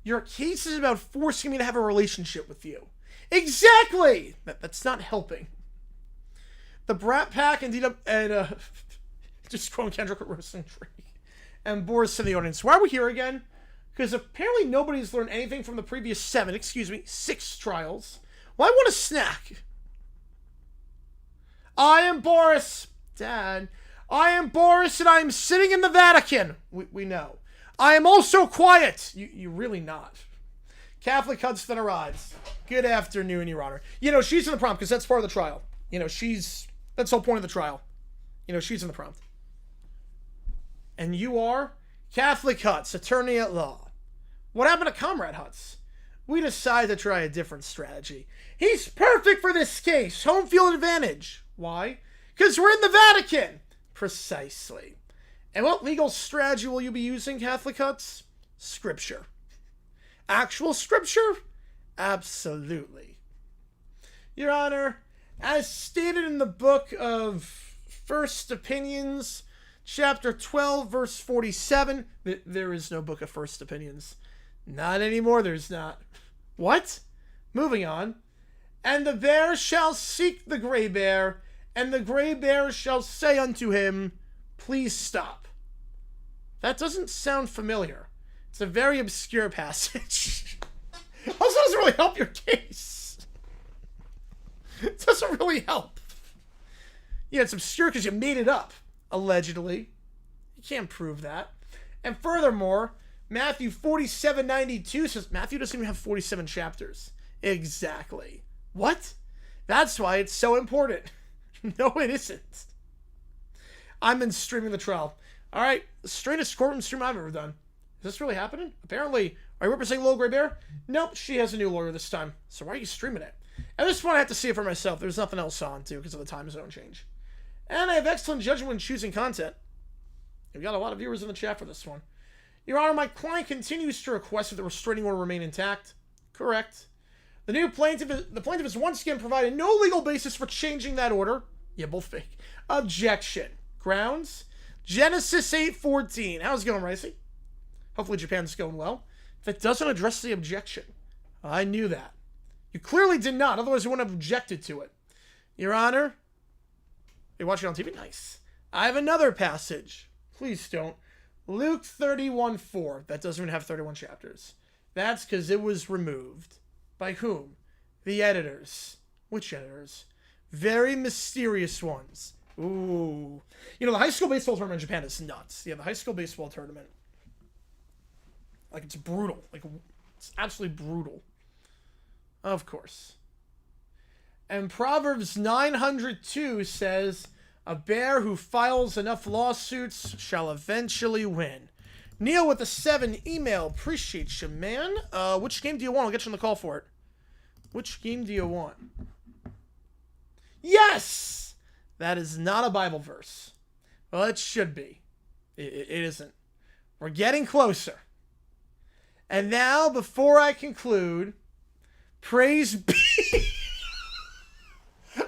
A: Your case is about forcing me to have a relationship with you. Exactly! That's not helping. The Brat Pack and just quoting Kendrick Roasting Tree. And Boris in the audience. Why are we here again? Because apparently nobody's learned anything from the previous 6 trials. Well, I want a snack. I am Boris. Dad. I am Boris and I am sitting in the Vatican. We know. I am also quiet. You really not. Catholic Huts then arrives. Good afternoon, Your Honor. You know, she's in the prompt because that's part of the trial. You know, that's the whole point of the trial. You know, she's in the prompt. And you are Catholic Huts, attorney at law. What happened to Comrade Huts? We decided to try a different strategy. He's perfect for this case. Home field advantage. Why? Because we're in the Vatican. Precisely. And what legal strategy will you be using, Catholic Huts? Scripture. Actual scripture? Absolutely. Your Honor, as stated in the book of First Opinions, chapter 12, verse 47, there is no book of First Opinions. Not anymore, there's not. What? Moving on. And the bear shall seek the gray bear, and the gray bear shall say unto him, please stop. That doesn't sound familiar. It's a very obscure passage. Also doesn't really help your case. It doesn't really help. Yeah, it's obscure because you made it up, allegedly. You can't prove that. And furthermore, Matthew 47:92 says Matthew doesn't even have 47 chapters. Exactly. What? That's why it's so important. No, it isn't. I'm in streaming the trial. All right, the straightest courtroom stream I've ever done. Is this really happening? Apparently, are you representing Little Gray Bear? Nope, she has a new lawyer this time. So why are you streaming it? At this point, I have to see it for myself. There's nothing else on, too, because of the time zone change. And I have excellent judgment when choosing content. We've got a lot of viewers in the chat for this one. Your Honor, my client continues to request that the restraining order remain intact. Correct. The plaintiff has once again provided no legal basis for changing that order. Yeah, both fake. Objection. Grounds? Genesis 8:14. How's it going, Ricey? Hopefully Japan's going well. That doesn't address the objection. I knew that. You clearly did not, otherwise you wouldn't have objected to it. Your Honor? You're watching on TV? Nice. I have another passage. Please don't. Luke 31:4. That doesn't even have 31 chapters. That's because it was removed. By whom? The editors. Which editors? Very mysterious ones. Ooh. You know, the high school baseball tournament in Japan is nuts. Yeah, the high school baseball tournament. Like, it's brutal. Like, it's absolutely brutal. Of course. And Proverbs 902 says, a bear who files enough lawsuits shall eventually win. Neil with the 7 email. Appreciate you, man. Which game do you want? I'll get you on the call for it. Which game do you want? Yes! That is not a Bible verse. Well, it should be. It isn't. We're getting closer. And now, before I conclude, praise be...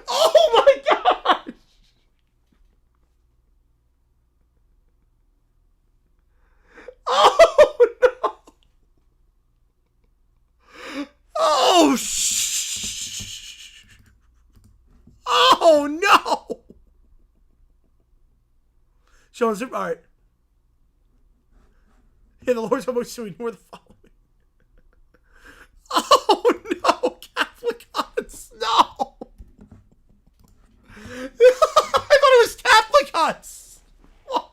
A: Oh my God! Oh no! Oh Oh no! Sean, all right. Hey, the Lord's almost to ignore the following. Oh no, Catholic Huts, no! I thought it was Catholic Huts! What?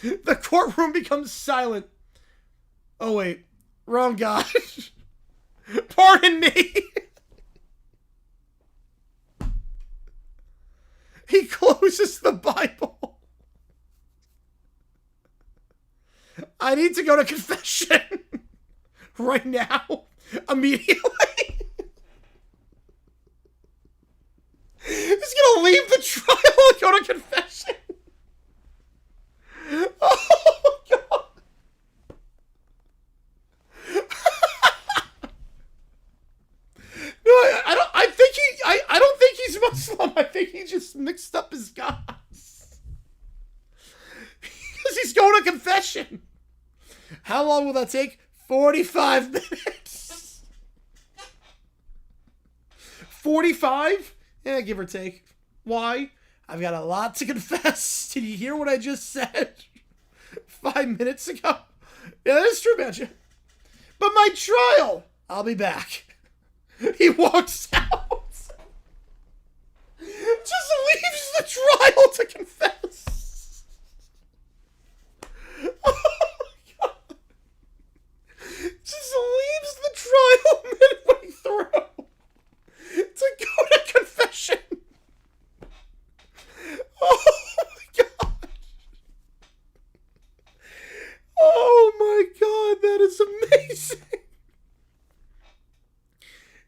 A: The courtroom becomes silent. Oh wait, wrong guy. Pardon me. He closes the Bible. I need to go to confession. Right now. Immediately. He's gonna leave the trial and go to confession. Oh my God. No, I don't think he's Muslim. I think he just mixed up his gods. Because he's going to confession. How long will that take? 45 minutes. 45? Yeah, give or take. Why? I've got a lot to confess. Did you hear what I just said 5 minutes ago? Yeah, that is true, man. But my trial, I'll be back. He walks out. Just leaves the trial to confess. Oh my God. Just leaves the trial midway through to go to confession. Oh my God. Oh my God, that is amazing.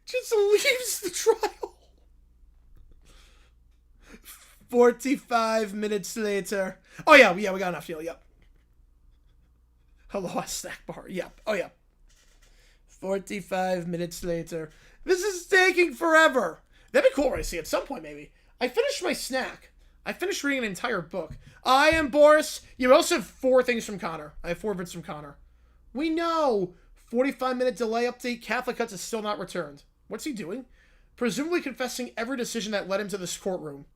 A: Just leaves the trial. 45 minutes later. Oh yeah, we got enough. Yep. Hello, snack bar. Yep. Oh yeah. 45 minutes later. This is taking forever. That'd be cool, right? See, at some point, maybe. I finished my snack. I finished reading an entire book. I am Boris. You also have 4 things from Connor. I have 4 bits from Connor. We know. 45-minute delay update. Catholic Huts is still not returned. What's he doing? Presumably confessing every decision that led him to this courtroom.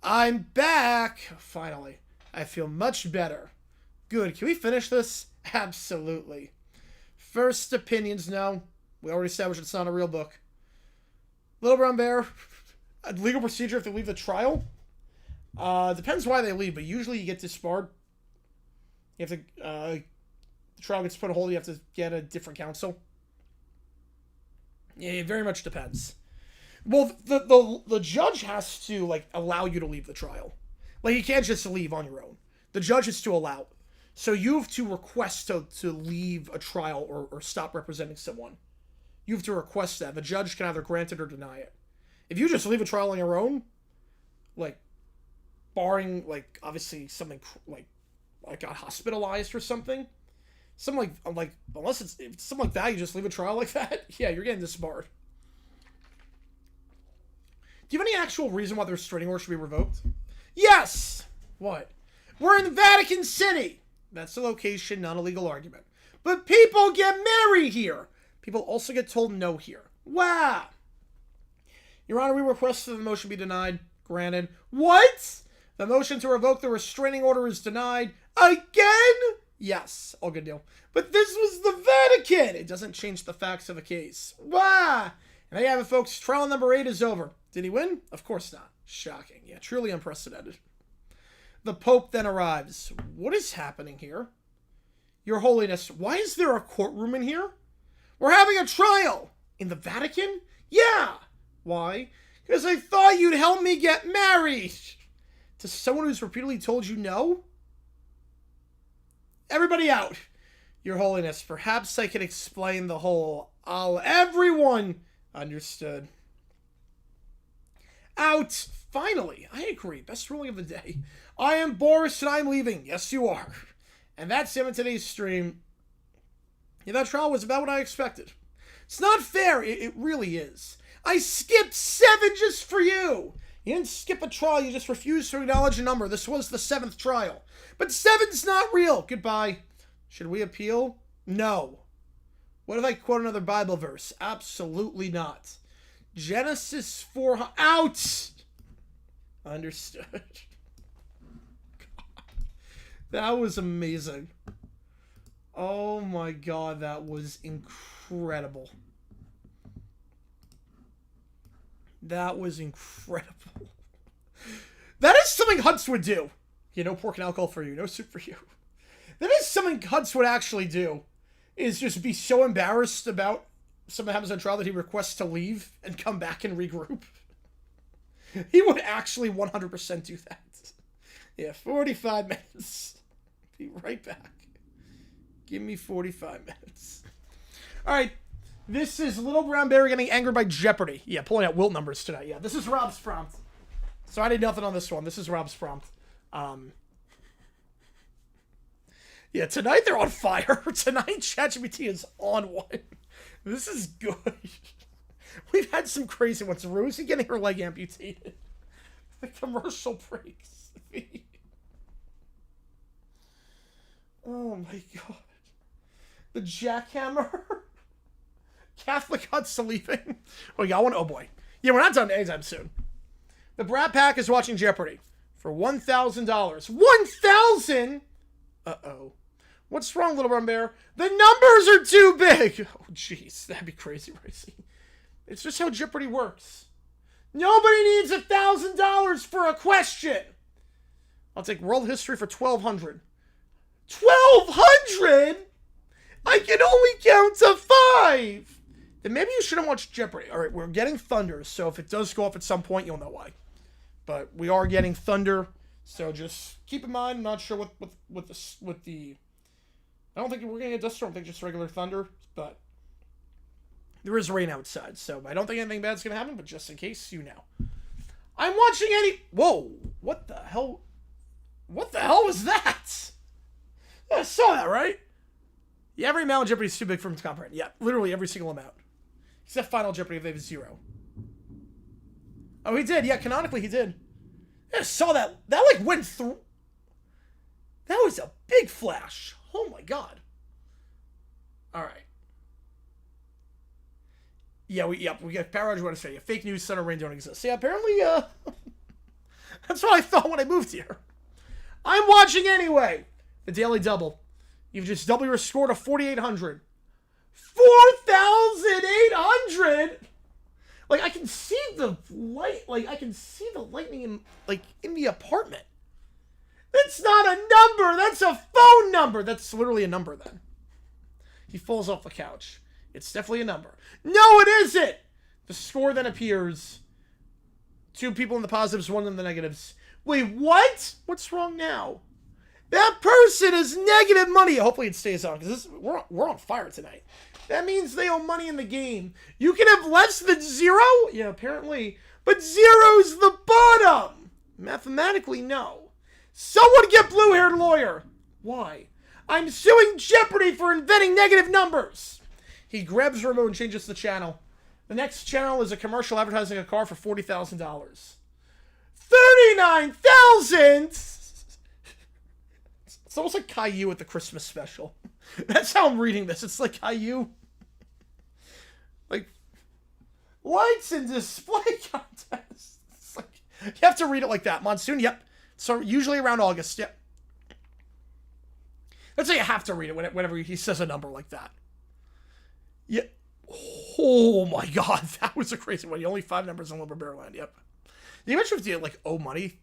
A: I'm back. Finally. I feel much better. Good. Can we finish this? Absolutely. First opinions, no. We already established it's not a real book. Little Brown Bear. A legal procedure if they leave the trial? Depends why they leave, but usually you get disbarred. You have to, the trial gets put on hold, you have to get a different counsel. Yeah, it very much depends. Well, the judge has to, like, allow you to leave the trial. Like, you can't just leave on your own. The judge has to allow. So you have to request to leave a trial or stop representing someone. You have to request that. The judge can either grant it or deny it. If you just leave a trial on your own, like, barring, like, obviously something, like got hospitalized or something, something like unless it's something like that, you just leave a trial like that, yeah, you're getting disbarred. Do you have any actual reason why the restraining order should be revoked? Yes! What? We're in Vatican City! That's the location, not a legal argument. But people get married here! People also get told no here. Wow! Your Honor, we request that the motion be denied. Granted. What? The motion to revoke the restraining order is denied. Again? Yes. All good deal. But this was the Vatican. It doesn't change the facts of the case. Wah! And there you have it, folks. Trial number 8 is over. Did he win? Of course not. Shocking. Yeah, truly unprecedented. The Pope then arrives. What is happening here? Your Holiness, why is there a courtroom in here? We're having a trial. In the Vatican? Yeah. Why? Because I thought you'd help me get married. To someone who's repeatedly told you no? Everybody out. Your Holiness, perhaps I can explain the whole... Everyone understood. Out. Finally. I agree. Best ruling of the day. I am Boris and I'm leaving. Yes, you are. And that's it in today's stream. Yeah, that trial was about what I expected. It's not fair. It really is. I skipped 7 just for you. You didn't skip a trial. You just refused to acknowledge a number. This was the 7th trial. But 7's not real. Goodbye. Should we appeal? No. What if I quote another Bible verse? Absolutely not. Genesis 4... Out! Understood. God. That was amazing. Oh my god, that was incredible. That was incredible. That is something Huts would do. Yeah, no pork and alcohol for you, no soup for you. That is something Huts would actually do. Is just be so embarrassed about something that happens on trial that he requests to leave and come back and regroup. He would actually 100% do that. Yeah, 45 minutes. Be right back. Give me 45 minutes. Alright. This is Little Brown Bear getting angered by Jeopardy. Yeah, pulling out Wilt numbers tonight. Yeah, this is Rob's prompt. So I did nothing on this one. This is Rob's prompt. Yeah, tonight they're on fire. Tonight ChatGPT is on one. This is good. We've had some crazy ones. Rosie getting her leg amputated. The commercial breaks. Oh my god. The jackhammer. Catholic Huts leaving. Oh, you got one? Oh boy. Yeah, we're not done anytime soon. The Brat Pack is watching Jeopardy for $1,000. $1,000? Uh-oh. What's wrong, Little Brown Bear? The numbers are too big. Oh, jeez. That'd be crazy, Rosie. It's just how Jeopardy works. Nobody needs $1,000 for a question. I'll take world history for 1,200. 1,200? I can only count to 5. Then maybe you shouldn't watch Jeopardy. All right, we're getting thunder, so if it does go off at some point, you'll know why. But we are getting thunder, so just keep in mind. I'm not sure what the. I don't think we're gonna get dust storm. I think just regular thunder, but there is rain outside, so I don't think anything bad's gonna happen. But just in case, you know, I'm watching any. Whoa! What the hell? What the hell was that? I saw that, right? Yeah, every amount of Jeopardy is too big for him to comprehend. Yeah, literally every single amount. Except Final Jeopardy if they have 0. Oh, he did. Yeah, canonically he did. I saw that. That, like, went through. That was a big flash. Oh, my God. All right. Yeah, we got Power Edge, what to say. Fake news, sun and rain don't exist. Yeah, apparently, that's what I thought when I moved here. I'm watching anyway. The Daily Double. You've just doubled your score to 4,800. 4,800? Like, I can see the light. Like, I can see the lightning in, like, in the apartment. That's not a number. That's a phone number. That's literally a number, then. He falls off the couch. It's definitely a number. No, it isn't! The score then appears. 2 people in the positives, 1 in the negatives. Wait, what? What's wrong now? That person is negative money. Hopefully it stays on, because we're on fire tonight. That means they owe money in the game. You can have less than 0? Yeah, apparently. But 0's the bottom. Mathematically, no. Someone get blue-haired lawyer. Why? I'm suing Jeopardy for inventing negative numbers. He grabs the remote and changes the channel. The next channel is a commercial advertising a car for $40,000. 39,000! It's almost like Caillou at the Christmas special. That's how I'm reading this. It's like Caillou. Like, lights and display contest. It's like, you have to read it like that. Monsoon, yep. So usually around August. Yep. Let's say you have to read it whenever he says a number like that. Yeah. Oh my God, that was a crazy one. Only 5 numbers in Lumber Bear Land. Yep. You imagine if you like owe money,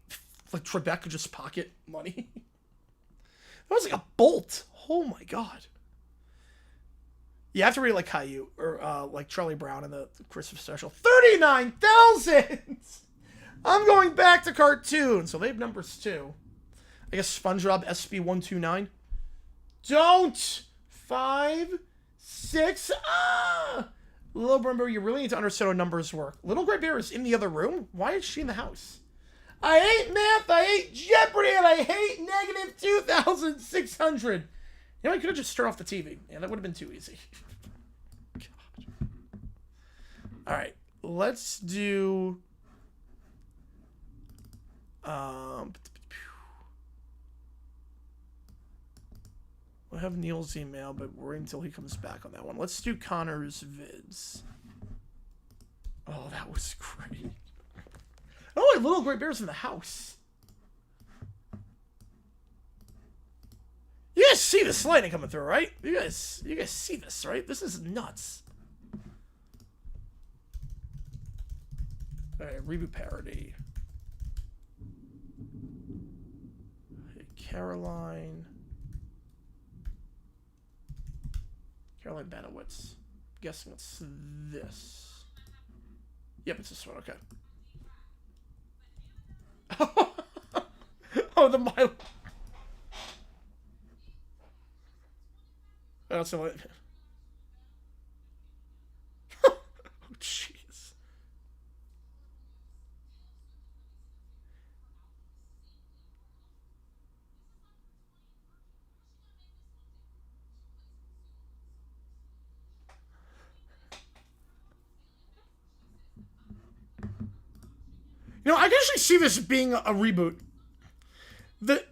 A: like Trebek could just pocket money. That was like a bolt. Oh my God. You have to read like Caillou or like Charlie Brown in the Christmas special. 39,000. I'm going back to cartoons, so they have numbers too. I guess SpongeBob SB129. Don't 5, 6. Little Brown Bear, you really need to understand how numbers work. Little Gray Bear is in the other room. Why is she in the house? I hate math. I hate Jeopardy, and I hate negative 2,600. You know, I could have just turned off the TV. Yeah, that would have been too easy. God. All right, let's do. We'll have Neil's email, but we're until he comes back on that one. Let's do Connor's vids. Oh, that was great. Oh, my Little Great Bear's in the house. You guys see this lightning coming through, right? You guys see this, right? This is nuts. All right, reboot parody. Hey, Caroline Benowitz. Guessing it's this. Yep, it's this one. Okay. Oh, the Milo. That's what. Oh, jeez. You know, I can actually see this being a reboot. The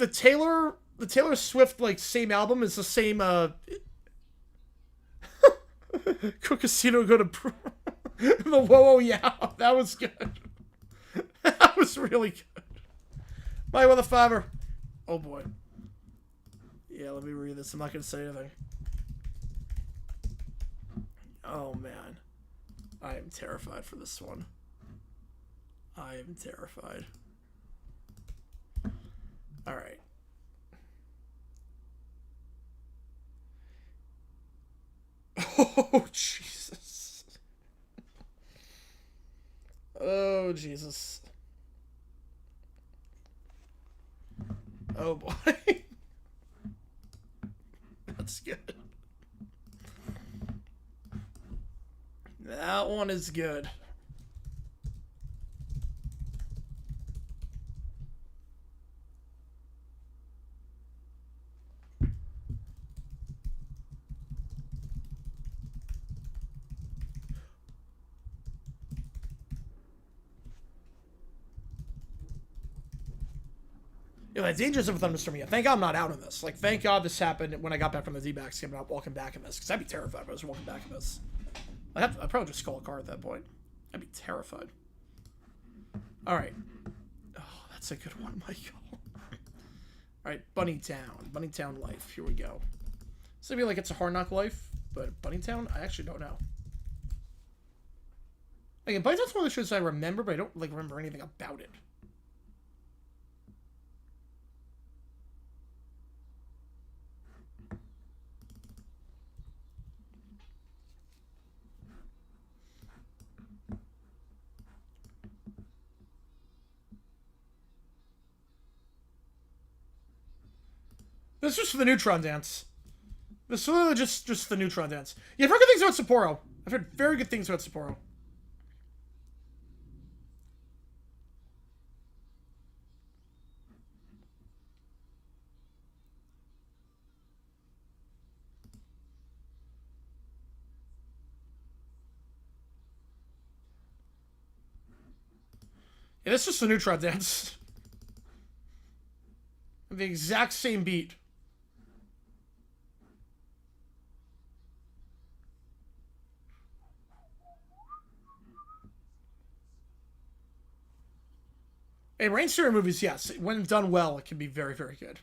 A: Taylor Swift like same album is the same Cook Casino go to the whoa yeah, that was good. That was really good. Bye with a $5. Oh boy. Yeah, let me read this. I'm not gonna say anything. Oh man. I am terrified for this one. I am terrified. All right. Oh, Jesus. Oh, Jesus. Oh, boy. That's good. That one is good. You know, it's dangerous of a thunderstorm. Yeah, thank God I'm not out on this. Like, thank God this happened when I got back from the D-backs game. I'm not walking back in this, because I'd be terrified if I was walking back in this. I'd probably just call a car at that point. I'd be terrified. All right. Oh, that's a good one, Michael. All right, Bunnytown Life. Here we go. This would be like It's a Hard Knock Life, but Bunnytown, I actually don't know. Like, Bunnytown's one of the shows I remember, but I don't like remember anything about it. This is just for the Neutron Dance. This is literally just the Neutron Dance. Yeah, I've heard good things about Sapporo. I've heard very good things about Sapporo. Yeah, this is just the Neutron Dance. The exact same beat. In Rain Story movies, yes. When done well, it can be very, very good.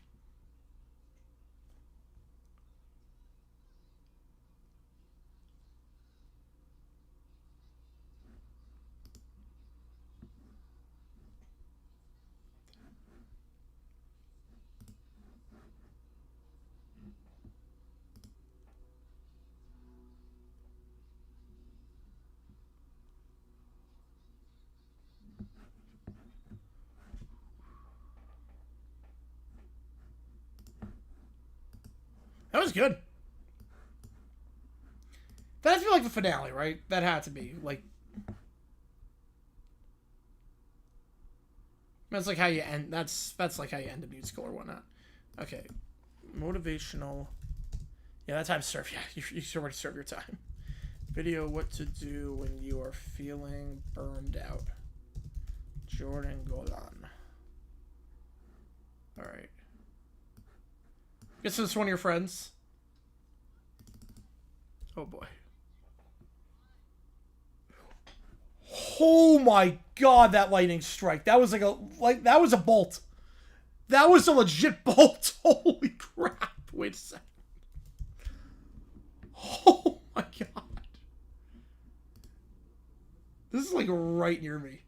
A: That was good. That had to be like the finale, right? That had to be like. That's like how you end. That's like how you end a musical or whatnot. Okay, motivational. Yeah, that time serve. Yeah, you should already serve your time. Video: what to do when you are feeling burned out. Jordan Golan. All right. Guess this is one of your friends. Oh boy. Oh my god, that lightning strike. That was that was a bolt. That was a legit bolt. Holy crap. Wait a second. Oh my god. This is like right near me.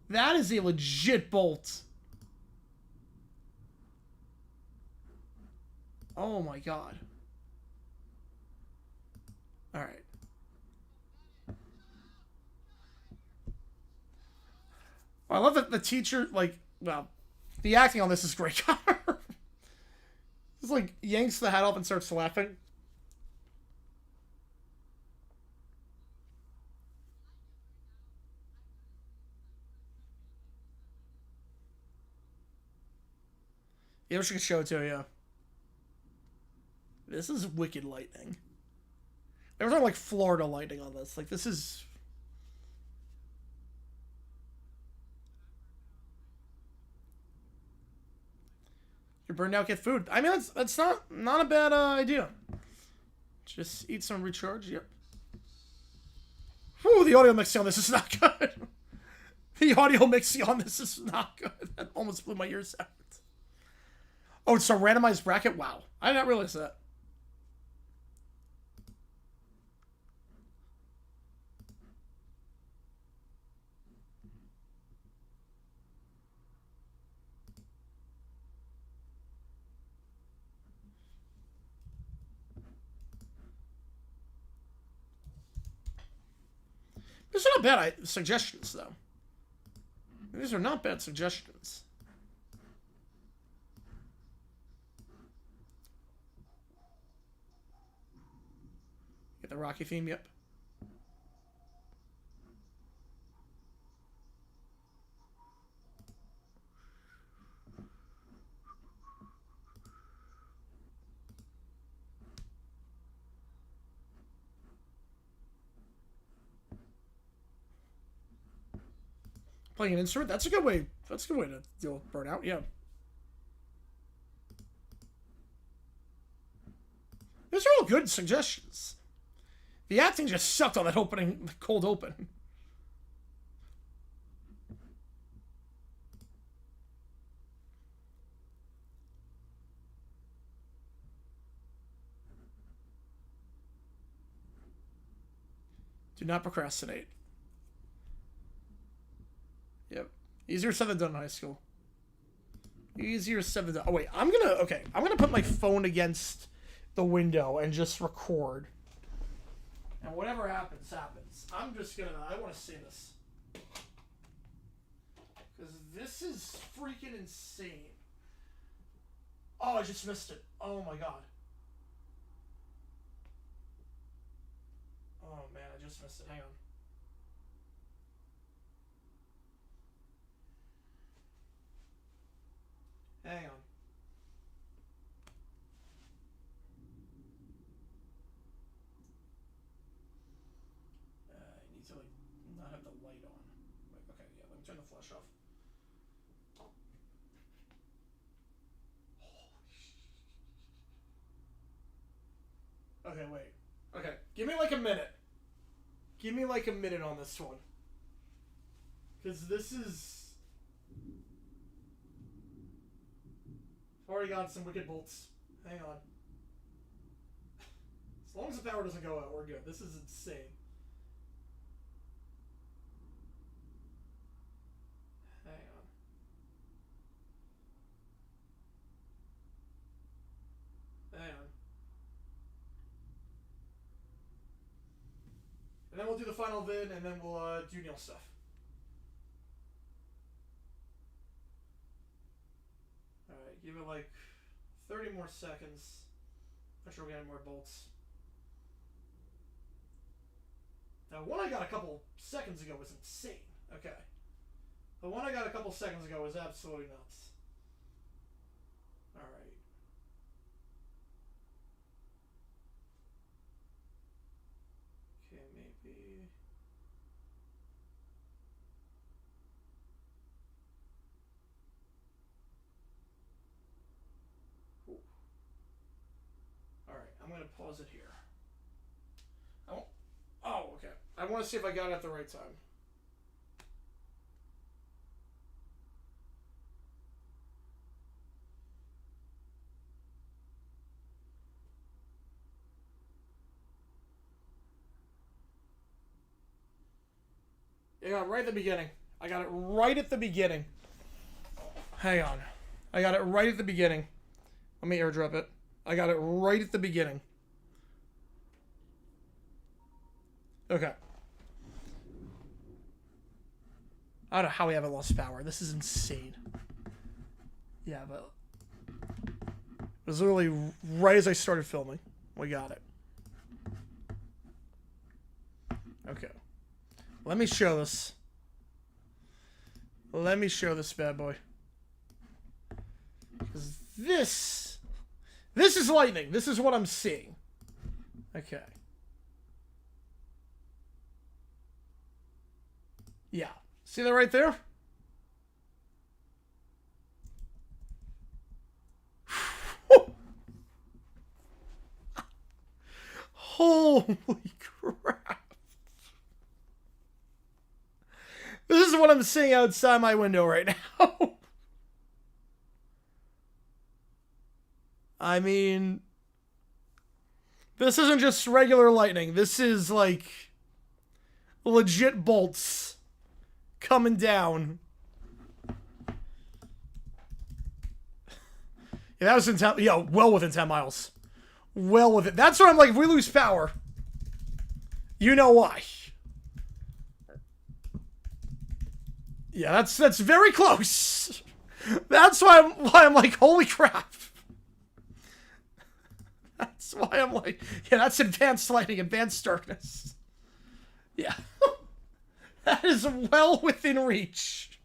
A: That is a legit bolt. Oh my god. Alright. I love that the teacher, like, well, the acting on this is great. Just like yanks the hat off and starts laughing. Yeah, we should show it to you. This is wicked lightning. There was like Florida lightning on this. Like, this is. You're burned out, get food. I mean, that's not a bad idea. Just eat some recharge. Yep. Whew, the audio mixing on this is not good. The audio mixing on this is not good. That almost blew my ears out. Oh, it's a randomized bracket? Wow. I did not realize that. These are not bad suggestions, though. These are not bad suggestions. Get the Rocky theme, yep. Playing an instrument, that's a good way. That's a good way to deal with burnout, yeah. These are all good suggestions. The acting just sucked on that opening, the cold open. Do not procrastinate. Yep. Easier said than done in high school. Easier said than done. Oh, wait. I'm gonna put my phone against the window and just record. And whatever happens, happens. I'm just gonna... I want to see this. Because this is freaking insane. Oh, I just missed it. Oh, my God. Oh, man. I just missed it. Hang on. Hang on. I need to, like, not have the light on. Wait, okay, yeah, let me turn the flash off. Okay, wait. Okay, give me like a minute. Give me like a minute on this one. Because this is... Already got some wicked bolts. Hang on. As long as the power doesn't go out, we're good. This is insane. Hang on. Hang on. And then we'll do the final vid, and then we'll do Neil stuff. Alright, give it like 30 more seconds. I'm sure we're getting more bolts. Now, one I got a couple seconds ago was insane. Okay. The one I got a couple seconds ago was absolutely nuts. Alright. Okay, maybe... Ooh. Alright, I'm going to pause it here. Oh, okay. I want to see if I got it at the right time. Yeah, right at the beginning. I got it right at the beginning. Hang on. I got it right at the beginning. Let me airdrop it. I got it right at the beginning. Okay. I don't know how we haven't lost power. This is insane. Yeah, but... It was literally right as I started filming. We got it. Okay. Let me show this. Let me show this bad boy. Because this is lightning. This is what I'm seeing. Okay. Yeah. See that right there? Holy crap. This is what I'm seeing outside my window right now. I mean, this isn't just regular lightning. This is like legit bolts coming down. Yeah, that was in 10, yeah, well within 10 miles. Well within. That's why I'm like, if we lose power, you know why. Yeah, that's very close. That's why I'm like, holy crap. That's why I'm like, yeah, that's advanced lighting, advanced darkness. Yeah. That is well within reach.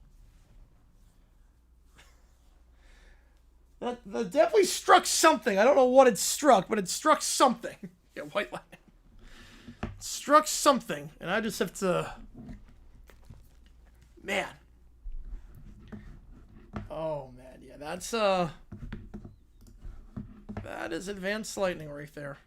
A: That definitely struck something. I don't know what it struck, but it struck something. Yeah, white lightning. It struck something, and I just have to... Man. Oh, man. Yeah, that's, that is advanced lightning right there.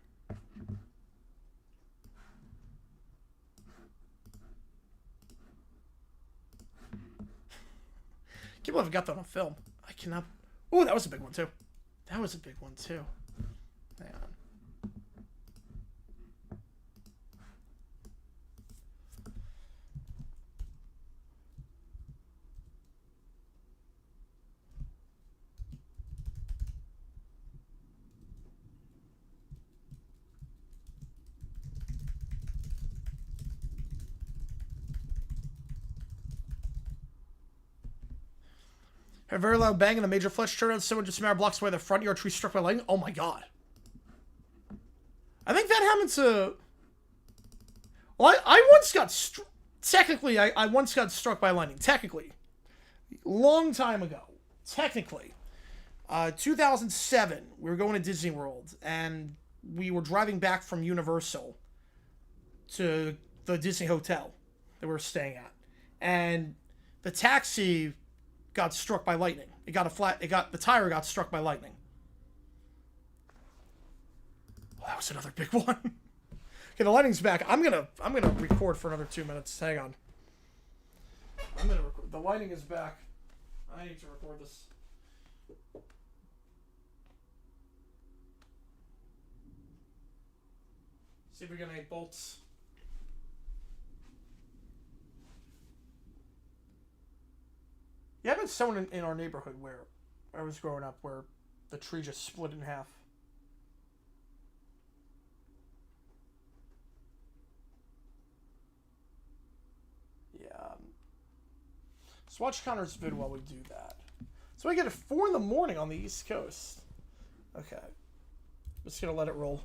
A: Can't believe I got that on film. I cannot... Ooh, that was a big one, too. That was a big one, too. Hang on. A very loud bang and a major flesh turn. Someone just a matter of blocks away. The front yard tree struck by lightning. Oh my god. I think that happened to... Well, I once got... Technically, I once got struck by lightning. Technically. Long time ago. Technically. 2007. We were going to Disney World. And we were driving back from Universal to the Disney Hotel that we were staying at. And the taxi... got struck by lightning. The tire got struck by lightning. Oh, that was another big one. Okay, the lightning's back. I'm gonna record for another 2 minutes. Hang on. I'm gonna record. The lightning is back. I need to record this. See if we get any bolts. Yeah, I've been someone in our neighborhood where I was growing up where the tree just split in half. Yeah. Let's watch Connor's vid while we do that. So I get at 4 in the morning on the East Coast. Okay. Just gonna let it roll.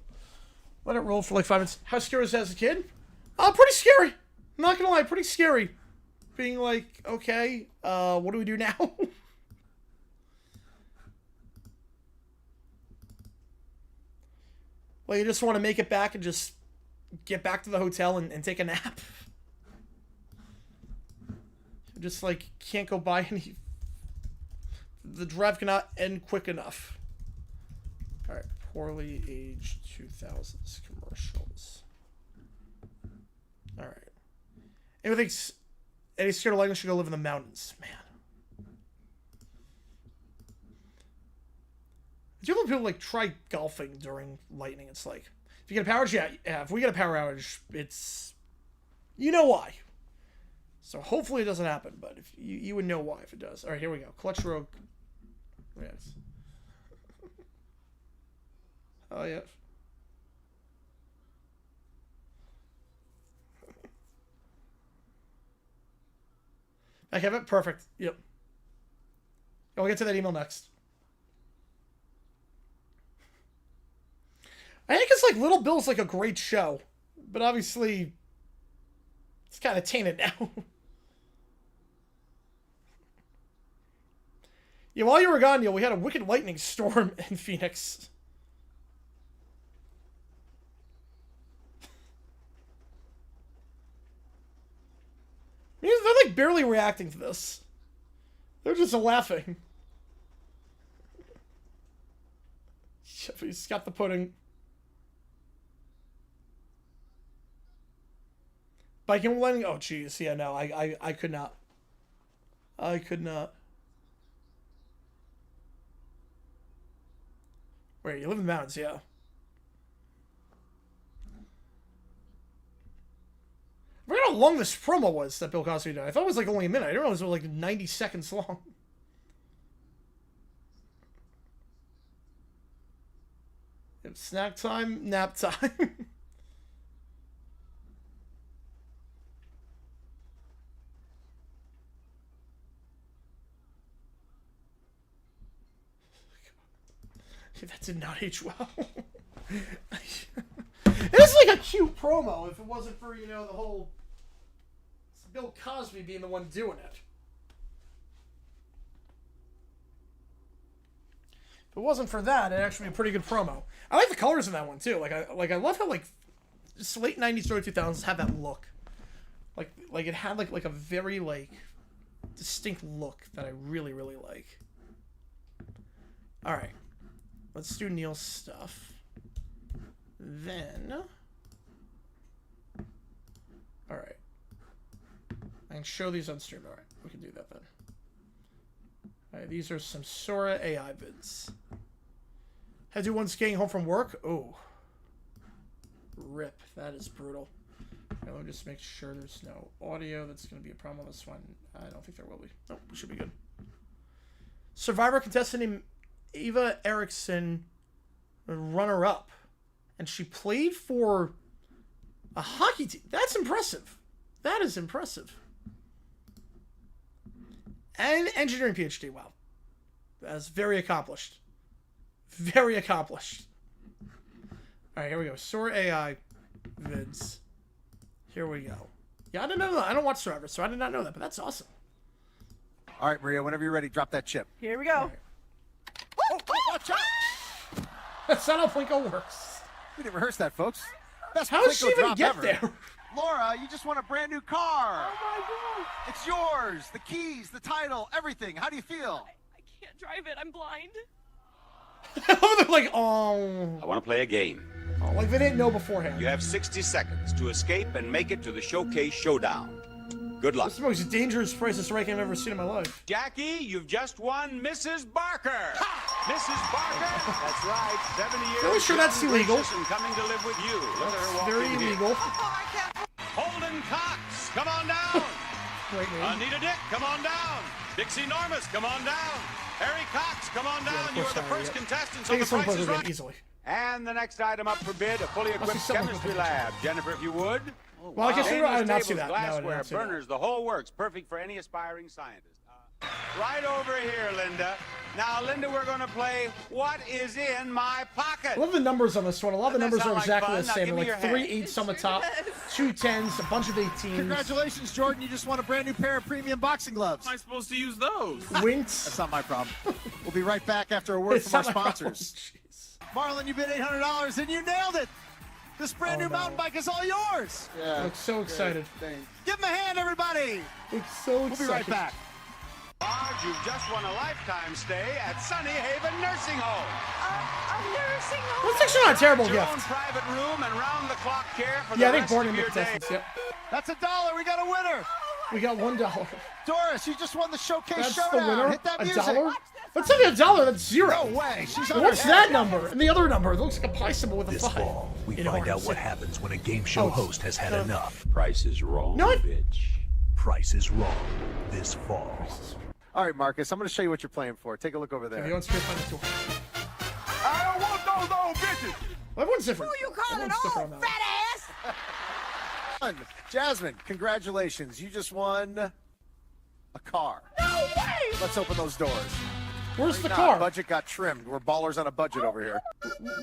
A: Let it roll for like 5 minutes. How scary was it as a kid? Pretty scary. I'm not gonna lie, pretty scary. Being like, okay, what do we do now? Well, you just want to make it back and just get back to the hotel and take a nap. You just like can't go by any. The drive cannot end quick enough. All right, poorly aged 2000s commercials. All right. Anyone thinks Eddie's scared of lightning should go live in the mountains? Man. Do you ever people like try golfing during lightning? It's like if you get a power outage, yeah. If we get a power outage, it's you know why. So hopefully it doesn't happen, but if you would know why if it does. All right, here we go. Clutch rogue. Yes. Oh yeah. I have it. Perfect. Yep. I'll get to that email next. I think it's like Little Bill's like a great show, but obviously it's kind of tainted now. Yeah, while you were gone, Neil, we had a wicked lightning storm in Phoenix. They're like barely reacting to this. They're just laughing. He's got the pudding. Biking lightning? Oh, jeez. Yeah, no, I could not. I could not. Wait, you live in the mountains, yeah. I forgot how long this promo was that Bill Cosby did. I thought it was like only a minute. I didn't realize it was like 90 seconds long. It's snack time, nap time. That did not age well. It's like a cute promo if it wasn't for, you know, the whole Bill Cosby being the one doing it. If it wasn't for that, it'd actually be a pretty good promo. I like the colors in that one too. I love how like just late 90s, early 2000s had that look. Like it had like a very like distinct look that I really, really like. All right. Let's do Neil's stuff. Then... Alright. I can show these on stream. Alright, we can do that then. Alright, these are some Sora AI vids. Had to do one skating home from work? Oh. Rip. That is brutal. Right, let me just make sure there's no audio. That's going to be a problem on this one. I don't think there will be. Oh, we should be good. Survivor contestant named Eva Erickson, runner-up, and she played for a hockey team. That's impressive. That is impressive. And engineering PhD. Wow, that's very accomplished. Very accomplished. All right, here we go. Sora AI vids. Here we go. Yeah, I didn't know that. I don't watch Survivor, so I did not know that, but that's awesome.
C: All right, Maria, whenever you're ready, drop that chip.
D: Here we go.
C: Oh, watch out!
A: That's not how Plinko works.
C: We didn't rehearse that, folks. Best
A: How does she
C: Plinko
A: even
C: drop
A: get
C: ever.
A: there?
C: Laura, you just won a brand new car.
D: Oh my god.
C: It's yours. The keys, the title, everything. How do you feel?
D: I can't drive it. I'm blind.
A: They're like, oh.
E: I want to play a game.
A: Like they didn't know beforehand.
E: You have 60 seconds to escape and make it to the showcase showdown. Good luck.
A: This is the most dangerous Price is Right I've ever seen in my life.
E: Jackie, you've just won Mrs. Barker. Mrs. Barker. That's right. 70 years.
A: Really sure that's illegal.
E: And coming to live with you. Look at her walking
A: Very Eagle.
E: Holden Cox, come on down.
A: Great name.
E: Anita Dick, come on down. Dixie Normus, come on down. Harry Cox, come on down.
A: of
E: You
A: course
E: are the
A: Harry,
E: first
A: yep.
E: contestants
A: Take
E: on The
A: us some
E: Price is
A: again,
E: Right.
A: easily.
E: And the next item up for bid, a fully equipped
A: something
E: chemistry
A: with
E: lab. Jennifer, if you would.
A: Well, I guess I did not see that. No, I did
E: Glassware,
A: not see that.
E: burners, the whole works. Perfect for any aspiring scientist. Right over here, Linda. Now, Linda, we're going to play What Is in My Pocket?
A: I love the numbers on this one. A lot of the
E: Doesn't
A: numbers
E: that
A: are
E: sound
A: exactly
E: like
A: the
E: fun?
A: same.
E: Now,
A: They're
E: give
A: like
E: me your
A: 3 8s on the top, 2 10s, a bunch of 18s.
C: Congratulations, Jordan. You just won a brand new pair of premium boxing gloves.
F: Am I supposed to use those?
A: Winks.
C: That's not my problem. We'll be right back after a word
A: It's
C: from our
A: not my problem.
C: sponsors.
A: Jeez.
C: Marlon, you bid $800 and you nailed it. This brand
A: Oh,
C: new
A: no.
C: mountain bike is all yours.
G: Yeah.
A: Looks so excited.
C: Give him a hand, everybody.
A: Looks so
C: We'll
A: excited.
C: be right back.
E: Marge, you've just won a lifetime stay at Sunny Haven Nursing Home.
D: A nursing home.
A: That's actually not a terrible
E: Your own
A: gift.
E: private room and round-the-clock care for
A: Yeah, I
E: the
A: think
E: rest
A: Born
E: of
A: in the
E: your day.
A: contestants. Yep.
C: That's $1. We got a winner.
A: We got $1.
C: Doris, you just won the showcase
A: That's the
C: showdown.
A: winner.
C: Hit that music.
A: $1? That's not even $1. That's 0.
C: No way. She's on
A: What's
C: her
A: that
C: head.
A: number? And the other number? It looks like a pie symbol with a
H: This
A: 5.
H: fall, we
A: In
H: find
A: Orange
H: out what
A: City.
H: happens when a game show host has had enough.
E: Price is wrong,
A: No, it-
E: bitch.
H: Price is Wrong this fall.
C: All right, Marcus, I'm going to show you what you're playing for. Take a look over
A: If
C: there.
A: you want to find the tool.
F: I don't want those old bitches.
A: Everyone's different.
D: Who you calling
A: Everyone's different on
D: old,
A: that
D: fat
A: one.
D: ass?
C: Jasmine, congratulations. You just won a car.
D: No way!
C: Let's open those doors.
A: Where's the
C: Nah,
A: car?
C: Budget got trimmed. We're ballers on a budget over here.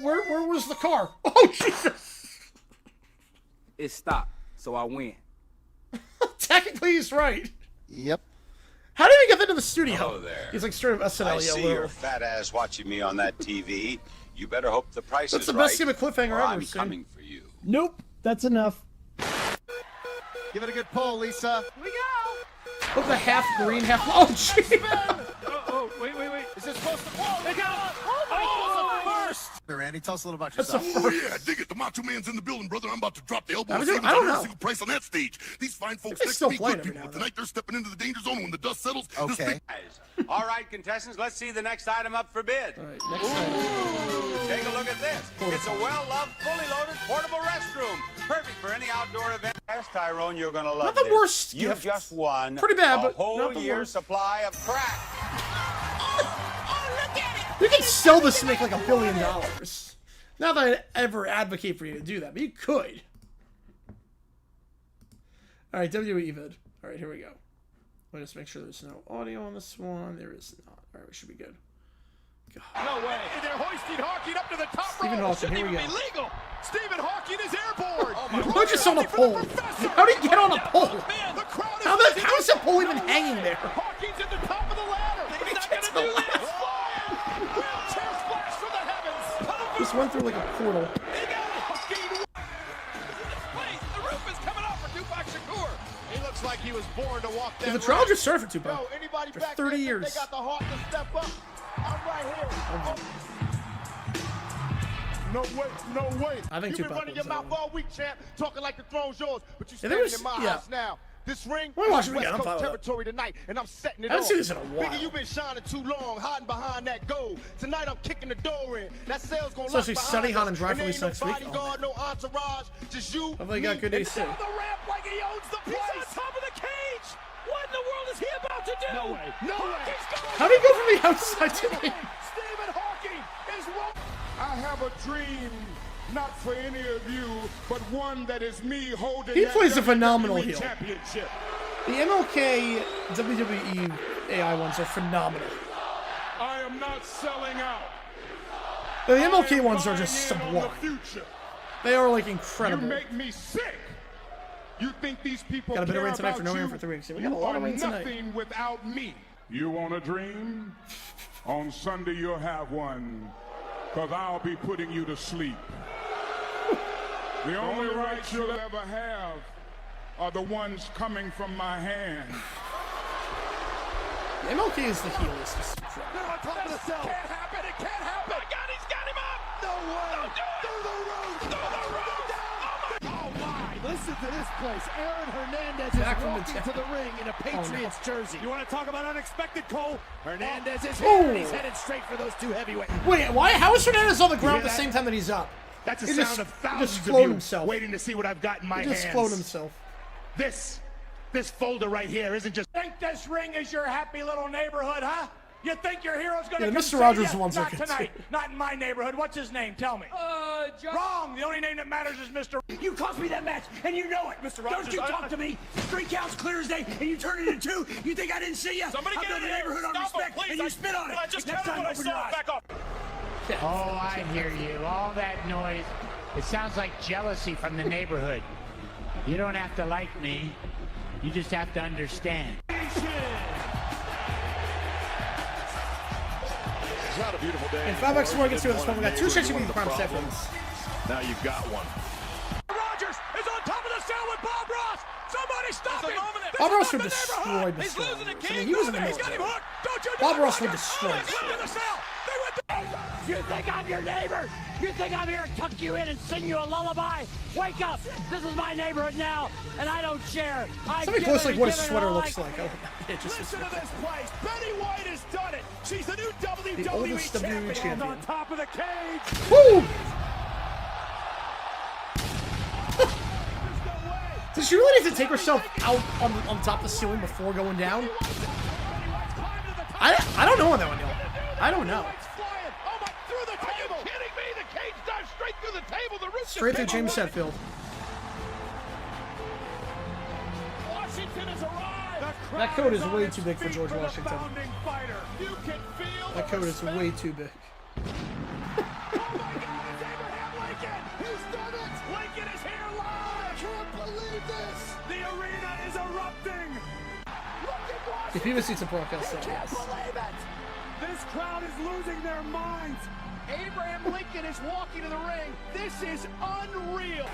A: Where was the car? Oh, Jesus!
I: It stopped, so I win.
A: Technically, he's right.
C: Yep.
A: How did he get into the studio?
E: Hello there.
A: He's like straight up SNL.
E: I see
A: little-
E: your fat ass watching me on that TV. You better hope the price
A: That's
E: is
A: the
E: right.
A: best game of cliffhanger
E: or
A: I've
E: I'm
A: ever seen.
E: coming for you.
G: Nope, that's enough.
C: Give it a good pull, Lisa.
D: We go!
A: Look, the half green, half. Oh, jeez!
F: Oh, wait.
C: Is it supposed to? Whoa,
F: They got it.
C: first. Randy, tell us a little about
A: That's
C: yourself.
A: a
J: Oh
A: first.
J: yeah, dig it. The Macho Man's in the building, brother. I'm about to drop the elbow.
A: I
J: and
A: don't
J: savings
A: know.
J: on every single price on that stage. These fine folks
A: They
J: next
A: still
J: to me,
A: play it
J: good
A: every
J: people.
A: now and
J: Tonight they're stepping into the danger zone. When the dust settles, this
C: Okay.
J: thing-
E: All right, contestants, let's see the next item up for bid.
A: All right, next time.
E: Take a look at this. It's a well-loved, fully loaded portable restroom. Perfect for any outdoor event. Yes, Tyrone, you're going to love
A: Not the
E: this.
A: worst
E: You've
A: gift.
E: just won
A: Pretty bad,
E: a
A: but
E: whole
A: not the
E: year's
A: worst.
E: supply of crack.
A: You can sell this to make like $1 billion. Not that I'd ever advocate for you to do that, but you could. All right, WWE vid. All right, here we go. Let us make sure there's no audio on this one. There is not. All right, we should be good. God.
F: No way. And they're hoisting Hawking up to the top
A: Stephen
F: rope.
A: Hawking,
F: Shouldn't
A: here we
F: even
A: go.
F: be legal. Stephen Hawking is airborne. Oh my
A: Why just on a pole? How did he get on a pole?
F: The crowd is
A: How is that pole even hanging there?
F: Hawking's at the top of the ladder. He's not
A: Get to
F: gonna
A: the
F: do this. Wheelchair splash from the heavens.
A: Just went through like a portal.
F: He got it. Hawking. Wait, the roof is coming off for Tupac Shakur. He looks like he was born to walk that
A: Yeah, the trial
F: ramp.
A: just started for Tupac.
F: Yo, anybody
A: For
F: back
A: 30
F: there think
A: years.
F: They got the heart to step up. I'm right here. No way.
A: I think
F: You've been
A: Tupac
F: running your
A: wins that
F: mouth
A: one.
F: all week, champ, talking like the throne's yours, but you
A: Yeah, there
F: standing
A: was-
F: in my
A: yeah.
F: house now. This ring
A: We're watching
F: is
A: it again. I'm
F: West
A: fine
F: Coast
A: with that.
F: territory tonight, and I'm setting it
A: I haven't
F: off.
A: seen this in a while.
F: Nigga, you've been shining too long, hiding behind that gold. Tonight I'm kicking the door in. That sale's gonna
A: Especially
F: lock
A: Sunny
F: behind
A: Hahn
F: us,
A: and Dry
F: and
A: Release
F: ain't
A: next
F: no
A: week.
F: bodyguard, no entourage, just you,
A: Hopefully they got
F: me,
A: good
F: and
A: AC.
F: down the ramp like he owns the place. He's on top of the cage. What in the world is he about to do? No way. No way.
A: How did he go from the outside to the
F: Stephen Hawking is wrong. I have a dream, not for any of you, but one that is me holding.
A: He
F: that
A: plays a phenomenal
F: WWE
A: heel.
F: Championship.
A: The MLK WWE AI ones are phenomenal.
F: I am not selling out.
A: The
F: I
A: MLK
F: am
A: ones are
F: buying
A: just
F: in on the
A: sublime.
F: future.
A: They are like
F: You
A: incredible.
F: make me sick. You think these people
A: Got a bit of
F: care
A: rain tonight
F: about
A: for no rain
F: you?
A: for 3 weeks. We
F: You
A: got a lot of
F: are
A: rain tonight.
F: nothing without me. You want a dream? On Sunday you'll have one, because I'll be putting you to sleep. The only rights you'll ever have are the ones coming from my hand.
A: The MLK is the heel. It's just incredible.
F: On top of the cell. It can't happen. It can't happen. Oh my God, he's got him up. No way. Don't do it. Through the roof. Through the roof. Oh my.
G: Listen to this place. Aaron Hernandez
A: Back
G: is
A: from the
G: walking
A: tip.
G: to the ring in a Patriots jersey.
F: You want to talk about unexpected, Cole?
G: Hernandez is
A: Oh.
G: here, and he's headed straight for those two heavyweights.
A: Wait, why? How is Hernandez on the ground at
G: hear
A: the
G: that?
A: same time that he's up?
G: That's the
A: He
G: sound
A: just-
G: of
A: he just
G: thousands of
A: flown
G: you
A: himself.
G: waiting to see what I've got in my
A: He just
G: hands.
A: flown himself.
G: This folder right here isn't just. Think this ring is your happy little neighborhood, huh? You think your hero's gonna
A: Yeah,
G: come
A: Mr.
G: save
A: Rogers
G: ya?
A: the one's
G: Not
A: looking
G: tonight.
A: too.
G: Not in my neighborhood. What's his name? Tell me. Wrong. The only name that matters is Mr.
H: You cost me that match, and you know it.
G: Mr. Rogers,
H: Don't you talk to me. 3 counts clear as day, and you turn it into 2. You think I didn't see you?
G: Somebody
H: I
G: get
H: built
G: in
H: the
G: here.
H: neighborhood on
G: Stop him,
H: respect,
G: please.
H: and you spit on it.
G: I just
H: Next
G: counted
H: time,
G: what I
H: open your
G: saw.
H: eyes.
G: Back off.
K: Oh, I hear you. All that noise. It sounds like jealousy from the neighborhood. You don't have to like me. You just have to understand.
J: It's not a beautiful day.
A: And 5x more gets to this one. We got 2 chances to be the prime seconds.
J: Now you've got one.
G: Rogers is on top of the cell with Bob Ross. Somebody stop him.
A: Bob Ross would destroy the Stone. I mean, he was in the military. Bob Ross would destroy the Stone.
K: You think I'm your neighbor? You think I'm here to tuck you in and sing you a lullaby? Wake up! This is my neighborhood now, and I don't share.
A: Something close like what his sweater looks like. Oh, it just
G: Listen to this place. Betty White has done it. She's the new WWE
A: oldest WWE champion.
G: on top of the cage.
A: Woo! Does she really need to take herself out on top of the ceiling before going down? I don't know on that one, Neil. I don't know. Straight through James Hetfield.
G: Washington has arrived.
A: That coat is way too big for George Washington.
G: You can feel
A: That coat is way too big.
G: Oh my God, it's Abraham Lincoln! He's done it! Lincoln is here live! I can't believe this! The arena is erupting! Look at Washington!
A: If people see some broadcast,
G: I can't believe it! This crowd is losing their minds! Abraham Lincoln is walking to the ring. This is unreal.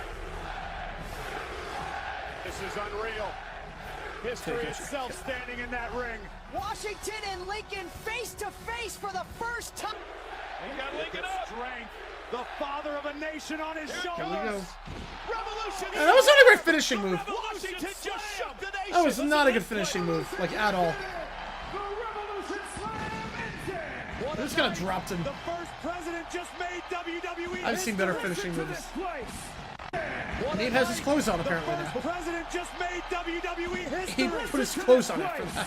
G: This is unreal. History itself standing in that ring.
D: Washington and Lincoln face to face for the first time.
G: He got Lincoln up. Strength. The father of a nation on his shoulders.
A: Here we go.
G: Revolution.
A: That was not a great finishing move.
G: Washington just shook the nation.
A: That was not a good finishing move, like at all. They're just gonna drop him.
G: The first president just made WWE.
A: I've seen better finishing moves. Nate has his clothes on apparently now.
G: President just made WWE history.
A: He put his clothes on after that.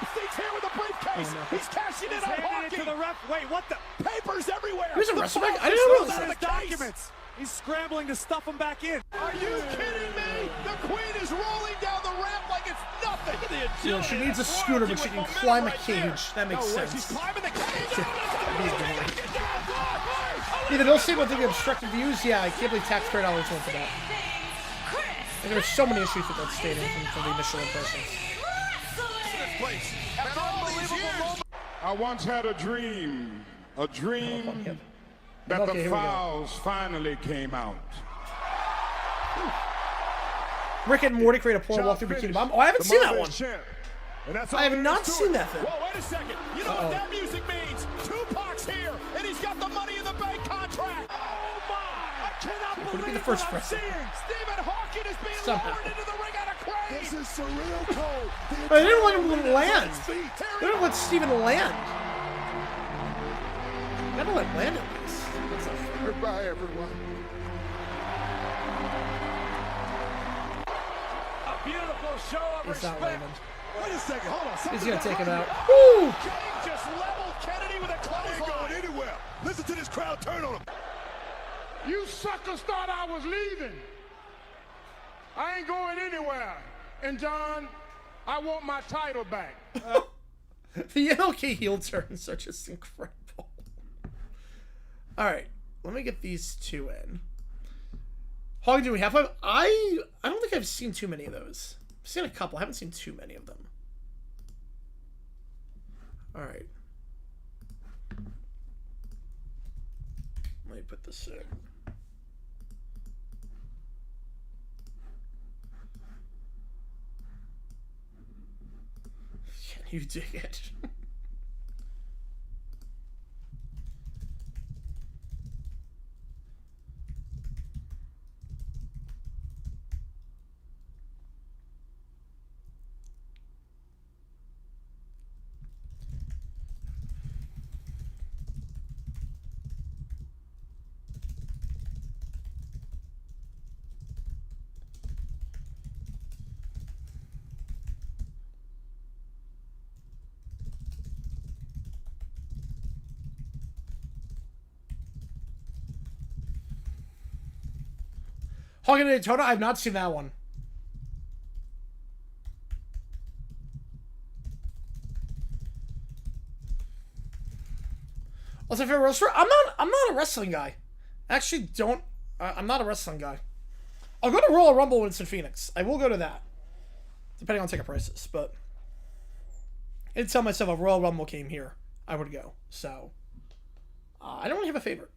G: Epstein's here with a briefcase.
A: Oh, no.
G: He's cashing in on hockey. To the ref. Wait, what the? Papers everywhere.
A: Here's a
G: The
A: wrestler back?
G: files
A: I didn't
G: are
A: realize
G: on
A: that.
G: the documents. He's scrambling to stuff them back in. Are you kidding me? The Queen is rolling down the ramp like it's nothing.
A: You know, she needs a scooter, but she can climb a cage. That makes sense.
G: She's climbing the cage.
A: Either they'll say what they obstructive views. Yeah, I can't believe taxpayer dollars went for that. And there's so many issues with that stadium from the initial impressions.
F: I once had a dream that
A: Okay,
F: the
A: here we go.
F: files finally came out.
A: Rick and Morty create a porn walkthrough Bikini Bomb. Oh, I haven't seen that one. I have not seen that thing.
G: Whoa, wait a second. You know what that music means? Tupac's here, and he's got the Money in the Bank contract. Oh, my. I cannot believe
A: Would it be the first
G: what I'm
A: president?
G: seeing. Stephen Hawking is being
A: Somehow.
G: lowered into the ring on a crane. This is surreal, Cole.
A: But they didn't let him land. They didn't let Steven land. You gotta let land at least. That's not fair.
J: Goodbye, everyone.
G: A beautiful show of
A: He's not
G: respect.
A: landing.
G: Wait a second, hold on.
A: He's gonna take him out. Woo!
G: King just leveled Kennedy with a clothesline.
J: Anywhere. Listen to this crowd turn on him.
F: You suckers thought I was leaving. I ain't going anywhere. And John, I want my title back.
A: The MLK heel turns are just incredible. Alright, let me get these two in. Hog, do we have five? I don't think I've seen too many of those. I've seen a couple. I haven't seen too many of them. Alright. Let me put this in. Can you dig it? Hogan and Daytona, I've not seen that one. What's my favorite wrestler? I'm not a wrestling guy. Actually, I'm not a wrestling guy. I'll go to Royal Rumble when it's in Phoenix. I will go to that, depending on ticket prices. But I did tell myself if Royal Rumble came here, I would go. So I don't really have a favorite.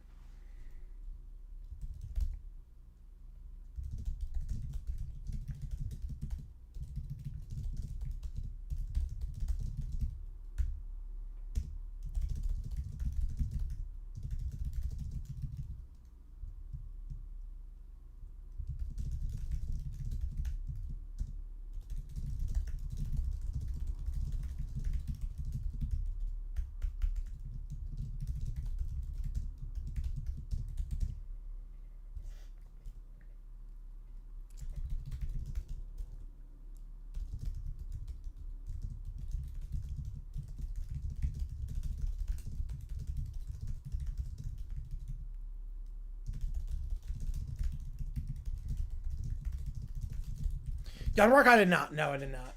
A: Young Rock, I did not. No, I did not.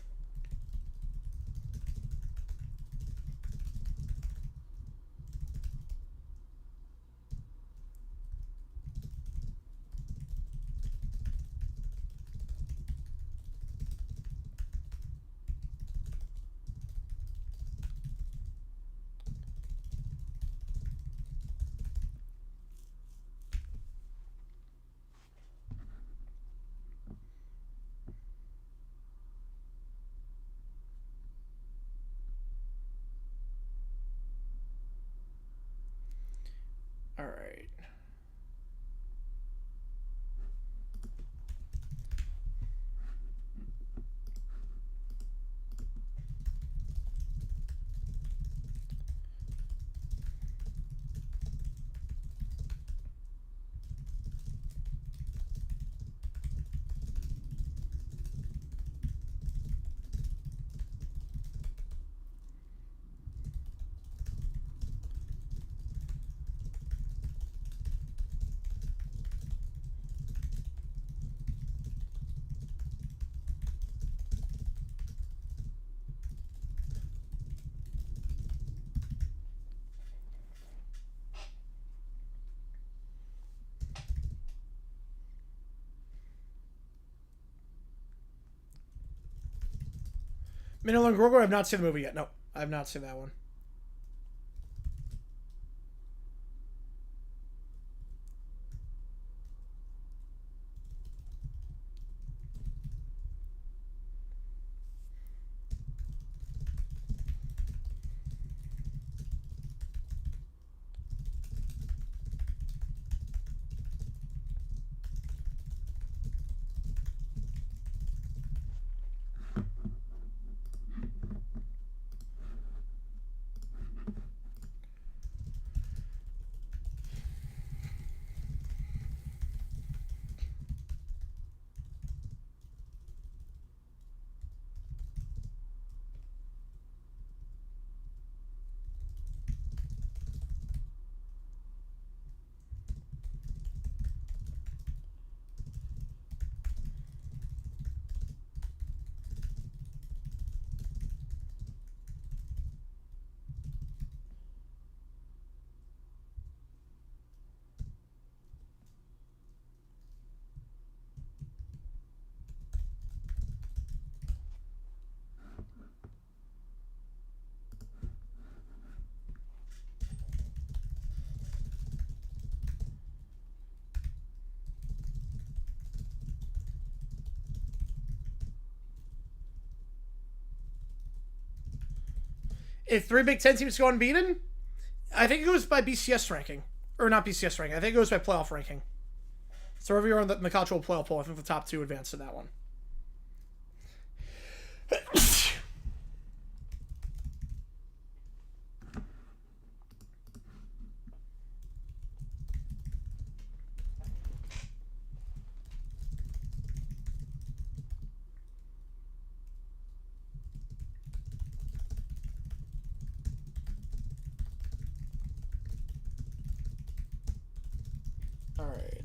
A: All right. Minnow and Grogu, I've not seen the movie yet. No, I have not seen that one. If 3 Big Ten teams go unbeaten, I think it goes by BCS ranking. Or not BCS ranking. I think it goes by playoff ranking. So wherever you're on the college football playoff poll, I think the top 2 advance to that one. All right.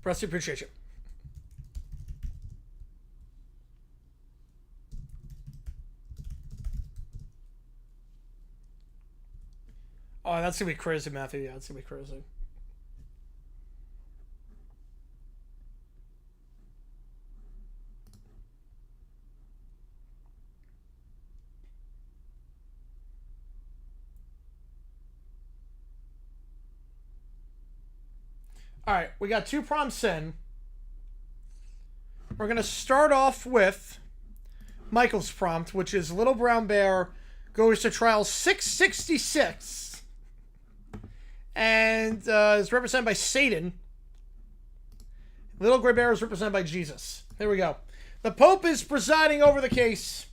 A: Rusty, appreciate you. Oh, that's going to be crazy, Matthew. Yeah, that's going to be crazy. All right, we got 2 prompts in. We're going to start off with Michael's prompt, which is Little Brown Bear goes to trial 666 and is represented by Satan. Little Gray Bear is represented by Jesus. There we go. The Pope is presiding over the case.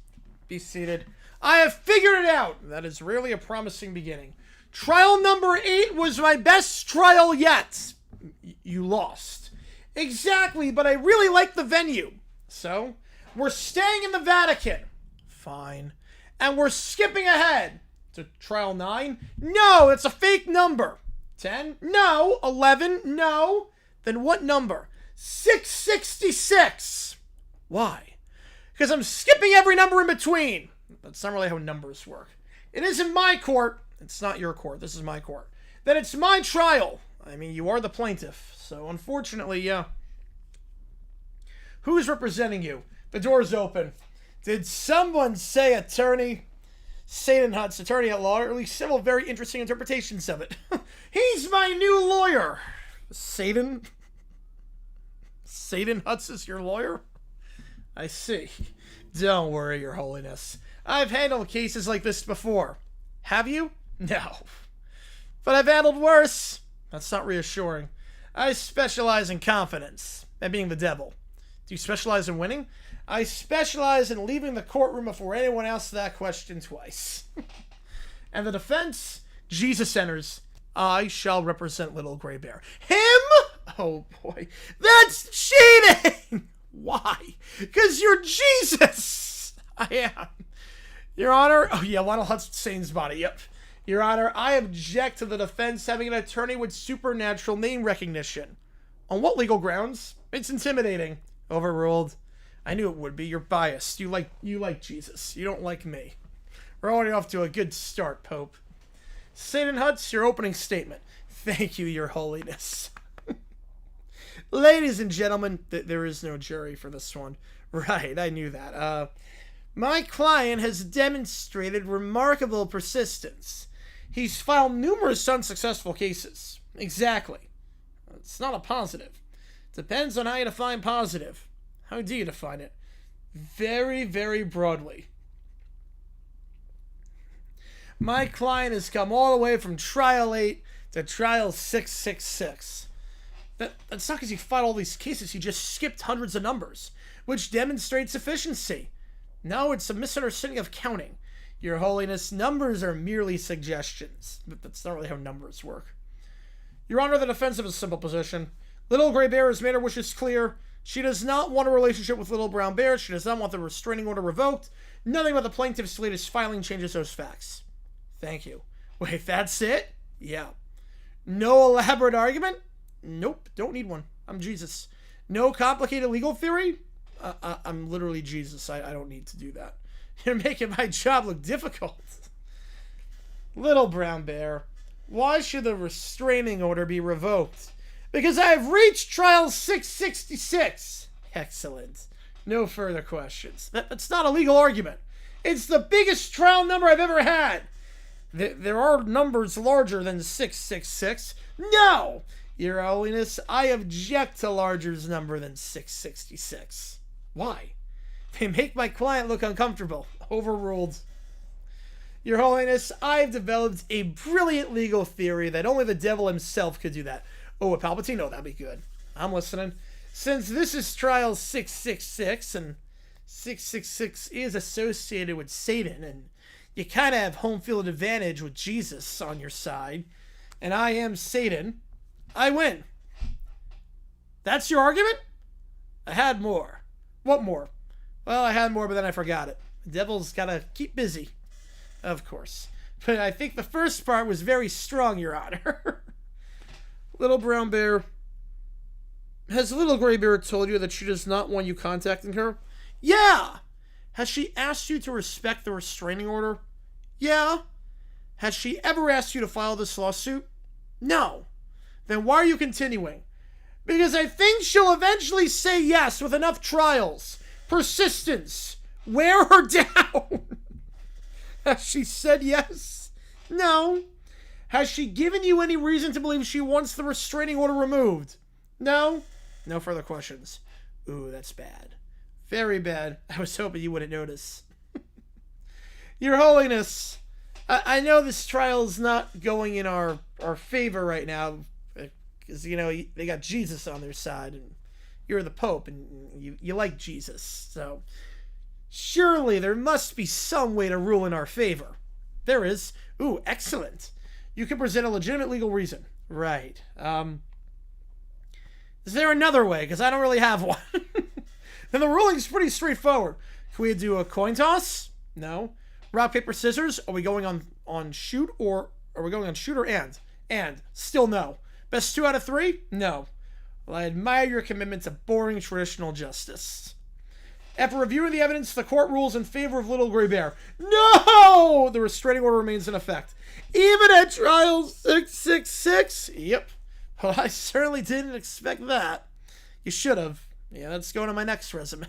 A: Be seated. I have figured it out. That is really a promising beginning. Trial number 8 was my best trial yet. You lost. Exactly, but I really like the venue. So, we're staying in the Vatican. Fine. And we're skipping ahead to trial 9. No, it's a fake number. 10? No. 11? No. Then what number? 666. Why? Because I'm skipping every number in between. That's not really how numbers work. It isn't my court. It's not your court. This is my court. Then it's my trial. I mean, you are the plaintiff. So, unfortunately, yeah. Who's representing you? The door's open. Did someone say attorney? Satan Hutt's attorney at law, or at least several very interesting interpretations of it. He's my new lawyer. Satan? Satan Hutz is your lawyer? I see. Don't worry, Your Holiness. I've handled cases like this before. Have you? No. But I've handled worse. That's not reassuring. I specialize in confidence, and being the devil. Do you specialize in winning? I specialize in leaving the courtroom before anyone asks that question twice. And the defense? Jesus enters. I shall represent Little Gray Bear. Him? Oh boy. That's cheating! Why? Because you're Jesus! I am. Your Honor? Oh yeah, Lionel Hudson's body, yep. Your Honor, I object to the defense having an attorney with supernatural name recognition. On what legal grounds? It's intimidating. Overruled. I knew it would be. You're biased. You like Jesus. You don't like me. We're already off to a good start, Pope. Satan Hutz, your opening statement. Thank you, Your Holiness. Ladies and gentlemen, there is no jury for this one. Right, I knew that. My client has demonstrated remarkable persistence. He's filed numerous unsuccessful cases. Exactly. It's not a positive. Depends on how you define positive. How do you define it? Very, very broadly. My client has come all the way from trial 8 to trial 666. That's not because he filed all these cases. He just skipped hundreds of numbers, which demonstrates efficiency. No, it's a misunderstanding of counting. Your Holiness, numbers are merely suggestions. But that's not really how numbers work. Your Honor, the defense of a simple position. Little Gray Bear has made her wishes clear. She does not want a relationship with Little Brown Bear. She does not want the restraining order revoked. Nothing about the plaintiff's latest filing changes those facts. Thank you. Wait, that's it? Yeah. No elaborate argument? Nope, don't need one. I'm Jesus. No complicated legal theory? I'm literally Jesus. I don't need to do that. You're making my job look difficult. Little Brown Bear, why should the restraining order be revoked? Because I have reached trial 666. Excellent. No further questions. That's not a legal argument. It's the biggest trial number I've ever had. There are numbers larger than 666. No! Your Holiness, I object to larger number than 666. Why? They make my client look uncomfortable. Overruled. Your Holiness, I've developed a brilliant legal theory that only the devil himself could do that. Oh, a Palpatine? Oh, that'd be good. I'm listening. Since this is trial 666, and 666 is associated with Satan, and you kind of have home field advantage with Jesus on your side, and I am Satan, I win. That's your argument? I had more. What more? Well, I had more, but then I forgot it. The devil's gotta keep busy. Of course. But I think the first part was very strong, Your Honor. Little Brown Bear Has Little Graybeard told you that she does not want you contacting her? Yeah! Has she asked you to respect the restraining order? Yeah. Has she ever asked you to file this lawsuit? No. Then why are you continuing? Because I think she'll eventually say yes with enough trials. Persistence. Wear her down. Has she said yes? No. Has she given you any reason to believe she wants the restraining order removed? No. No further questions. Ooh, that's bad. Very bad. I was hoping you wouldn't notice. Your Holiness, I know this trial's not going in our favor right now, because, you know, they got Jesus on their side, and you're the Pope, and you like Jesus, so surely there must be some way to rule in our favor. There is. Ooh, excellent. You can present a legitimate legal reason. Right. Is there another way? Because I don't really have one. Then the ruling's pretty straightforward. Can we do a coin toss? No. Rock, paper, scissors? Are we going on shoot, or are we going on shoot or and? And. Still no. Best 2 out of 3? No. Well, I admire your commitment to boring traditional justice. After reviewing the evidence, the court rules in favor of Little Gray Bear. No! The restraining order remains in effect. Even at trial 666? Yep. Well, I certainly didn't expect that. You should have. Yeah, that's going on my next resume.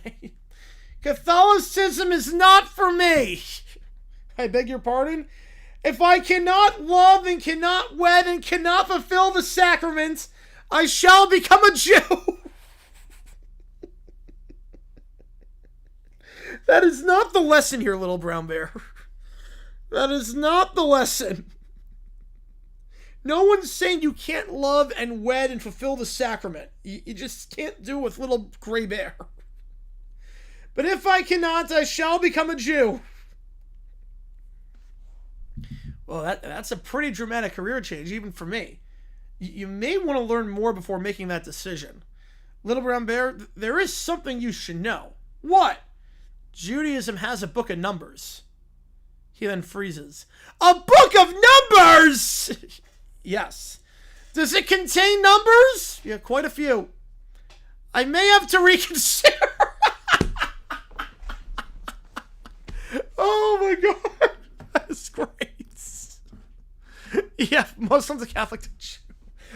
A: Catholicism is not for me. I beg your pardon? If I cannot love and cannot wed and cannot fulfill the sacrament, I shall become a Jew. That is not the lesson here, Little Brown Bear. That is not the lesson. No one's saying you can't love and wed and fulfill the sacrament. You just can't do it with Little Gray Bear. But if I cannot, I shall become a Jew. Well, that's a pretty dramatic career change, even for me. You may want to learn more before making that decision. Little Brown Bear, there is something you should know. What? Judaism has a book of numbers. He then freezes. A book of numbers?! Yes. Does it contain numbers? Yeah, quite a few. I may have to reconsider. Oh my god. That is great. Yeah, Muslim's a Catholic to Jew.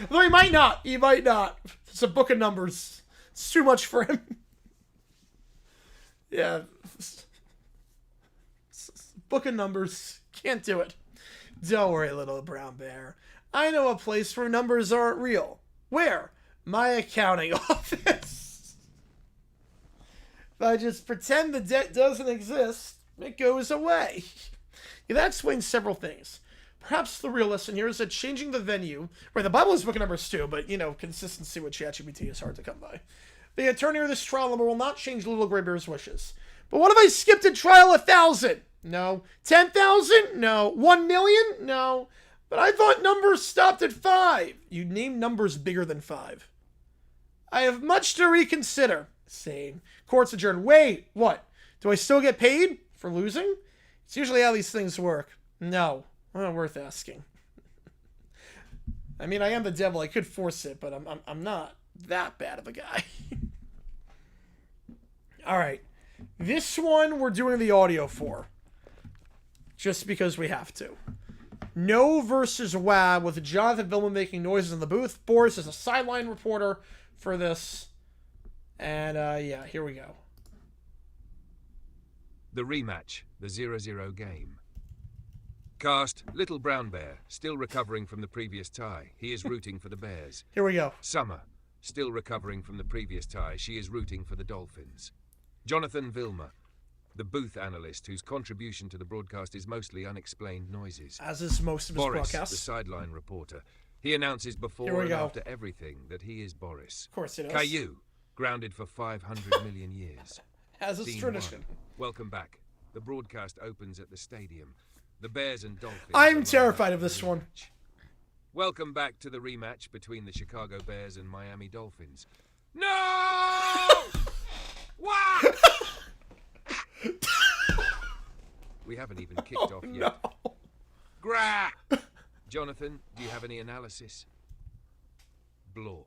A: Though he might not. He might not. It's a book of numbers. It's too much for him. Yeah. Book of numbers. Can't do it. Don't worry, Little Brown Bear. I know a place where numbers aren't real. Where? My accounting office. If I just pretend the debt doesn't exist, it goes away. Yeah, that explains several things. Perhaps the real lesson here is that changing the venue, where the Bible is book of numbers too, but, you know, consistency with ChatGPT is hard to come by. The attorney of this trial number will not change Little Gray Bear's wishes. But what if I skipped at trial 1,000? No. 10,000? No. 1 million? No. But I thought numbers stopped at 5. You named numbers bigger than 5. I have much to reconsider. Same. Court's adjourned. Wait, what? Do I still get paid for losing? It's usually how these things work. No. Not worth asking. I mean, I am the devil. I could force it, but I'm not that bad of a guy. All right. This one we're doing the audio for. Just because we have to. No versus WAB with Jonathan Vilma making noises in the booth. Boris is a sideline reporter for this. And, yeah, here we go.
B: The rematch, the 0-0 game. Cast, Little Brown Bear, still recovering from the previous tie. He is rooting for the Bears.
A: Here we go.
B: Summer, still recovering from the previous tie. She is rooting for the Dolphins. Jonathan Vilma, the booth analyst whose contribution to the broadcast is mostly unexplained noises.
A: As is most of his
B: Boris,
A: broadcasts.
B: the sideline reporter. He announces before and after everything that he is Boris.
A: Of course he does.
B: Caillou, grounded for 500 million years.
A: As is tradition.
B: 1. Welcome back. The broadcast opens at the stadium. The Bears and Dolphins.
A: I'm terrified of this one.
B: Welcome back to the rematch between the Chicago Bears and Miami Dolphins. No! What? We haven't even kicked off yet.
A: No.
B: Gra! Jonathan, do you have any analysis? Blorp.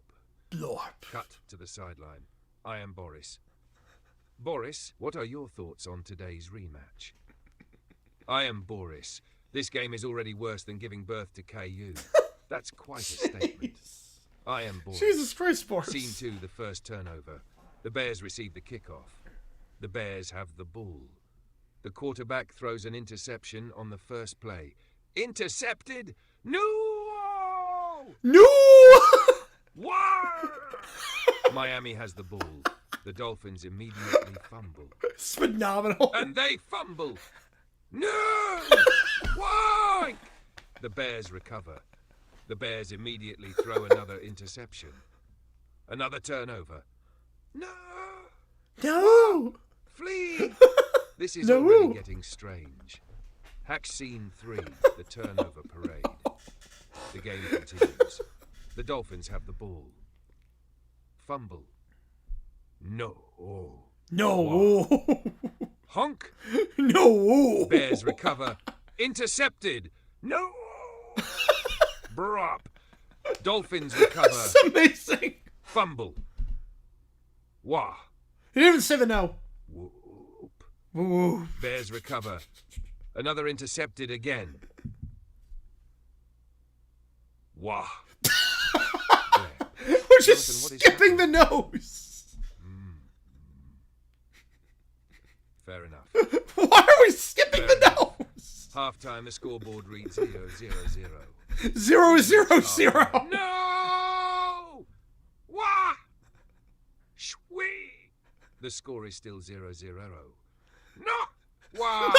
A: Blorp.
B: Cut to the sideline. I am Boris. Boris, what are your thoughts on today's rematch? I am Boris. This game is already worse than giving birth to KU. That's quite a statement. I am Boris.
A: Jesus Christ, Boris.
B: Scene 2, the first turnover. The Bears receive the kickoff. The Bears have the ball. The quarterback throws an interception on the first play. Intercepted? No!
A: No!
B: War! Miami has the ball. The Dolphins immediately fumble.
A: It's phenomenal.
B: And they fumble. No! Why? The Bears recover. The Bears immediately throw another interception. Another turnover. No!
A: No!
B: Flee! This is
A: No.
B: already getting strange. Hack scene 3, the turnover parade. The game continues. The Dolphins have the ball. Fumble. No.
A: No.
B: Honk.
A: No.
B: Bears recover. Intercepted. No. Brop. Dolphins recover.
A: That's amazing.
B: Fumble. Wah.
A: He didn't even say the no.
B: Whoop.
A: Ooh.
B: Bears recover. Another intercepted again. Wah.
A: We're just
B: Jonathan, what is
A: skipping the
B: happening?
A: nose.
B: Fair enough.
A: Why are we skipping
B: Fair
A: the
B: enough.
A: nose?
B: Halftime, the scoreboard reads 0-0-0.
A: 0-0-0.
B: No! Wah! Shwee! The score is still 0-0. No! Wah!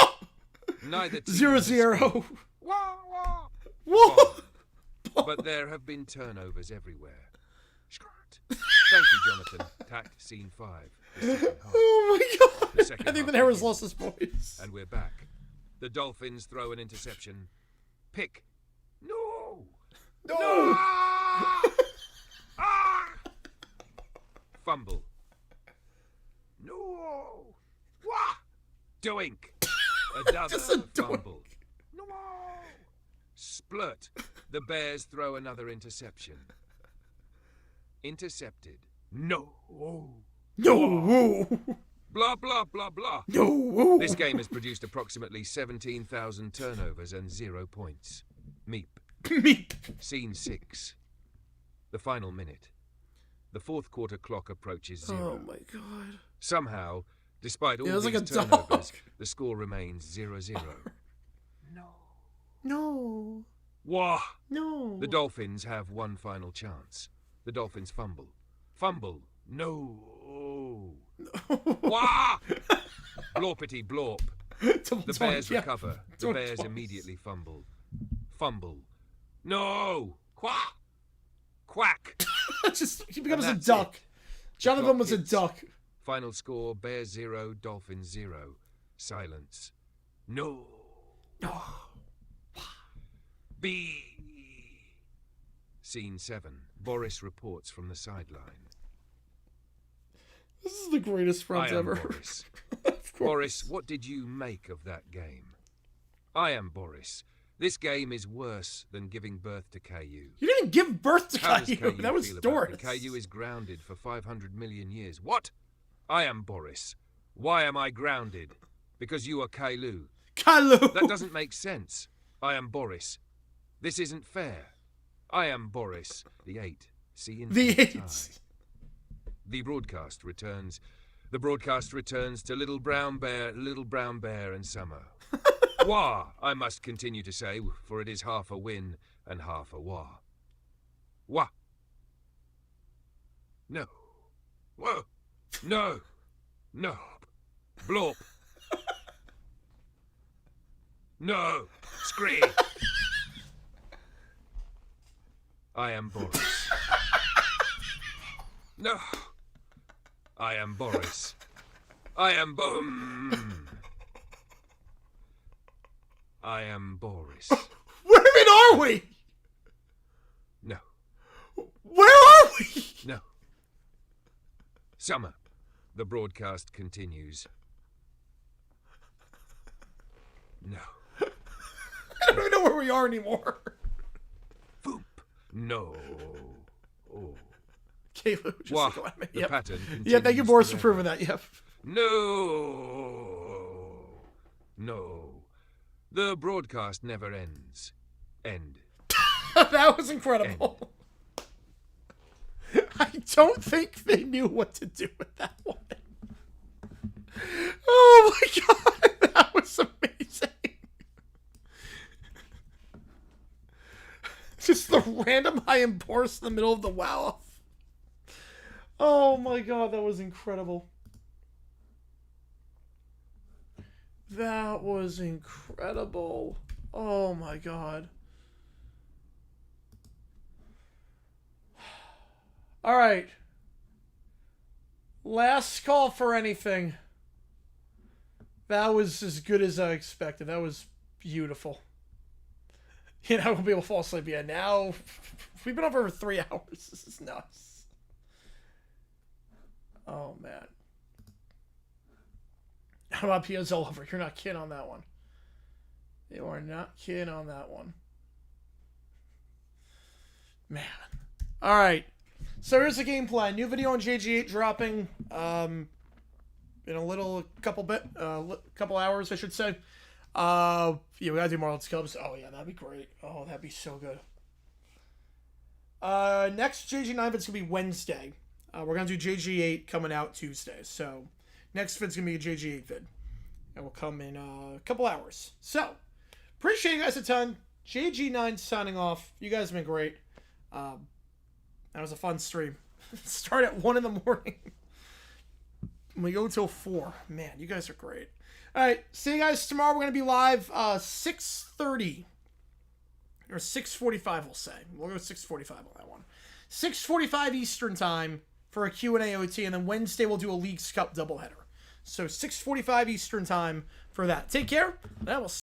B: Neither team has
A: 0-0.
B: scored. Wah! Wah!
A: Whoa.
B: But there have been turnovers everywhere. Thank you, Jonathan. Tact scene 5. The second half.
A: Oh my god.
B: The second
A: I think
B: half
A: the Harris
B: begins.
A: lost his voice.
B: And we're back. The Dolphins throw an interception. Pick. No!
A: No.
B: Ah! Fumble. No! Wah! Doink. Another
A: Just a doink.
B: fumble. No! Splurt. The Bears throw another interception. Intercepted. No!
A: No.
B: Blah, blah, blah, blah.
A: No.
B: This game has produced approximately 17,000 turnovers and 0 points. Meep.
A: Meep.
B: Scene 6. The final minute. The fourth quarter clock approaches 0.
A: Oh my god.
B: Somehow, despite all
A: It was
B: these
A: like a
B: turnovers,
A: dog.
B: the score remains 0-0.
A: No.
B: Wah!
A: No.
B: The Dolphins have one final chance. The Dolphins fumble. Fumble. No. Wah! Blorpity blorp. The Bears recover. The Bears immediately fumble. Fumble. No! Quack! Quack!
A: Just he becomes a
B: And that's
A: duck.
B: it.
A: Jonathan
B: clock
A: was a
B: hits.
A: duck.
B: Final score, Bears 0, Dolphins 0. Silence. No. B. Scene 7. Boris reports from the sideline.
A: This is the greatest
B: I
A: friends
B: am
A: ever.
B: Boris.
A: Of course.
B: Boris, what did you make of that game? I am Boris. This game is worse than giving birth to KU.
A: You didn't give birth to
B: How does
A: Caillou.
B: KU
A: That was
B: feel about
A: Doris.
B: me? KU is grounded for 500 million years. What? I am Boris. Why am I grounded? Because you are Caillou.
A: Caillou.
B: That doesn't make sense. I am Boris. This isn't fair. I am Boris. The 8. See in
A: The
B: tie.
A: 8.
B: The broadcast returns. The broadcast returns to Little Brown Bear, and Summer. Wah, I must continue to say, for it is half a win and half a wah. Wah. No. Whoa. No. No. Blorp. No. Scree. I am Boris. No. I am Boris. I am I am Boris.
A: Where even are we?
B: No.
A: Where are we?
B: No. Summer. The broadcast continues. No.
A: I don't even know where we are anymore.
B: Foop. No. Oh.
A: Kalu, just
B: Wah,
A: like go at me.
B: the
A: Yep.
B: pattern
A: Yeah, thank you,
B: continues
A: Boris, for
B: forever.
A: proving that. Yep.
B: No. The broadcast never ends. End.
A: That was incredible. I don't think they knew what to do with that one. Oh my god, that was amazing. Just the random high and Boris in the middle of the wow. Oh my god, that was incredible. That was incredible. Oh my god. All right. Last call for anything. That was as good as I expected. That was beautiful. You know, I won't be able to fall asleep yet. Now, we've been on for over 3 hours. This is nuts. Oh, man. How about Pia's Oliver? You're not kidding on that one. You are not kidding on that one. Man. All right. So here's the game plan. New video on JG8 dropping in a couple hours, I should say. Yeah, we gotta do Marlins Cubs. Oh yeah, that'd be great. Oh, that'd be so good. Next JG9 vid's gonna be Wednesday. We're gonna do JG8 coming out Tuesday. So next vid's gonna be a JG8 vid. And will come in a couple hours. So appreciate you guys a ton. JG9 signing off. You guys have been great. That was a fun stream. Start at 1 in the morning. We go till 4. Man, you guys are great. All right, see you guys tomorrow. We're gonna be live 6:30 or 6:45. We'll say we'll go 6:45 on that one. 6:45 Eastern time for a Q&A OT, and then Wednesday we'll do a Leagues Cup doubleheader. So 6:45 Eastern time for that. Take care. And I will